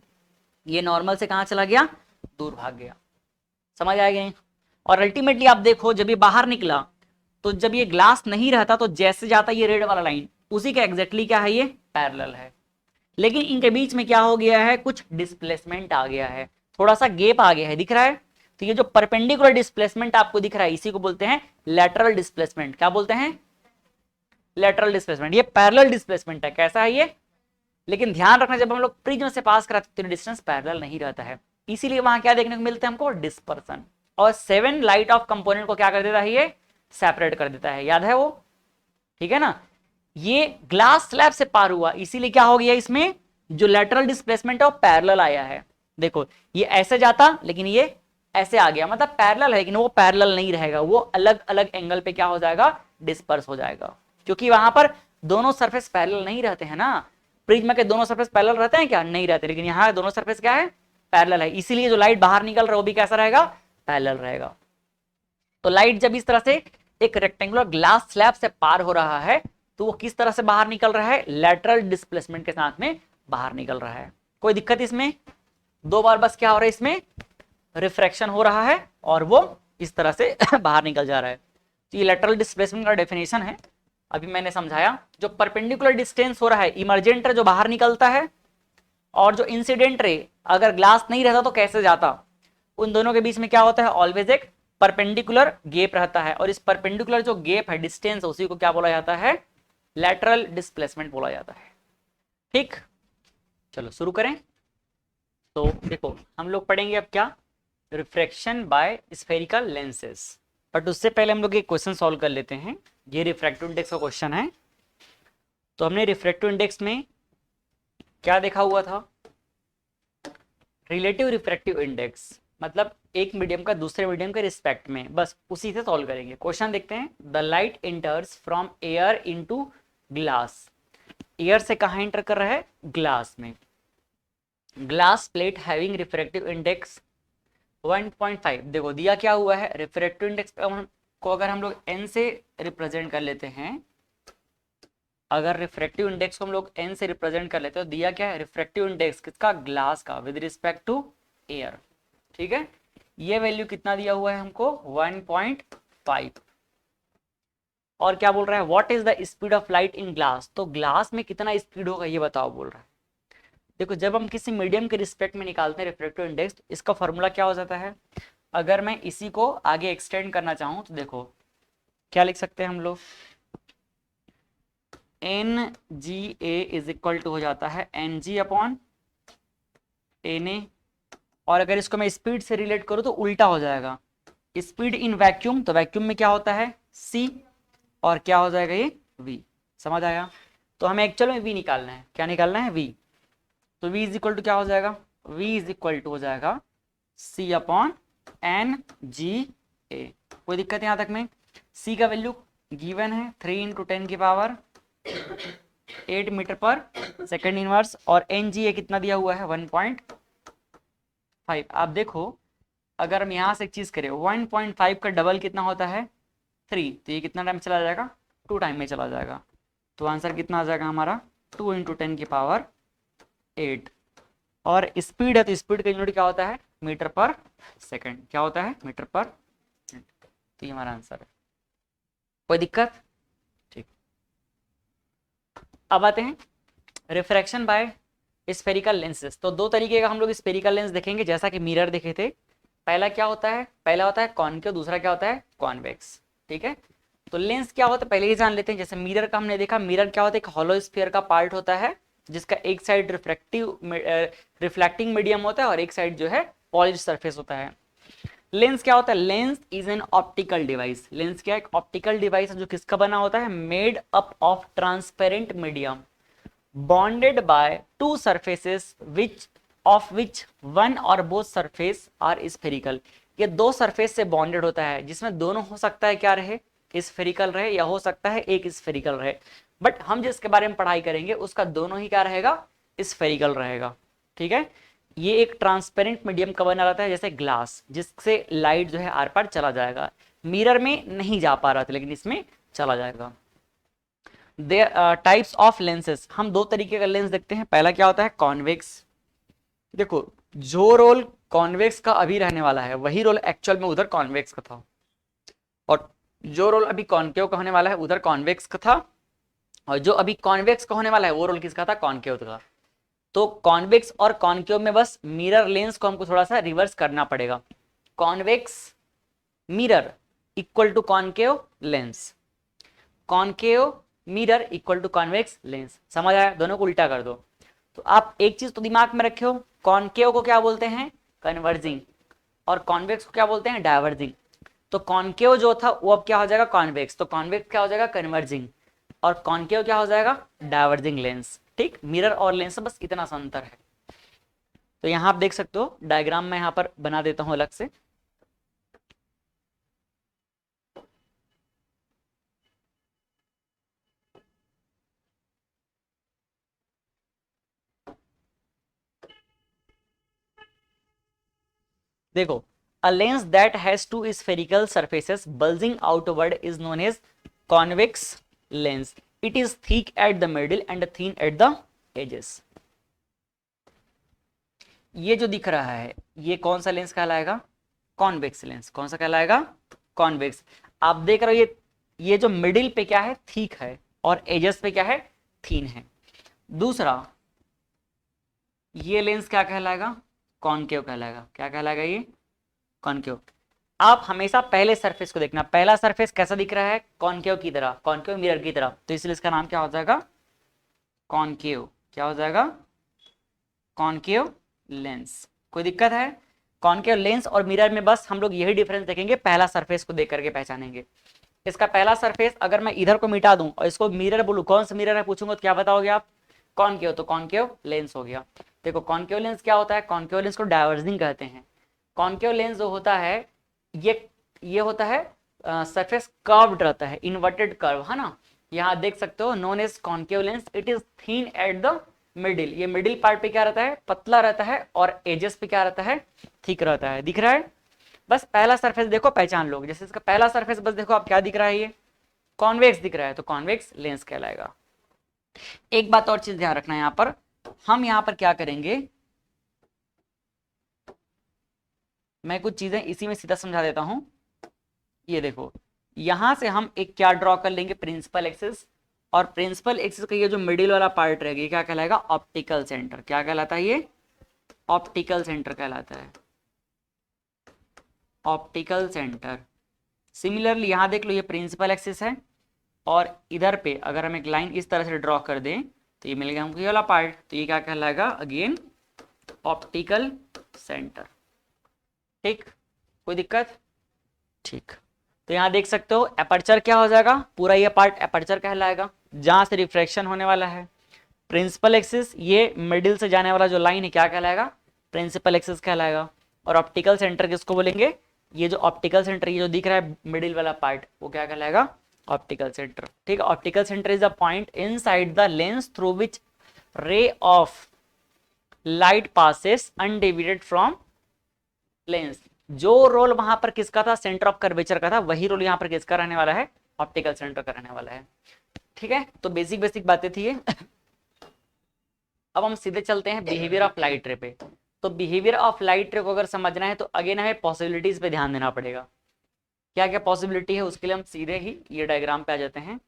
ये नॉर्मल से कहां चला गया दूर भाग गया, समझ आएगा। और अल्टीमेटली आप देखो जब ये बाहर निकला, तो जब ये ग्लास नहीं रहता तो जैसे जाता ये रेड वाला लाइन उसी का एग्जैक्टली क्या है ये पैरेलल है। लेकिन इनके बीच में क्या हो गया है, कुछ डिस्प्लेसमेंट आ गया है, थोड़ा सा गैप आ गया है, दिख रहा है। तो ये जो परपेंडिकुलर डिस्प्लेसमेंट आपको दिख रहा है इसी को बोलते हैं लैटरल डिस्प्लेसमेंट। क्या बोलते हैं लैटरल डिस्प्लेसमेंट। ये पैरेलल डिस्प्लेसमेंट है, कैसा है ये, लेकिन ध्यान रखना जब हम लोग प्रिज्म से पास कराते हैं डिस्टेंस पैरेलल नहीं रहता है, इसीलिए वहां क्या देखने को मिलता है हमको डिस्पर्सन। और 7 लाइट ऑफ कंपोनेंट को क्या कर देता है ये सेपरेट कर देता है, याद है वो, ठीक है ना। ये ग्लास स्लैब से पार हुआ इसीलिए क्या हो गया इसमें जो लैटरल डिस्प्लेसमेंट है वो पैरेलल आया है। देखो ये ऐसे जाता लेकिन ये ऐसे आ गया, मतलब पैरेलल है लेकिन वो पैरेलल नहीं रहेगा, वो अलग अलग एंगल पे क्या हो जाएगा डिस्पर्स हो जाएगा, क्योंकि वहां पर दोनों सरफेस पैरेलल नहीं रहते हैं ना। प्रिज्म के दोनों सरफेस पैरेलल रहते हैं क्या, नहीं रहते, लेकिन यहाँ दोनों सरफेस क्या है पैरेलल है, इसीलिए जो लाइट बाहर निकल रहा है वो भी कैसा रहेगा पैरेलल रहेगा। तो लाइट जब इस तरह से एक रेक्टेंगुलर ग्लास स्लैब से पार हो रहा है तो वो किस तरह से बाहर निकल रहा है लैटरल डिस्प्लेसमेंट के साथ में बाहर निकल रहा है। कोई दिक्कत इसमें, दो बार बस क्या हो रहा है इसमें रिफ्रैक्शन हो रहा है और वो इस तरह से बाहर निकल जा रहा है। तो ये लैटरल डिस्प्लेसमेंट का डेफिनेशन है, अभी मैंने समझाया। जो परपेंडिकुलर डिस्टेंस हो रहा है इमर्जेंट रे जो बाहर निकलता है, और जो इंसिडेंट रे अगर ग्लास नहीं रहता तो कैसे जाता, उन दोनों के बीच में क्या होता है ऑलवेज एक परपेंडिकुलर गैप रहता है, और इस परपेंडिकुलर जो गैप है डिस्टेंस उसी को क्या बोला जाता है लैटरल डिस्प्लेसमेंट बोला जाता है। ठीक, चलो शुरू करें। तो देखो हम लोग पढ़ेंगे अब क्या refraction by spherical lenses, but उससे पहले हम लोग एक क्वेश्चन सॉल्व कर लेते हैं। ये रिफ्रैक्टिव इंडेक्स का क्वेश्चन है। तो हमने रिफ्रैक्टिव इंडेक्स में क्या देखा हुआ था, रिलेटिव रिफ्रैक्टिव इंडेक्स, मतलब एक मीडियम का दूसरे मीडियम के रिस्पेक्ट में, बस उसी से सॉल्व करेंगे। क्वेश्चन देखते हैं, the light इंटर्स from air into glass. Air से कहाँ इंटर कर रहा है, ग्लास में। Glass plate having refractive index 1.5। देखो दिया क्या हुआ है, रिफ्रैक्टिव इंडेक्स को अगर हम लोग n से रिप्रेजेंट कर लेते हैं, अगर रिफ्रैक्टिव इंडेक्स को हम लोग n से रिप्रेजेंट कर लेते हैं तो दिया क्या है, रिफ्रैक्टिव इंडेक्स किसका, ग्लास का, विद रिस्पेक्ट टू एयर। ठीक है, ये वैल्यू कितना दिया हुआ है हमको, 1.5। और क्या बोल रहा है, what is the speed of light in glass, तो ग्लास में कितना स्पीड होगा ये बताओ बोल रहा है। देखो जब हम किसी मीडियम के रिस्पेक्ट में निकालते हैं रिफ्रैक्टिव इंडेक्स, इसका फॉर्मूला क्या हो जाता है, अगर मैं इसी को आगे एक्सटेंड करना चाहूं तो देखो क्या लिख सकते हैं हम लोग, n g a is equal to हो जाता है n g upon n a. और अगर इसको मैं स्पीड से रिलेट करूं तो उल्टा हो जाएगा, स्पीड इन वैक्यूम, तो वैक्यूम में क्या होता है सी, और क्या हो जाएगा ये v। समझ आया, तो हमें एक्चुअल में v निकालना है, क्या निकालना है v। तो v इज इक्वल टू क्या हो जाएगा, v इज इक्वल टू हो जाएगा c अपॉन एन जी ए। कोई दिक्कत यहाँ तक में, c का वैल्यू गिवन है 3 इंटू 10 की पावर 8 मीटर पर सेकेंड इनवर्स, और एन जी ए कितना दिया हुआ है 1.5। आप देखो अगर हम यहाँ से एक चीज करें, 1.5 का डबल कितना होता है 3, तो ये कितना टाइम चला जाएगा, 2 टाइम में चला जाएगा। तो आंसर कितना आ जाएगा हमारा 2 इंटू 10 की पावर 8। और स्पीड है तो स्पीड का यूनिट क्या होता है, मीटर पर सेकंड, क्या होता है मीटर पर सेकंड। तो ये हमारा आंसर है। कोई दिक्कत, ठीक। अब आते हैं रिफ्रैक्शन बाय स्फेरिकल लेंसेज। तो दो तरीके का हम लोग स्फेरिकल लेंस देखेंगे, जैसा कि मिरर देखे थे। पहला क्या होता है, पहला होता है कॉनकेव, दूसरा क्या होता है कॉन्वेक्स। ठीक है, तो लेंस क्या होता है पहले ही जान लेते हैं। जैसे मिरर का हमने देखा, मिरर क्या होता है, एक हॉलो स्फीयर का पार्ट होता है जिसका एक साइड रिफ्लेक्टिंग मीडियम होता है और एक साइड जो है पॉलिश सरफेस होता है। लेंस क्या होता है, lens is an optical device. Lens क्या है, एक ऑप्टिकल डिवाइस है जो किसका बना होता है, made up of transparent medium bonded by two surfaces of which one और बोथ सरफेस आर स्फेरिकल। ये दो सरफेस से बॉन्डेड होता है जिसमें दोनों हो सकता है क्या रहे, स्फेरिकल रहे, या हो सकता है एक स्फेरिकल रहे। बट हम जिसके बारे में पढ़ाई करेंगे उसका दोनों ही क्या रहेगा, स्फेरिकल रहेगा। ठीक है, ये एक ट्रांसपेरेंट मीडियम का बना रहता है जैसे ग्लास, जिससे लाइट जो है आर पार चला जाएगा। मिरर में नहीं जा पा रहा था लेकिन इसमें चला जाएगा। टाइप्स ऑफ लेंसेज, हम दो तरीके का लेंस देखते हैं। पहला क्या होता है कॉन्वेक्स। देखो जो रोल कॉन्वेक्स का अभी रहने वाला है वही रोल एक्चुअल में उधर कॉन्वेक्स का था, और जो रोल अभी कॉन्केव का होने वाला है उधर कॉन्वेक्स का था, और जो अभी कॉन्वेक्स का होने वाला है वो रोल किसका था, कॉन्केव का। तो कॉन्वेक्स और कॉन्केव में बस मिरर लेंस को हमको थोड़ा सा रिवर्स करना पड़ेगा। Convex mirror equal to concave lens, concave mirror equal to convex lens. समझ आया, दोनों को उल्टा कर दो। तो आप एक चीज तो दिमाग में रखे हो, कॉन्केव को क्या बोलते हैं कन्वर्जिंग, और कॉन्वेक्स को क्या बोलते हैं डायवर्जिंग। तो कॉन्केव जो था वो अब क्या हो जाएगा कॉन्वेक्स, तो कॉन्वेक्स क्या हो जाएगा कन्वर्जिंग, और कॉन्केव क्या हो जाएगा डायवर्जिंग लेंस। ठीक, मिरर और लेंस बस इतना सा अंतर है। तो यहां आप देख सकते हो, डायग्राम में यहां पर बना देता हूं अलग से। देखो, a lens that has two spherical surfaces bulging outward is known as convex lens. It is thick at the middle and thin at the edges. ये जो दिख रहा है ये कौन सा लेंस कहलाएगा, कॉन्वेक्स लेंस। कौन सा कहलाएगा, कॉन्वेक्स। आप देख रहे हो ये जो मिडिल पे क्या है थिक है, और एजेस पे क्या है थीन है। दूसरा ये लेंस क्या कहलाएगा, कॉनकेव कहलाएगा। क्या कहलाएगा ये, कॉनकेव। आप हमेशा पहले सरफेस को देखना, पहला सरफेस कैसा दिख रहा है कॉनकेव की तरह, कॉनकेव मिरर की तरह, तो इसलिए इसका नाम क्या हो जाएगा कॉनकेव। क्या हो जाएगा कॉनकेव लेंस। कोई दिक्कत है, कॉनकेव लेंस और मिरर में बस हम लोग यही डिफरेंस देखेंगे, पहला सरफेस को देख करके पहचानेंगे। इसका पहला सरफेस अगर मैं इधर को मिटा दूं और इसको मिरर बोलूं, कौन सा मिरर है पूछूंगा तो क्या बताओगे आप? कॉनकेव, तो कॉनकेव लेंस हो गया। देखो कॉनकेव लेंस क्या होता है, कॉनकेव लेंस को डायवर्जिंग कहते हैं। कॉनकेव लेंस जो होता है ये होता है सरफेस कर्व्ड रहता है, इन्वर्टेड कर्व है ना। यहाँ देख सकते हो, known as concave lens, it is thin at the middle. ये मिडिल पार्ट पे क्या रहता है, पतला रहता है, और एजेस पे क्या रहता है, थिक रहता है। दिख रहा है? बस पहला सरफेस देखो पहचान लो, जैसे इसका पहला सरफेस बस देखो आप क्या दिख रहा है, ये कॉन्वेक्स दिख रहा है, तो कॉन्वेक्स लेंस कहलाएगा। एक बात और चीज ध्यान रखना है, यहाँ पर हम यहाँ पर क्या करेंगे, मैं कुछ चीजें इसी में सीधा समझा देता हूं। ये देखो, यहां से हम एक क्या ड्रॉ कर लेंगे, प्रिंसिपल एक्सिस, और प्रिंसिपल एक्सिस का ये जो मिडिल वाला पार्ट रहेगा ये क्या कहलाएगा, ऑप्टिकल सेंटर। क्या कहलाता है ये? ऑप्टिकल सेंटर कहलाता है, ऑप्टिकल सेंटर। सिमिलरली यहां देख लो, ये प्रिंसिपल एक्सिस है, और इधर पे अगर हम एक लाइन इस तरह से ड्रॉ कर दें तो ये मिल गया हमको ये वाला पार्ट, तो ये क्या कहलाएगा, अगेन ऑप्टिकल सेंटर। ठीक, कोई दिक्कत? ठीक, तो यहाँ देख सकते हो एपर्चर क्या हो जाएगा, पूरा ये पार्ट एपर्चर कहलाएगा, जहां से रिफ्रैक्शन होने वाला है। प्रिंसिपल एक्सिस, ये मिडिल से जाने वाला जो लाइन है क्या कहलाएगा, प्रिंसिपल एक्सिस कहलाएगा। और ऑप्टिकल सेंटर किसको बोलेंगे, ये जो ऑप्टिकल सेंटर ये जो दिख रहा है मिडिल वाला पार्ट, वो क्या कहलाएगा, ऑप्टिकल सेंटर। ठीक है, optical centre is a point inside the lens through which ray of light passes undivided from lens. जो रोल वहां पर किसका था, सेंटर ऑफ कर्वेचर का था, वही रोल यहाँ पर किसका रहने वाला है, ऑप्टिकल सेंटर का रहने वाला है। ठीक है, तो बेसिक बेसिक बातें थी ये। अब हम सीधे चलते हैं बिहेवियर ऑफ लाइट रे पे। तो बिहेवियर ऑफ लाइट रे को अगर समझना है तो अगेन हमें पॉसिबिलिटीज पे ध्यान देना पड़ेगा। क्या क्या पॉसिबिलिटी है, उसके लिए हम सीधे ही ये डायग्राम पे आ जाते हैं।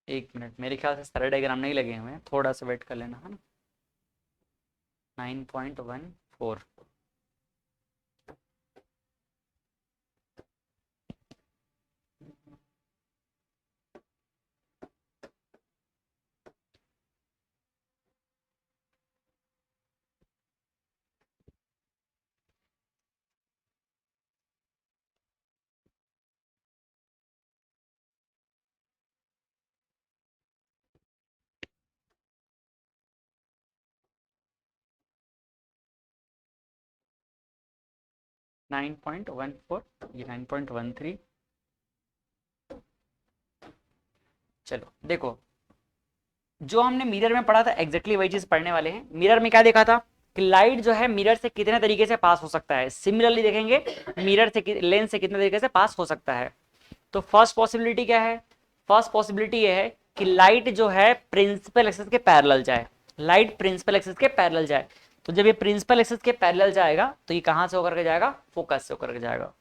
1 मिनट, मेरे ख्याल से सारे डायग्राम नहीं लगे हुए हैं, थोड़ा सा वेट कर लेना है ना। 9.14। 9.14, ये 9.13। चलो देखो, जो हमने मिरर में पढ़ा था एग्जैक्टली वही चीज पढ़ने वाले हैं। मिरर में क्या देखा था कि लाइट जो है मिरर से कितने तरीके से पास हो सकता है। सिमिलरली देखेंगे मिरर से लेंस से कितने तरीके से पास हो सकता है। तो फर्स्ट पॉसिबिलिटी क्या है, फर्स्ट पॉसिबिलिटी ये है कि लाइट जो है प्रिंसिपल एक्सिस के पैरेलल जाए, लाइट प्रिंसिपल एक्सिस के पैरेलल जाए। तो जब ये प्रिंसिपल एक्सिस के पैरेलल जाएगा तो ये कहां से होकर के जाएगा, फोकस से होकर के जाएगा।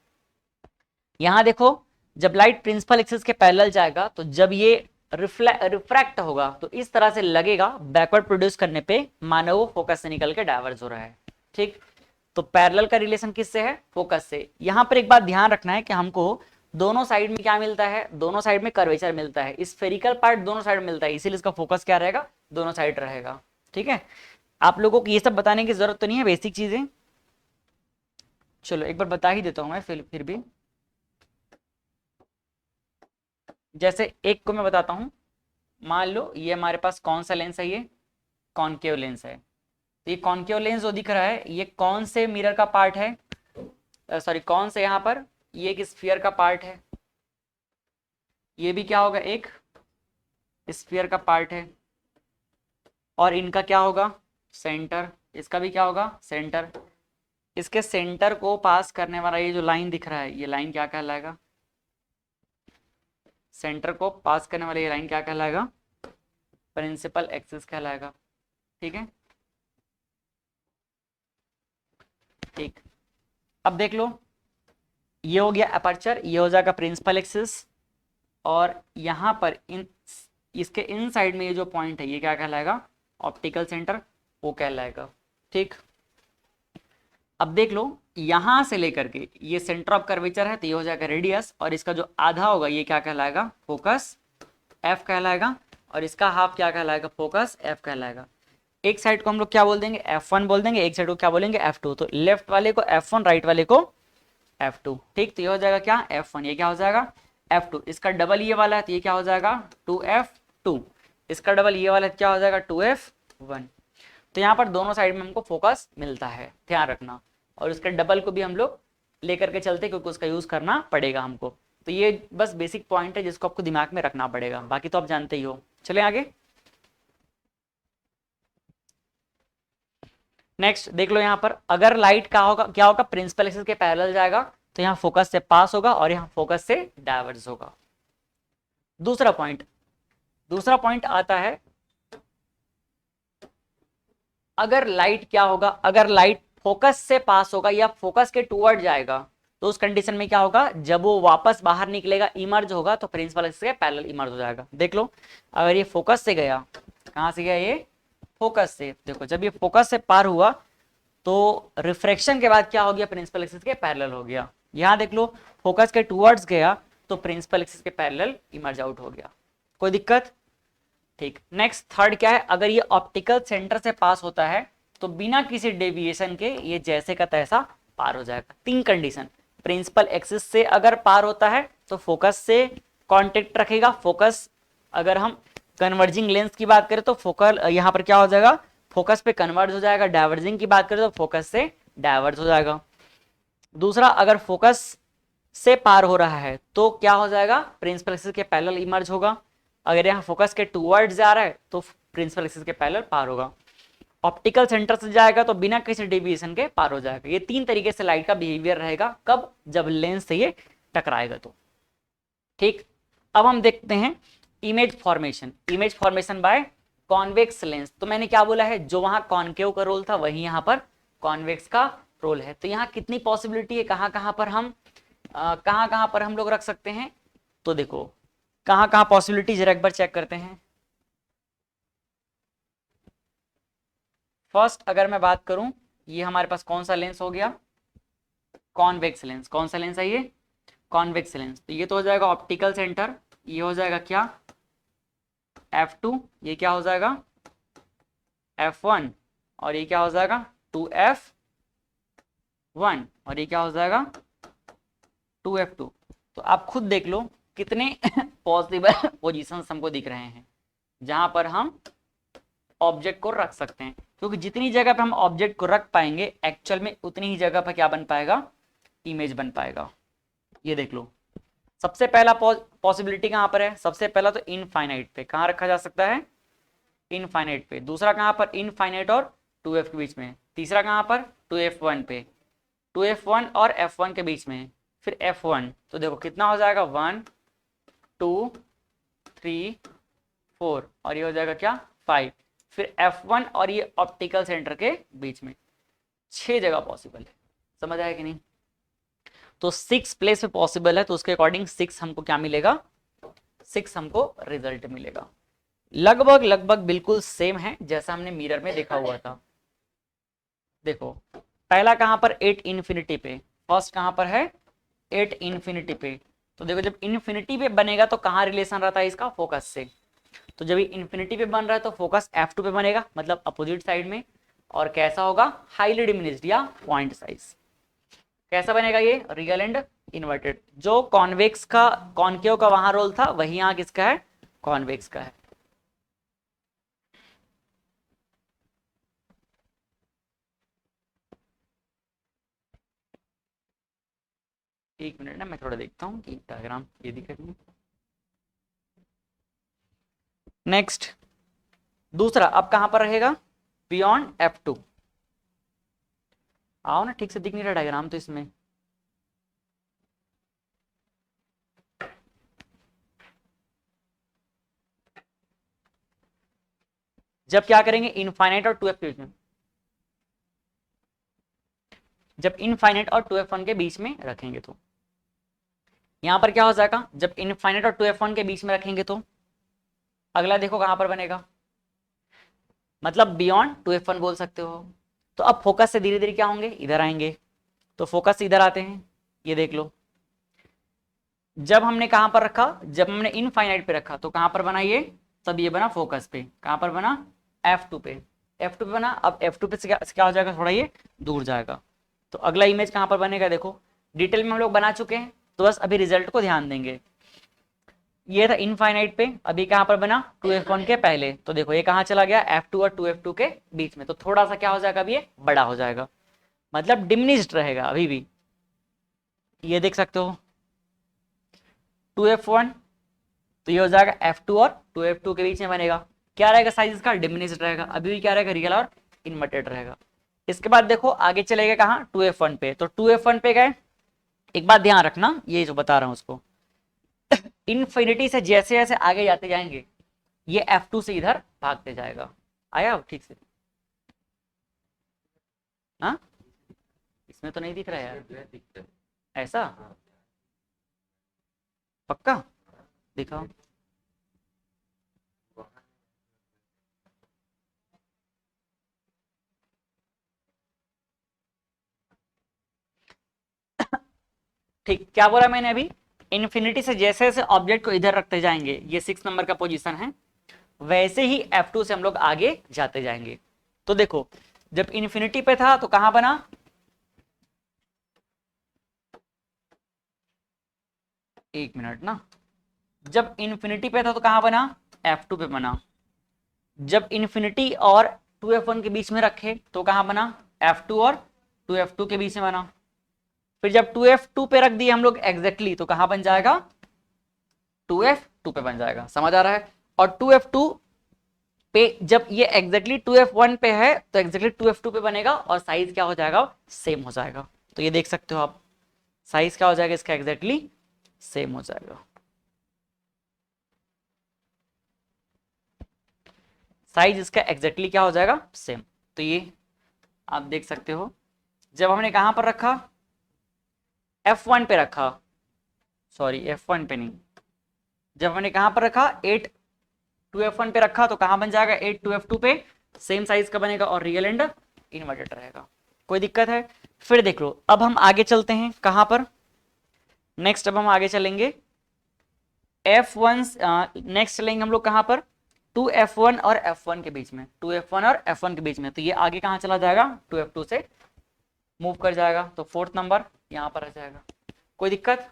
यहां देखो, जब लाइट प्रिंसिपल एक्सिस के पैरेलल जाएगा तो जब ये रिफ्रैक्ट होगा तो इस तरह से लगेगा, बैकवर्ड प्रोड्यूस करने पे मानो वो फोकस से निकल के डाइवर्ज हो रहा है। ठीक, तो पैरेलल का रिलेशन किससे है, फोकस से। यहां पर एक बात ध्यान रखना है कि हमको दोनों साइड में क्या मिलता है, दोनों साइड में कर्वेचर मिलता है, स्फेरिकल पार्ट दोनों साइड में मिलता है, इसीलिए इसका फोकस क्या रहेगा, दोनों साइड रहेगा। ठीक है, आप लोगों को ये सब बताने की जरूरत तो नहीं है, बेसिक चीजें। चलो एक बार बता ही देता हूं मैं फिर भी। जैसे एक को मैं बताता हूं, मान लो ये हमारे पास कौन सा लेंस है, ये कॉनकेव लेंस है। तो ये कॉनकेव लेंस जो दिख रहा है ये कौन से मिरर का पार्ट है, सॉरी कौन से, यहाँ पर ये एक स्फीयर का पार्ट है, ये भी क्या होगा, एक स्फीयर का पार्ट है, और इनका क्या होगा, सेंटर, इसका भी क्या होगा, सेंटर। इसके सेंटर को पास करने वाला ये जो लाइन दिख रहा है, ये लाइन क्या कहलाएगा, सेंटर को पास करने वाला ये लाइन क्या कहलाएगा, प्रिंसिपल एक्सिस कहलाएगा। ठीक है, ठीक, अब देख लो, ये हो गया अपर्चर, ये हो जाएगा प्रिंसिपल एक्सिस, और यहां पर इसके इन साइड में ये जो पॉइंट है ये क्या कहलाएगा, ऑप्टिकल सेंटर, वो कहलाएगा। ठीक, अब देख लो, यहां से लेकर के ये सेंटर ऑफ कर्वेचर है तो ये हो जाएगा रेडियस, और इसका जो आधा होगा ये क्या कहलाएगा, फोकस एफ कहलाएगा, और इसका हाफ क्या कहलाएगा, फोकस एफ कहलाएगा। एक साइड को हम लोग क्या बोल देंगे, F1 बोल देंगे, एक साइड को क्या बोलेंगे, F2। तो लेफ्ट वाले को F1, राइट वाले को F2। ठीक, तो ये हो जाएगा क्या, F1, ये क्या हो जाएगा F2। इसका डबल ये वाला है तो ये क्या हो जाएगा 2F2। इसका डबल ये वाला क्या हो जाएगा 2F1। तो यहाँ पर दोनों साइड में हमको फोकस मिलता है, ध्यान रखना। और उसके डबल को भी हम लोग लेकर के चलते क्योंकि उसका यूज करना पड़ेगा हमको। तो ये बस बेसिक पॉइंट है जिसको आपको दिमाग में रखना पड़ेगा, बाकी तो आप जानते ही हो। चले आगे। नेक्स्ट देख लो, यहाँ पर अगर लाइट का होगा क्या होगा, प्रिंसिपल एक्सिस के पैरेलल जाएगा तो यहाँ फोकस से पास होगा और यहाँ फोकस से डाइवर्ज होगा। दूसरा पॉइंट आता है, अगर लाइट क्या होगा, अगर लाइट फोकस से पास होगा या फोकस के टूवर्ड जाएगा तो उस कंडीशन में क्या होगा, जब वो वापस बाहर निकलेगा, इमर्ज होगा, तो प्रिंसिपल एक्सिस के पैरेलल इमर्ज हो जाएगा। देख लो, अगर ये फोकस से गया, कहां से गया, ये फोकस से, देखो जब ये फोकस से पार हुआ तो रिफ्रैक्शन के बाद क्या हो गया, प्रिंसिपल एक्सिस के पैरेलल हो गया। यहां देख लो, फोकस के टूवर्ड्स गया तो प्रिंसिपल एक्सिस के पैरेलल इमर्ज आउट हो गया। कोई दिक्कत? ठीक। नेक्स्ट थर्ड क्या है, अगर ये ऑप्टिकल सेंटर से पास होता है तो बिना किसी डेविएशन के ये जैसे का तैसा पार हो जाएगा। तीन कंडीशन, प्रिंसिपल एक्सिस से अगर पार होता है तो फोकस से कांटेक्ट रखेगा, फोकस अगर हम कन्वर्जिंग लेंस की बात करें तो फोकल यहाँ पर क्या हो जाएगा, फोकस पे कन्वर्ज हो जाएगा। डाइवर्जिंग की बात करें तो फोकस से डाइवर्ज हो जाएगा। दूसरा, अगर फोकस से पार हो रहा है तो क्या हो जाएगा, प्रिंसिपल एक्सिस के पैरेलल इमर्ज होगा। अगर यहाँ फोकस के टूवर्ड्स जा रहा है तो प्रिंसिपल एक्सिस के पैरेलल पार होगा। ऑप्टिकल सेंटर से जाएगा तो बिना किसी डेविएशन के पार हो जाएगा। ये तीन तरीके से लाइट का बिहेवियर रहेगा, कब, जब लेंस से ये टकराएगा तो। ठीक, अब हम देखते हैं image formation by convex lens. तो मैंने क्या बोला है, जो वहां कॉन्केव का रोल था वही यहाँ पर कॉन्वेक्स का रोल है। तो यहाँ कितनी पॉसिबिलिटी है, कहाँ कहाँ पर हम लोग रख सकते हैं, तो देखो कहाँ कहाँ पॉसिबिलिटी जरा एक बार चेक करते हैं। फर्स्ट अगर मैं बात करूं, ये हमारे पास कौन सा लेंस हो गया, कॉन्वेक्स लेंस। कौन सा लेंस है ये, कॉन्वेक्स लेंस। तो ये तो हो जाएगा ऑप्टिकल सेंटर, ये हो जाएगा क्या F2, ये क्या हो जाएगा F1, और ये क्या हो जाएगा 2F1, और ये क्या हो जाएगा 2F2। तो आप खुद देख लो कितने पॉसिबल पोजीशंस हमको दिख रहे हैं जहां पर हम ऑब्जेक्ट को रख सकते हैं, क्योंकि जितनी जगह पे हम ऑब्जेक्ट को रख पाएंगे एक्चुअल में उतनी ही जगह पर क्या बन पाएगा, इमेज बन पाएगा। ये देख लो, सबसे पहला पॉसिबिलिटी कहां पर है, सबसे पहला तो इनफाइनाइट पे, कहां रखा जा सकता है, इनफाइनाइट पे। दूसरा कहां पर, इनफाइनाइट और 2F के बीच में। तीसरा कहां पर, 2F1 पे, 2F1 और F1 के बीच में। फिर F1, तो देखो कितना हो जाएगा 1 2 3 4, और ये हो जाएगा क्या 5। फिर F1 और ये ऑप्टिकल सेंटर के बीच में 6 जगह पॉसिबल है। समझ आया कि नहीं? तो 6 प्लेस पे पॉसिबल है, तो उसके अकॉर्डिंग 6 हमको क्या मिलेगा, 6 हमको रिजल्ट मिलेगा। लगभग बिल्कुल सेम है जैसा हमने मिरर में देखा हुआ था। देखो पहला कहां पर 8 इन्फिनिटी पे, फर्स्ट कहां पर है 8 इन्फिनिटी पे। तो देखो जब इन्फिनिटी पे बनेगा तो कहां रिलेशन रहता है इसका, फोकस से। तो जब ये इन्फिनिटी पे बन रहा है तो फोकस F2 पे बनेगा, मतलब अपोजिट साइड में। और कैसा होगा, हाईली डिमिनिश्ड या पॉइंट साइज। कैसा बनेगा ये, रियल एंड इन्वर्टेड। जो कॉन्वेक्स का, कॉन्केव का वहां रोल था वही यहाँ किसका है, कॉन्वेक्स का है। एक मिनट ना, मैं थोड़ा देखता हूँ कि डायग्राम ये दिख रही है। नेक्स्ट दूसरा अब कहां पर रहेगा, बियॉन्ड F2। आओ ना, ठीक से दिख नहीं रहा डायग्राम तो इसमें। जब क्या करेंगे, इनफाइनाइट और 2F के बीच में, जब इनफाइनाइट और 2F1 के बीच में रखेंगे तो यहां पर क्या हो जाएगा, जब इनफाइनाइट और 2F1 के बीच में रखेंगे तो अगला देखो कहां पर बनेगा, मतलब बियॉन्ड 2F1 बोल सकते हो। तो अब फोकस से धीरे धीरे क्या होंगे, इधर आएंगे, तो फोकस इधर आते हैं, ये देख लो। जब हमने कहां पर रखा, जब हमने इनफाइनाइट पे रखा तो कहां पर बना ये, तब ये बना फोकस पे। कहां पर बना, F2 पे, F2 पे बना। अब F2 पे से क्या हो जाएगा, थोड़ा ये दूर जाएगा। तो अगला इमेज कहां पर बनेगा, देखो डिटेल में हम लोग बना चुके हैं, तो बस अभी रिजल्ट को ध्यान देंगे। ये था इनफाइनाइट पे, अभी कहां पर बना 2F1 के पहले, तो देखो ये कहां चला गया, F2 और 2F2 के बीच में, तो थोड़ा सा क्या हो जाएगा, अभी ये बड़ा हो जाएगा, मतलब डिमिनिश्ड रहेगा अभी भी। ये देख सकते हो 2F1, तो ये हो जाएगा F2 और 2F2 के बीच में बनेगा। क्या रहेगा साइज इसका, डिमिनिश्ड रहेगा, अभी भी क्या रहेगा, रियल और इन्वर्टेड रहेगा। इसके बाद देखो आगे चलेगा कहां, 2F1 पे, तो 2F1 पे गए। एक बात ध्यान रखना, ये जो बता रहा हूं उसको, इनफिनिटी से जैसे जैसे आगे जाते जाएंगे ये F2 से इधर भागते जाएगा। आया ठीक से, हाँ इसमें तो नहीं दिख रहा है यार, ऐसा पक्का दिखाओ। ठीक, क्या बोला मैंने अभी, इन्फिनिटी से जैसे जैसे ऑब्जेक्ट को इधर रखते जाएंगे, ये 6 नंबर का पोजीशन है, वैसे ही F2 से हम लोग आगे जाते जाएंगे। तो देखो जब इन्फिनिटी पे था तो कहां बना, एक मिनट ना, जब इन्फिनिटी पे था तो कहां बना, F2 पे बना। जब इन्फिनिटी और 2F1 के बीच में रखे तो कहां बना, F2 और 2F2 के बीच में बना। फिर जब 2F2 पे रख दिए हम लोग एग्जैक्टली, तो कहां बन जाएगा, 2F2 पे बन जाएगा। समझ आ रहा है। और 2F2 पे जब ये एग्जैक्टली 2F1 पे है तो एग्जैक्टली 2F2 पे बनेगा और साइज क्या हो जाएगा, सेम हो जाएगा। तो ये देख सकते हो आप, साइज क्या हो जाएगा इसका, एग्जैक्टली सेम हो जाएगा। साइज इसका एग्जैक्टली क्या हो जाएगा, सेम। तो ये आप देख सकते हो, जब हमने कहां पर रखा, F1 पे रखा, सॉरी F1 पे नहीं, जब हमने कहां पर रखा 8 2F1 पे रखा तो कहां बन जाएगा, 8 2F2 पे, सेम साइज का बनेगा और रियल एंड इन्वर्टेड रहेगा। कोई दिक्कत है। फिर देख लो, अब हम आगे चलते हैं कहां पर, नेक्स्ट अब हम आगे चलेंगे F1, नेक्स्ट चलेंगे हम लोग कहां पर, 2F1 और F1 के बीच में, 2F1 और F1 के बीच में। तो ये आगे कहां चला जाएगा, 2F2 से मूव कर जाएगा, तो 4th नंबर यहां पर आ जाएगा। कोई दिक्कत।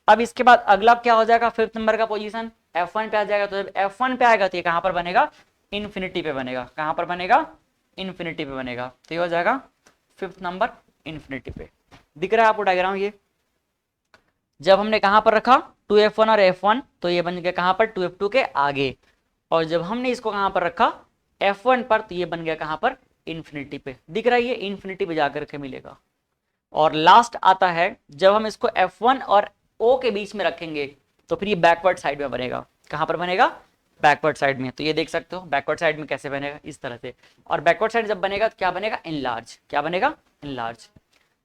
अब इसके बाद अगला क्या हो जाएगा, 5th नंबर का पोजीशन F1 पे आ जाएगा। तो जब F1 पे आएगा तो ये कहां पर बनेगा, इन्फिनिटी पे बनेगा। कहां पर बनेगा, इन्फिनिटी पे बनेगा। तो ये हो जाएगा 5th नंबर इन्फिनिटी पे। दिख रहा है आपको डायग्राम ये। जब हमने कहां पर रखा 2F1 और F1 तो ये बन गया कहां पर, 2F2 के आगे। और जब हमने इसको कहां पर रखा, F1 पर, तो ये बन गया कहां पर, इन्फिनिटी पे। दिख रहा है ये इन्फिनिटी पे जाकर के मिलेगा। और लास्ट आता है जब हम इसको F1 और O के बीच में रखेंगे तो फिर ये बैकवर्ड साइड में बनेगा। कहां पर बनेगा, बैकवर्ड साइड में। तो ये देख सकते हो बैकवर्ड साइड में कैसे बनेगा, इस तरह से। और बैकवर्ड साइड जब बनेगा तो क्या बनेगा, इनलार्ज। क्या बनेगा, इनलार्ज।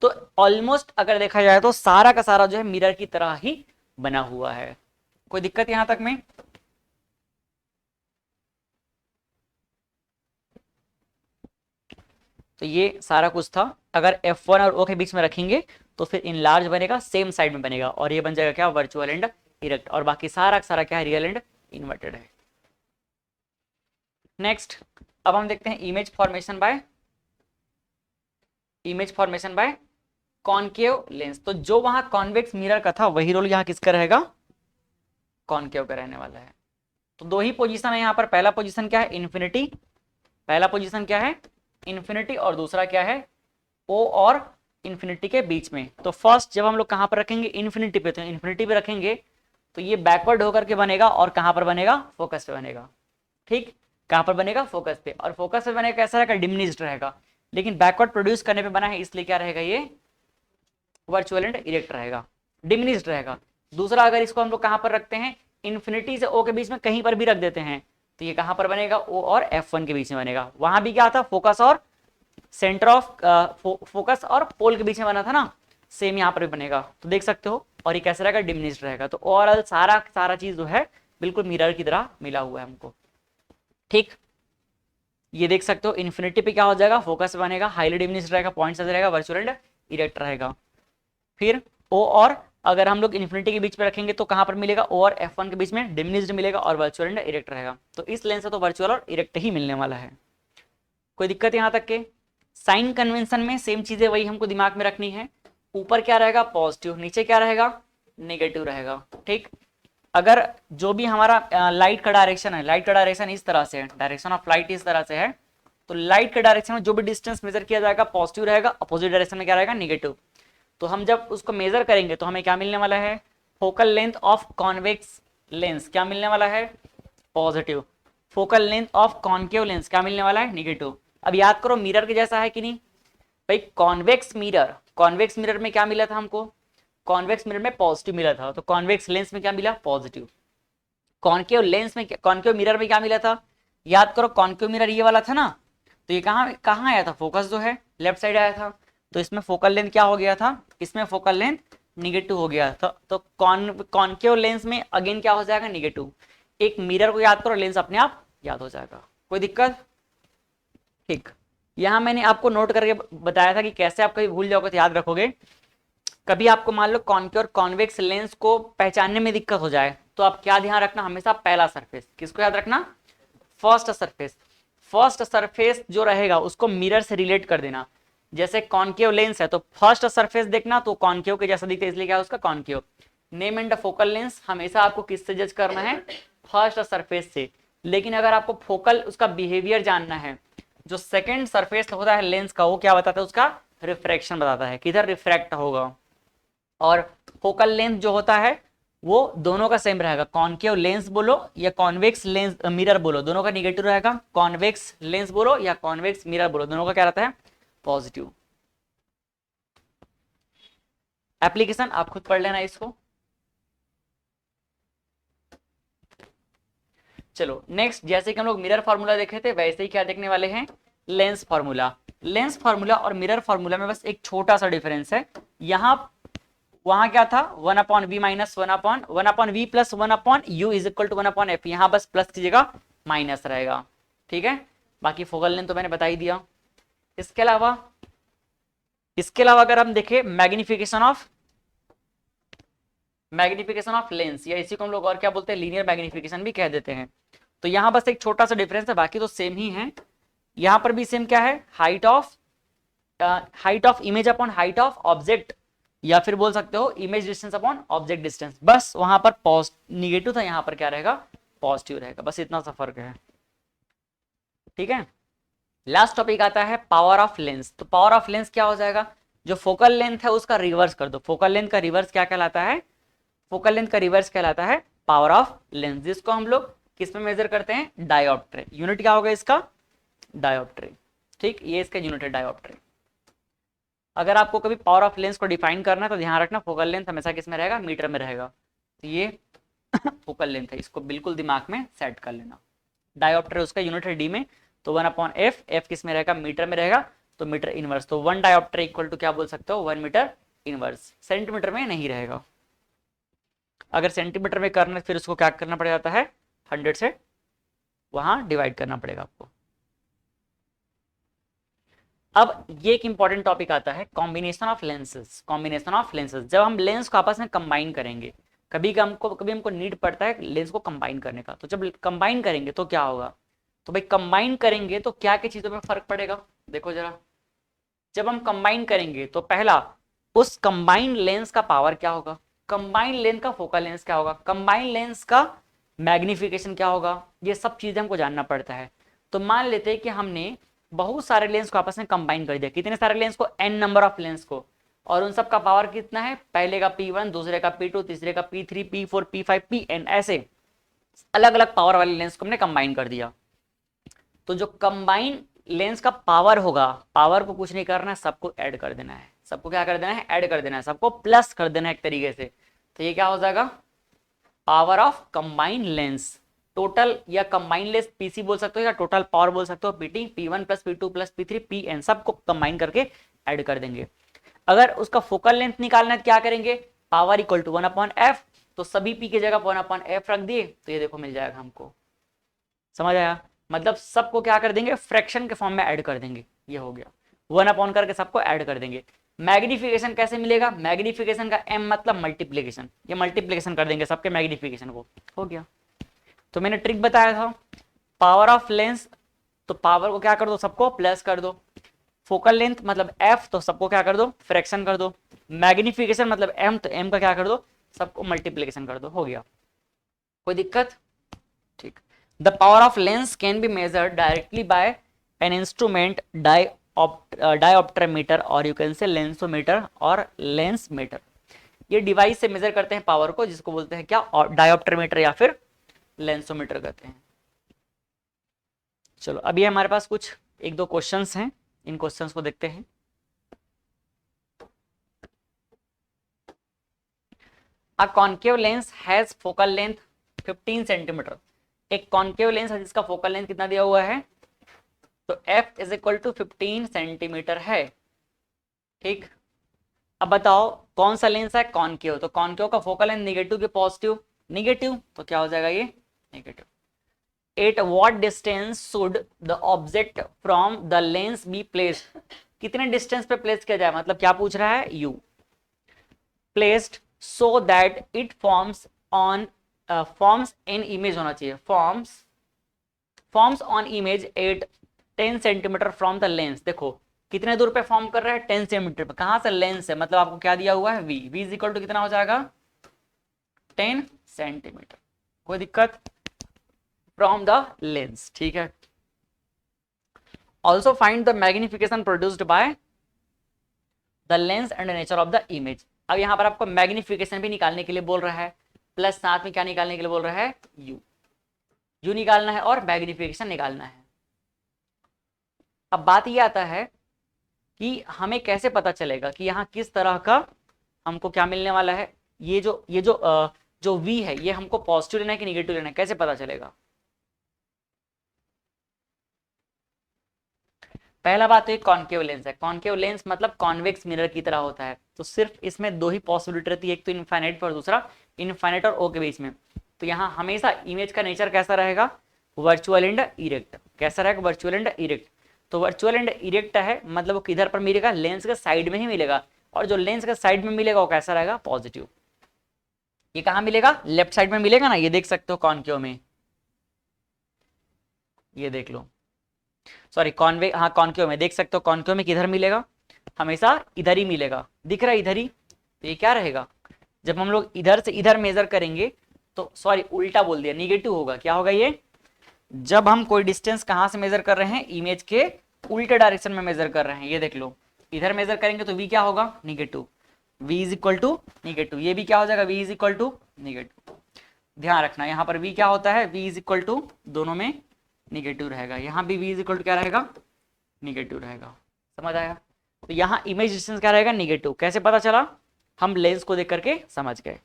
तो ऑलमोस्ट अगर देखा जाए तो सारा का सारा जो है मिरर की तरह ही बना हुआ है। कोई दिक्कत यहां तक में। तो ये सारा कुछ था। अगर F1 और O के बीच में रखेंगे तो फिर इनलार्ज बनेगा, सेम साइड में बनेगा, और ये बन जाएगा क्या, वर्चुअल एंड इरेक्ट। और बाकी सारा सारा क्या है, रियल एंड इन्वर्टेड है। नेक्स्ट अब हम देखते हैं image formation by concave lens. तो जो वहां कॉन्वेक्स मिरर का था वही रोल यहाँ किसका रहेगा, कॉनकेव का रहने वाला है। तो दो ही पोजीशन है यहाँ पर। पहला पोजीशन क्या है, इन्फिनिटी। पहला पोजीशन क्या है, इन्फिनिटी। और दूसरा क्या है, O और इन्फिनिटी के बीच में। तो फर्स्ट जब हम लोग कहां पर रखेंगे, इन्फिनिटी पे, तो इन्फिनिटी पे रखेंगे तो ये बैकवर्ड होकर के बनेगा और कहां पर बनेगा, फोकस पे बनेगा। ठीक, कहां पर बनेगा, फोकस पे। और फोकस पे बनेगा कैसा रहेगा, डिमिनिश्ड रहेगा। लेकिन बैकवर्ड प्रोड्यूस करने पे बना है इसलिए क्या रहेगा, ये वर्चुअल एंड इरेक्ट रहेगा, डिमिनिश्ड रहेगा। दूसरा अगर इसको हम लोग कहां पर रखते हैं, इन्फिनिटी से O के बीच में कहीं पर भी रख देते हैं तो ये कहां पर बनेगा, O और F1 के बीच में बनेगा। वहां भी क्या था, फोकस और सेंटर ऑफ फोकस और पोल के बीच में बना था ना, सेम यहाँ पर भी बनेगा। तो देख सकते हो। और ये कैसा रहेगा, डिमिनिश्ड रहेगा। तो ओवरऑल सारा सारा चीज जो है बिल्कुल मिरर की तरह मिला हुआ है हमको। ठीक, ये देख सकते हो इन्फिनिटी पे क्या हो जाएगा, फोकस बनेगा, हाईली डिमिनिश्ड रहेगा, पॉइंट से रहेगा, वर्चुअल एंड इरेक्ट रहेगा। फिर ओ और अगर हम लोग इन्फिनिटी के बीच में रखेंगे तो कहाँ पर मिलेगा, ओ और F1 के बीच में डिमिनिश्ड मिलेगा और वर्चुअल एंड इरेक्ट रहेगा। तो इस लेंस से तो वर्चुअल और इरेक्ट ही मिलने वाला है। कोई दिक्कत यहाँ तक के? साइन कन्वेंशन में सेम चीजें वही हमको दिमाग में रखनी है। ऊपर क्या रहेगा, पॉजिटिव, नीचे क्या रहेगा, नेगेटिव रहेगा। ठीक, अगर जो भी हमारा लाइट का डायरेक्शन है, लाइट का डायरेक्शन इस तरह से है, डायरेक्शन ऑफ लाइट इस तरह से है, तो लाइट के डायरेक्शन में जो भी डिस्टेंस मेजर किया जाएगा पॉजिटिव रहेगा, अपोजिट डायरेक्शन में क्या रहेगा, नेगेटिव। तो हम जब उसको मेजर करेंगे तो हमें क्या मिलने वाला है, focal length of convex lens क्या मिलने वाला है, positive. Focal length of concave lens क्या मिलने वाला है, नेगेटिव। अब याद करो मिरर के जैसा है कि नहीं भाई, कॉन्वेक्स मिरर, कॉन्वेक्स मिरर में क्या मिला था हमको, कॉन्वेक्स मिरर में पॉजिटिव मिला था, तो कॉन्वेक्स लेंस में क्या मिला, पॉजिटिव। कॉन्केव लेंस में, कॉन्केव मिरर में क्या मिला था, याद करो कॉन्केव मिरर ये वाला था ना, तो ये कहाँ कहाँ आया था, फोकस जो है लेफ्ट साइड आया था, तो इसमें फोकल लेंथ क्या हो गया था, इसमें फोकल लेंथ निगेटिव हो गया था। तो कॉन्केव लेंस में अगेन क्या हो जाएगा, निगेटिव। एक मिरर को याद करो, लेंस अपने आप याद हो जाएगा। कोई दिक्कत? ठीक, यहां मैंने आपको नोट करके बताया था कि कैसे आप कभी भूल जाओगे तो याद रखोगे। कभी आपको मान लो कॉन्केव और कॉन्वेक्स लेंस को पहचानने में दिक्कत हो जाए तो आप क्या ध्यान रखना, हमेशा पहला सरफेस, किसको याद रखना, फर्स्ट सरफेस। फर्स्ट सरफेस जो रहेगा उसको मिरर से रिलेट कर देना। जैसे कॉन्केव लेंस है तो फर्स्ट सरफेस देखना तो कॉन्केव के जैसा दिखता है, इसलिए क्या है उसका concave. Name and focal lens हमेशा आपको किससे जज करना है, फर्स्ट सरफेस से। लेकिन अगर आपको फोकल उसका बिहेवियर जानना है, जो सेकेंड सरफेस होता है लेंस का, वो क्या बताता है, उसका रिफ्रैक्शन बताता है, किधर रिफ्रैक्ट होगा। और फोकल लेंथ जो होता है वो दोनों का सेम रहेगा, कॉन्केव लेंस बोलो या कॉन्वेक्स लेंस मिरर बोलो, दोनों का निगेटिव रहेगा। कॉन्वेक्स लेंस बोलो या कॉन्वेक्स मिरर बोलो, दोनों का क्या रहता है, पॉजिटिव। एप्लीकेशन आप खुद पढ़ लेना इसको। चलो नेक्स्ट, जैसे कि हम लोग मिरर फार्मूला देखे थे वैसे ही क्या देखने वाले हैं, लेंस फार्मूला। लेंस फार्मूला और मिरर फार्मूला में बस एक छोटा सा डिफरेंस है। यहाँ वहां क्या था, 1/v minus 1/v plus 1/u is equal to 1/f, यहाँ बस प्लस की जगह माइनस रहेगा। ठीक है, बाकी फोकल लेंथ तो मैंने बता ही दिया। इसके अलावा अगर हम देखें मैग्निफिकेशन ऑफ लेंस, या इसी को हम लोग और क्या बोलते हैं, लीनियर मैग्निफिकेशन भी कह देते हैं। तो यहाँ बस एक छोटा सा डिफरेंस है, बाकी तो सेम ही है। यहाँ पर भी सेम क्या है, height of image upon height of object, या फिर बोल सकते हो image distance upon object distance. बस वहां पर निगेटिव था, यहाँ पर क्या रहेगा, पॉजिटिव रहेगा, बस इतना सा फर्क है। ठीक है, लास्ट टॉपिक आता है पावर ऑफ लेंस। तो पावर ऑफ लेंस क्या हो जाएगा, जो फोकल लेंथ है उसका रिवर्स कर दो। फोकल लेंथ का रिवर्स क्या कहलाता है, फोकल लेंथ का रिवर्स कहलाता है पावर ऑफ लेंस, जिसको हम लोग किस में मेजर करते हैं, डायोप्ट्री। यूनिट क्या होगा इसका, डायोप्ट्री। ठीक, ये इसका यूनिट है डायोप्ट्री। अगर आपको कभी पावर ऑफ लेंस को डिफाइन करना है तो ध्यान रखना फोकल लेंथ हमेशा किस में रहेगा, मीटर में रहेगा। तो ये फोकल लेंथ है, इसको बिल्कुल दिमाग में सेट कर लेना। डायोप्टर उसका यूनिट है डी में, तो 1/f, f किस में रहेगा, मीटर में रहेगा, तो मीटर इनवर्स। तो 1 डायोप्टर इक्वल टू क्या बोल सकते हो, 1 मीटर इनवर्स। सेंटीमीटर में नहीं रहेगा, अगर सेंटीमीटर में करना फिर उसको क्या करना पड़ जाता है, 100 से वहां डिवाइड करना पड़ेगा आपको। अब ये एक इंपॉर्टेंट टॉपिक आता है, combination of lenses. Combination of lenses, जब हम लेंस को आपस में कंबाइन करेंगे, कभी हमको नीड पड़ता है लेंस को कंबाइन करने का, तो जब कंबाइन करेंगे तो क्या होगा, तो भाई कंबाइन करेंगे तो क्या क्या चीजों में फर्क पड़ेगा, देखो जरा। जब हम कंबाइन करेंगे तो पहला, उस कंबाइन लेंस का पावर क्या होगा, कंबाइन लेंस का फोकल लेंस क्या होगा, कंबाइन लेंस का मैग्निफिकेशन क्या होगा, ये सब चीजें हमको जानना पड़ता है। तो मान लेते हैं कि हमने बहुत सारे लेंस को आपस में कंबाइन कर दिया, कितने सारे लेंस को, n नंबर ऑफ लेंस को, और उन सब का पावर कितना है, पहले का P1, दूसरे का P2, तीसरे का P3, P4, P5, Pn, ऐसे अलग अलग पावर वाले लेंस को हमने कंबाइन कर दिया। तो जो कंबाइन लेंस का पावर होगा, पावर को कुछ नहीं करना है, सबको ऐड कर देना है। सबको क्या कर देना है, ऐड कर देना है, सबको प्लस कर देना है एक तरीके से। तो ये क्या हो जाएगा, power of combine lens. Total या कंबाइन लेंस पीसी बोल सकते हो या टोटल पावर बोल सकते हो, PT, P1 plus P2 plus P3 Pn, सबको कंबाइन करके ऐड कर देंगे। अगर उसका फोकल लेंथ निकालना है तो क्या करेंगे, पावर इक्वल टू 1/f, तो सभी पी की जगह 1/f रख दिए, तो ये देखो मिल जाएगा हमको। समझ आया, मतलब सबको क्या कर देंगे, फ्रैक्शन के फॉर्म में ऐड कर देंगे। ये हो गया 1 अपॉन करके सबको ऐड कर देंगे। मैग्निफिकेशन कैसे मिलेगा? मैग्निफिकेशन का एम मतलब मल्टीप्लीकेशन, ये मल्टीप्लीकेशन कर देंगे सबके मैग्निफिकेशन को, हो गया। तो मैंने ट्रिक बताया था, पावर ऑफ लेंस, तो पावर को क्या कर दो, सबको प्लस कर दो। फोकल लेंथ मतलब एफ, तो सबको क्या कर दो, फ्रैक्शन कर दो। मैग्निफिकेशन मतलब एम, तो एम का क्या कर दो, सबको मल्टीप्लीकेशन कर दो, हो गया। कोई दिक्कत? ठीक। The power of lens can be measured directly by an instrument dioptremeter और यू कैन से लेंसोमीटर और लेंस मीटर। ये डिवाइस से मेजर करते हैं पावर को, जिसको बोलते हैं क्या, डायोप्टरमीटर या फिर लेंसोमीटर कहते हैं। चलो अभी हमारे पास कुछ एक दो क्वेश्चंस हैं, इन क्वेश्चंस को देखते हैं। A concave lens has focal length 15 centimetre. एक कॉन्केव लेंस है जिसका फोकल लेंथ कितना दिया हुआ है, तो f is equal to 15 centimetre है। ठीक, अब बताओ कौन सा लेंस है, कॉन्केव, तो कॉन्केव का फोकल लेंथ निगेटिव के पॉजिटिव, निगेटिव, तो क्या हो जाएगा ये negative. At what distance should the object from the lens be placed, कितने डिस्टेंस पे प्लेस किया जाए, मतलब क्या पूछ रहा है, u placed so that it forms on forms in image होना चाहिए, forms on image at 10 centimetre from the lens. देखो कितने दूर पे फॉर्म कर रहा है, 10 सेंटीमीटर पे, कहां से, लेंस से, मतलब आपको क्या दिया हुआ है, v, v is equal to कितना हो जाएगा 10 सेंटीमीटर। कोई दिक्कत? फ्रॉम द लेंस, ठीक है। Also find the magnification produced by the lens and nature of the image. अब यहाँ पर आपको मैग्निफिकेशन भी निकालने के लिए बोल रहा है, प्लस साथ में क्या निकालने के लिए बोल रहा है, यू निकालना है और मैग्निफिकेशन निकालना है। अब बात ये आता है कि हमें कैसे पता चलेगा कि यहाँ किस तरह का हमको क्या मिलने वाला है, जो v है ये हमको पॉजिटिव लेना है कि निगेटिव लेना है, कैसे पता चलेगा? पहला बात तो एक कॉन्केव लेंस है, कॉन्केव लेंस मतलब कॉन्वेक्स मिरर की तरह होता है, तो सिर्फ इसमें दो ही पॉसिबिलिटी रहती है, एक तो इनफाइनाइट पर, दूसरा इनफाइनाइट और ओ के बीच में। तो यहाँ हमेशा इमेज का नेचर कैसा रहेगा, वर्चुअल एंड इरेक्ट। कैसा रहेगा, वर्चुअल एंड इरेक्ट। तो वर्चुअल एंड इरेक्ट है मतलब वो किधर पर मिलेगा, लेंस के साइड में ही मिलेगा, और जो लेंस के साइड में मिलेगा वो कैसा रहेगा, पॉजिटिव। ये कहाँ मिलेगा, लेफ्ट साइड में मिलेगा ना, ये देख सकते हो कॉन्केव में, ये देख लो, सॉरी कॉन्वे, हाँ कॉन्केव में देख सकते हो, कॉन्केव में किधर मिलेगा, हमेशा इधर ही मिलेगा, दिख रहा है इधर ही। तो ये क्या रहेगा, जब हम लोग इधर से इधर मेजर करेंगे, तो सॉरी उल्टा बोल दिया, निगेटिव होगा। क्या होगा ये, जब हम कोई डिस्टेंस कहां से मेजर कर रहे हैं, इमेज के उल्टे डायरेक्शन में मेजर कर रहे हैं, ये देख लो, इधर मेजर करेंगे तो v क्या होगा, negative, v is equal to negative. ये भी क्या हो जाएगा, v is equal to negative. ध्यान रखना यहाँ पर v क्या होता है, v इज इक्वल टू, दोनों में निगेटिव रहेगा, यहाँ भी v इज इक्वल टू क्या रहेगा, निगेटिव रहेगा। समझ आया? तो यहाँ इमेज डिस्टेंस क्या रहेगा, निगेटिव। कैसे पता चला, हम लेंस को देख करके समझ गए।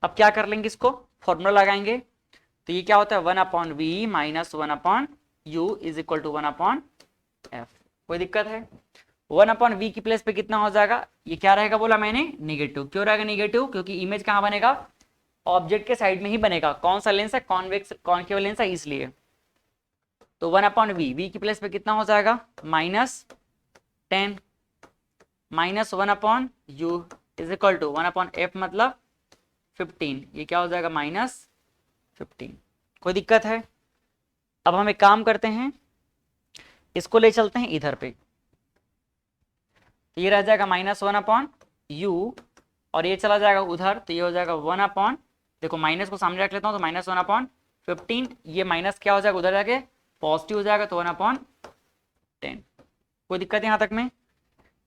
अब क्या कर लेंगे, इसको फॉर्मूला लगाएंगे, तो ये क्या होता है, 1/v minus 1/u is equal to 1/f। कोई दिक्कत है? 1/v की प्लेस पे कितना हो जाएगा, ये क्या रहेगा बोला मैंने, निगेटिव। क्यों रहेगा निगेटिव, क्योंकि इमेज कहाँ बनेगा, ऑब्जेक्ट के साइड में ही बनेगा। कौन सा लेंस है, कॉन्वेक्स कॉन्केव लेंस है, इसलिए। तो 1/v, v की प्लेस पे कितना हो जाएगा, -10 minus 1/u is equal to 1/f मतलब 15। ये क्या हो जाएगा, -15। कोई दिक्कत है? अब हम एक काम करते हैं, इसको ले चलते हैं इधर पे, तो ये रह जाएगा -1/u, और ये चला जाएगा उधर, तो ये हो जाएगा 1/, देखो माइनस को सामने रख लेता हूँ, तो -1/15, ये माइनस क्या हो जाएगा उधर जाके पॉजिटिव हो जाएगा, तो 1/10। कोई दिक्कत है यहाँ तक में?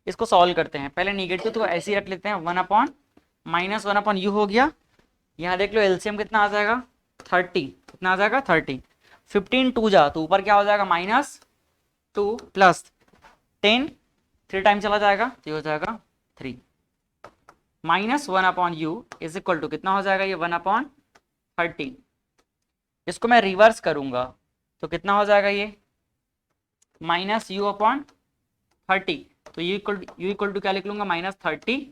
इसको सॉल्व करते हैं, पहले निगेटिव तो ऐसे ही रख लेते हैं, 1/-1/u हो गया। यहाँ देख लो एलसीएम कितना आ जाएगा, 30। कितना आ जाएगा, 30। 15 2 जा, तो ऊपर क्या हो जाएगा, -2 प्लस 10, 3 टाइम चला जाएगा, तो ये हो जाएगा 3। -1/u इज इक्वल टू कितना हो जाएगा, ये 1/30। इसको मैं रिवर्स करूंगा तो कितना हो जाएगा, ये -u/30, तो u इक्वल टू क्या लिख लूंगा, -30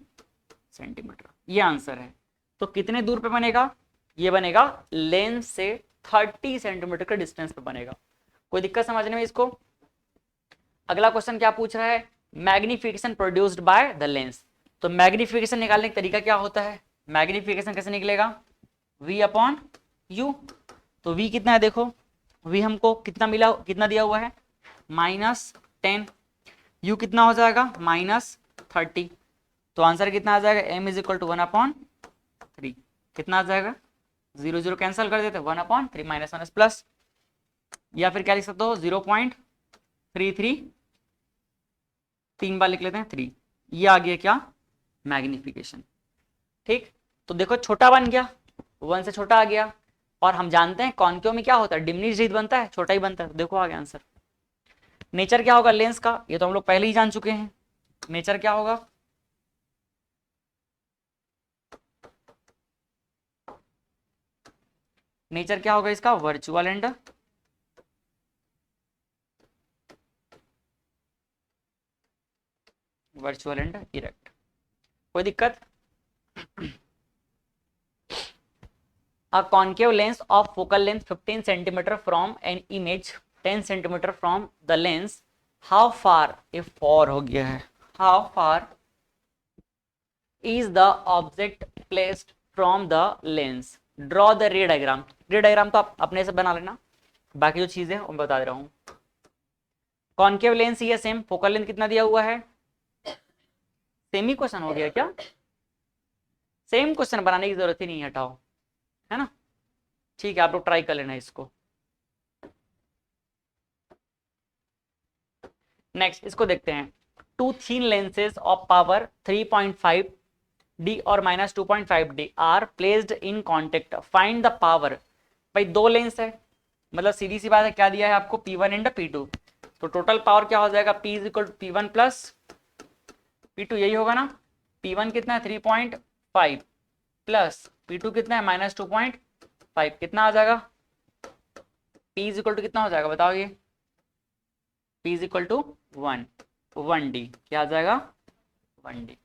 सेंटीमीटर। ये आंसर है। तो कितने दूर पे बनेगा, ये बनेगा लेंस से 30 सेंटीमीटर के डिस्टेंस पे बनेगा। कोई दिक्कत समझने में इसको? अगला क्वेश्चन क्या पूछ रहा है, magnification produced by the lens. तो मैग्निफिकेशन निकालने का तरीका क्या होता है, मैग्निफिकेशन कैसे निकलेगा, v अपॉन यू। तो v कितना है देखो, v हमको कितना मिला, कितना दिया हुआ है -10, u कितना हो जाएगा -30। तो आंसर कितना आ जाएगा, m इज इक्वल टू 1/3। कितना आ जाएगा, 0 0 कैंसिल कर देते, 1/3 माइनस माइनस प्लस, या फिर क्या लिख सकते हो 0.33, 3 बार लिख लेते हैं 3। ये आ गया क्या, मैग्निफिकेशन। ठीक, तो देखो छोटा बन गया, 1 से छोटा आ गया, और हम जानते हैं कॉन्केव में क्या होता है, डिमिनिश्ड बनता है, छोटा ही बनता है। तो देखो आ गया आंसर। नेचर क्या होगा लेंस का, ये तो हम लोग पहले ही जान चुके हैं। नेचर क्या होगा, नेचर क्या होगा इसका, वर्चुअल एंड इरेक्ट। कोई दिक्कत, a concave lens of focal length 15 centimeter from an image 10 centimeter from the lens, how far, if far हो गया है, how far is the object placed from the lens, draw the ray diagram। रे diagram तो आप अपने से बना लेना, बाकी जो चीजें हैं वो बता दे रहा हूँ। कॉन्केव लेंस ये सेम, फोकल लेंथ कितना दिया हुआ है, सेम ही क्वेश्चन हो गया क्या, सेम क्वेश्चन बनाने की जरूरत ही नहीं, हटाओ, है ना। ठीक है, आप लोग ट्राई कर लेना इसको। नेक्स्ट इसको देखते हैं, two thin lenses of power 3.5 D और -2.5 D are placed in contact, find the power. भाई दो लेंस है, मतलब सीधी सी बात है, क्या दिया है आपको, P1 एंड P2। तो टोटल पावर क्या हो जाएगा, P is equal to P1 plus P2, यही होगा ना। P1 कितना है 3.5 प्लस P2 कितना है -2.5, कितना आ जाएगा, P इज इक्वल टू कितना हो जाएगा बताओ, ये P is equal to 1D, क्या आ जाएगा 1D।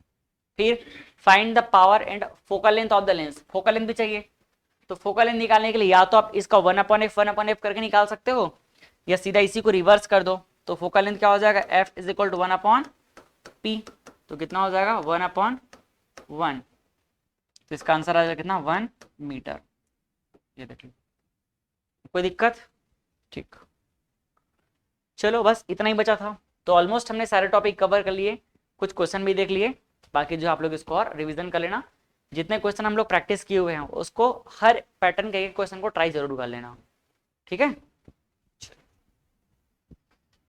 फिर find the power and focal length of the lens, focal length भी चाहिए। तो फोकल लेंथ निकालने के लिए या तो आप इसका 1/f करके निकाल सकते हो, या सीधा इसी को रिवर्स कर दो। तो फोकल लेंथ क्या हो जाएगा, f is equal to 1/p। तो कितना हो जाएगा 1/1। तो इसका आंसर आ जाएगा कितना, 1 मीटर। ये देखिए, कोई दिक्कत, ठीक। चलो बस इतना ही बचा था। तो ऑलमोस्ट हमने सारे टॉपिक कवर कर लिए, कुछ क्वेश्चन भी देख लिए, बाकी जो आप लोग इसको और रिवीजन कर लेना। जितने क्वेश्चन हम लोग प्रैक्टिस किए हुए हैं उसको हर पैटर्न के एक क्वेश्चन को ट्राई जरूर कर लेना, ठीक है।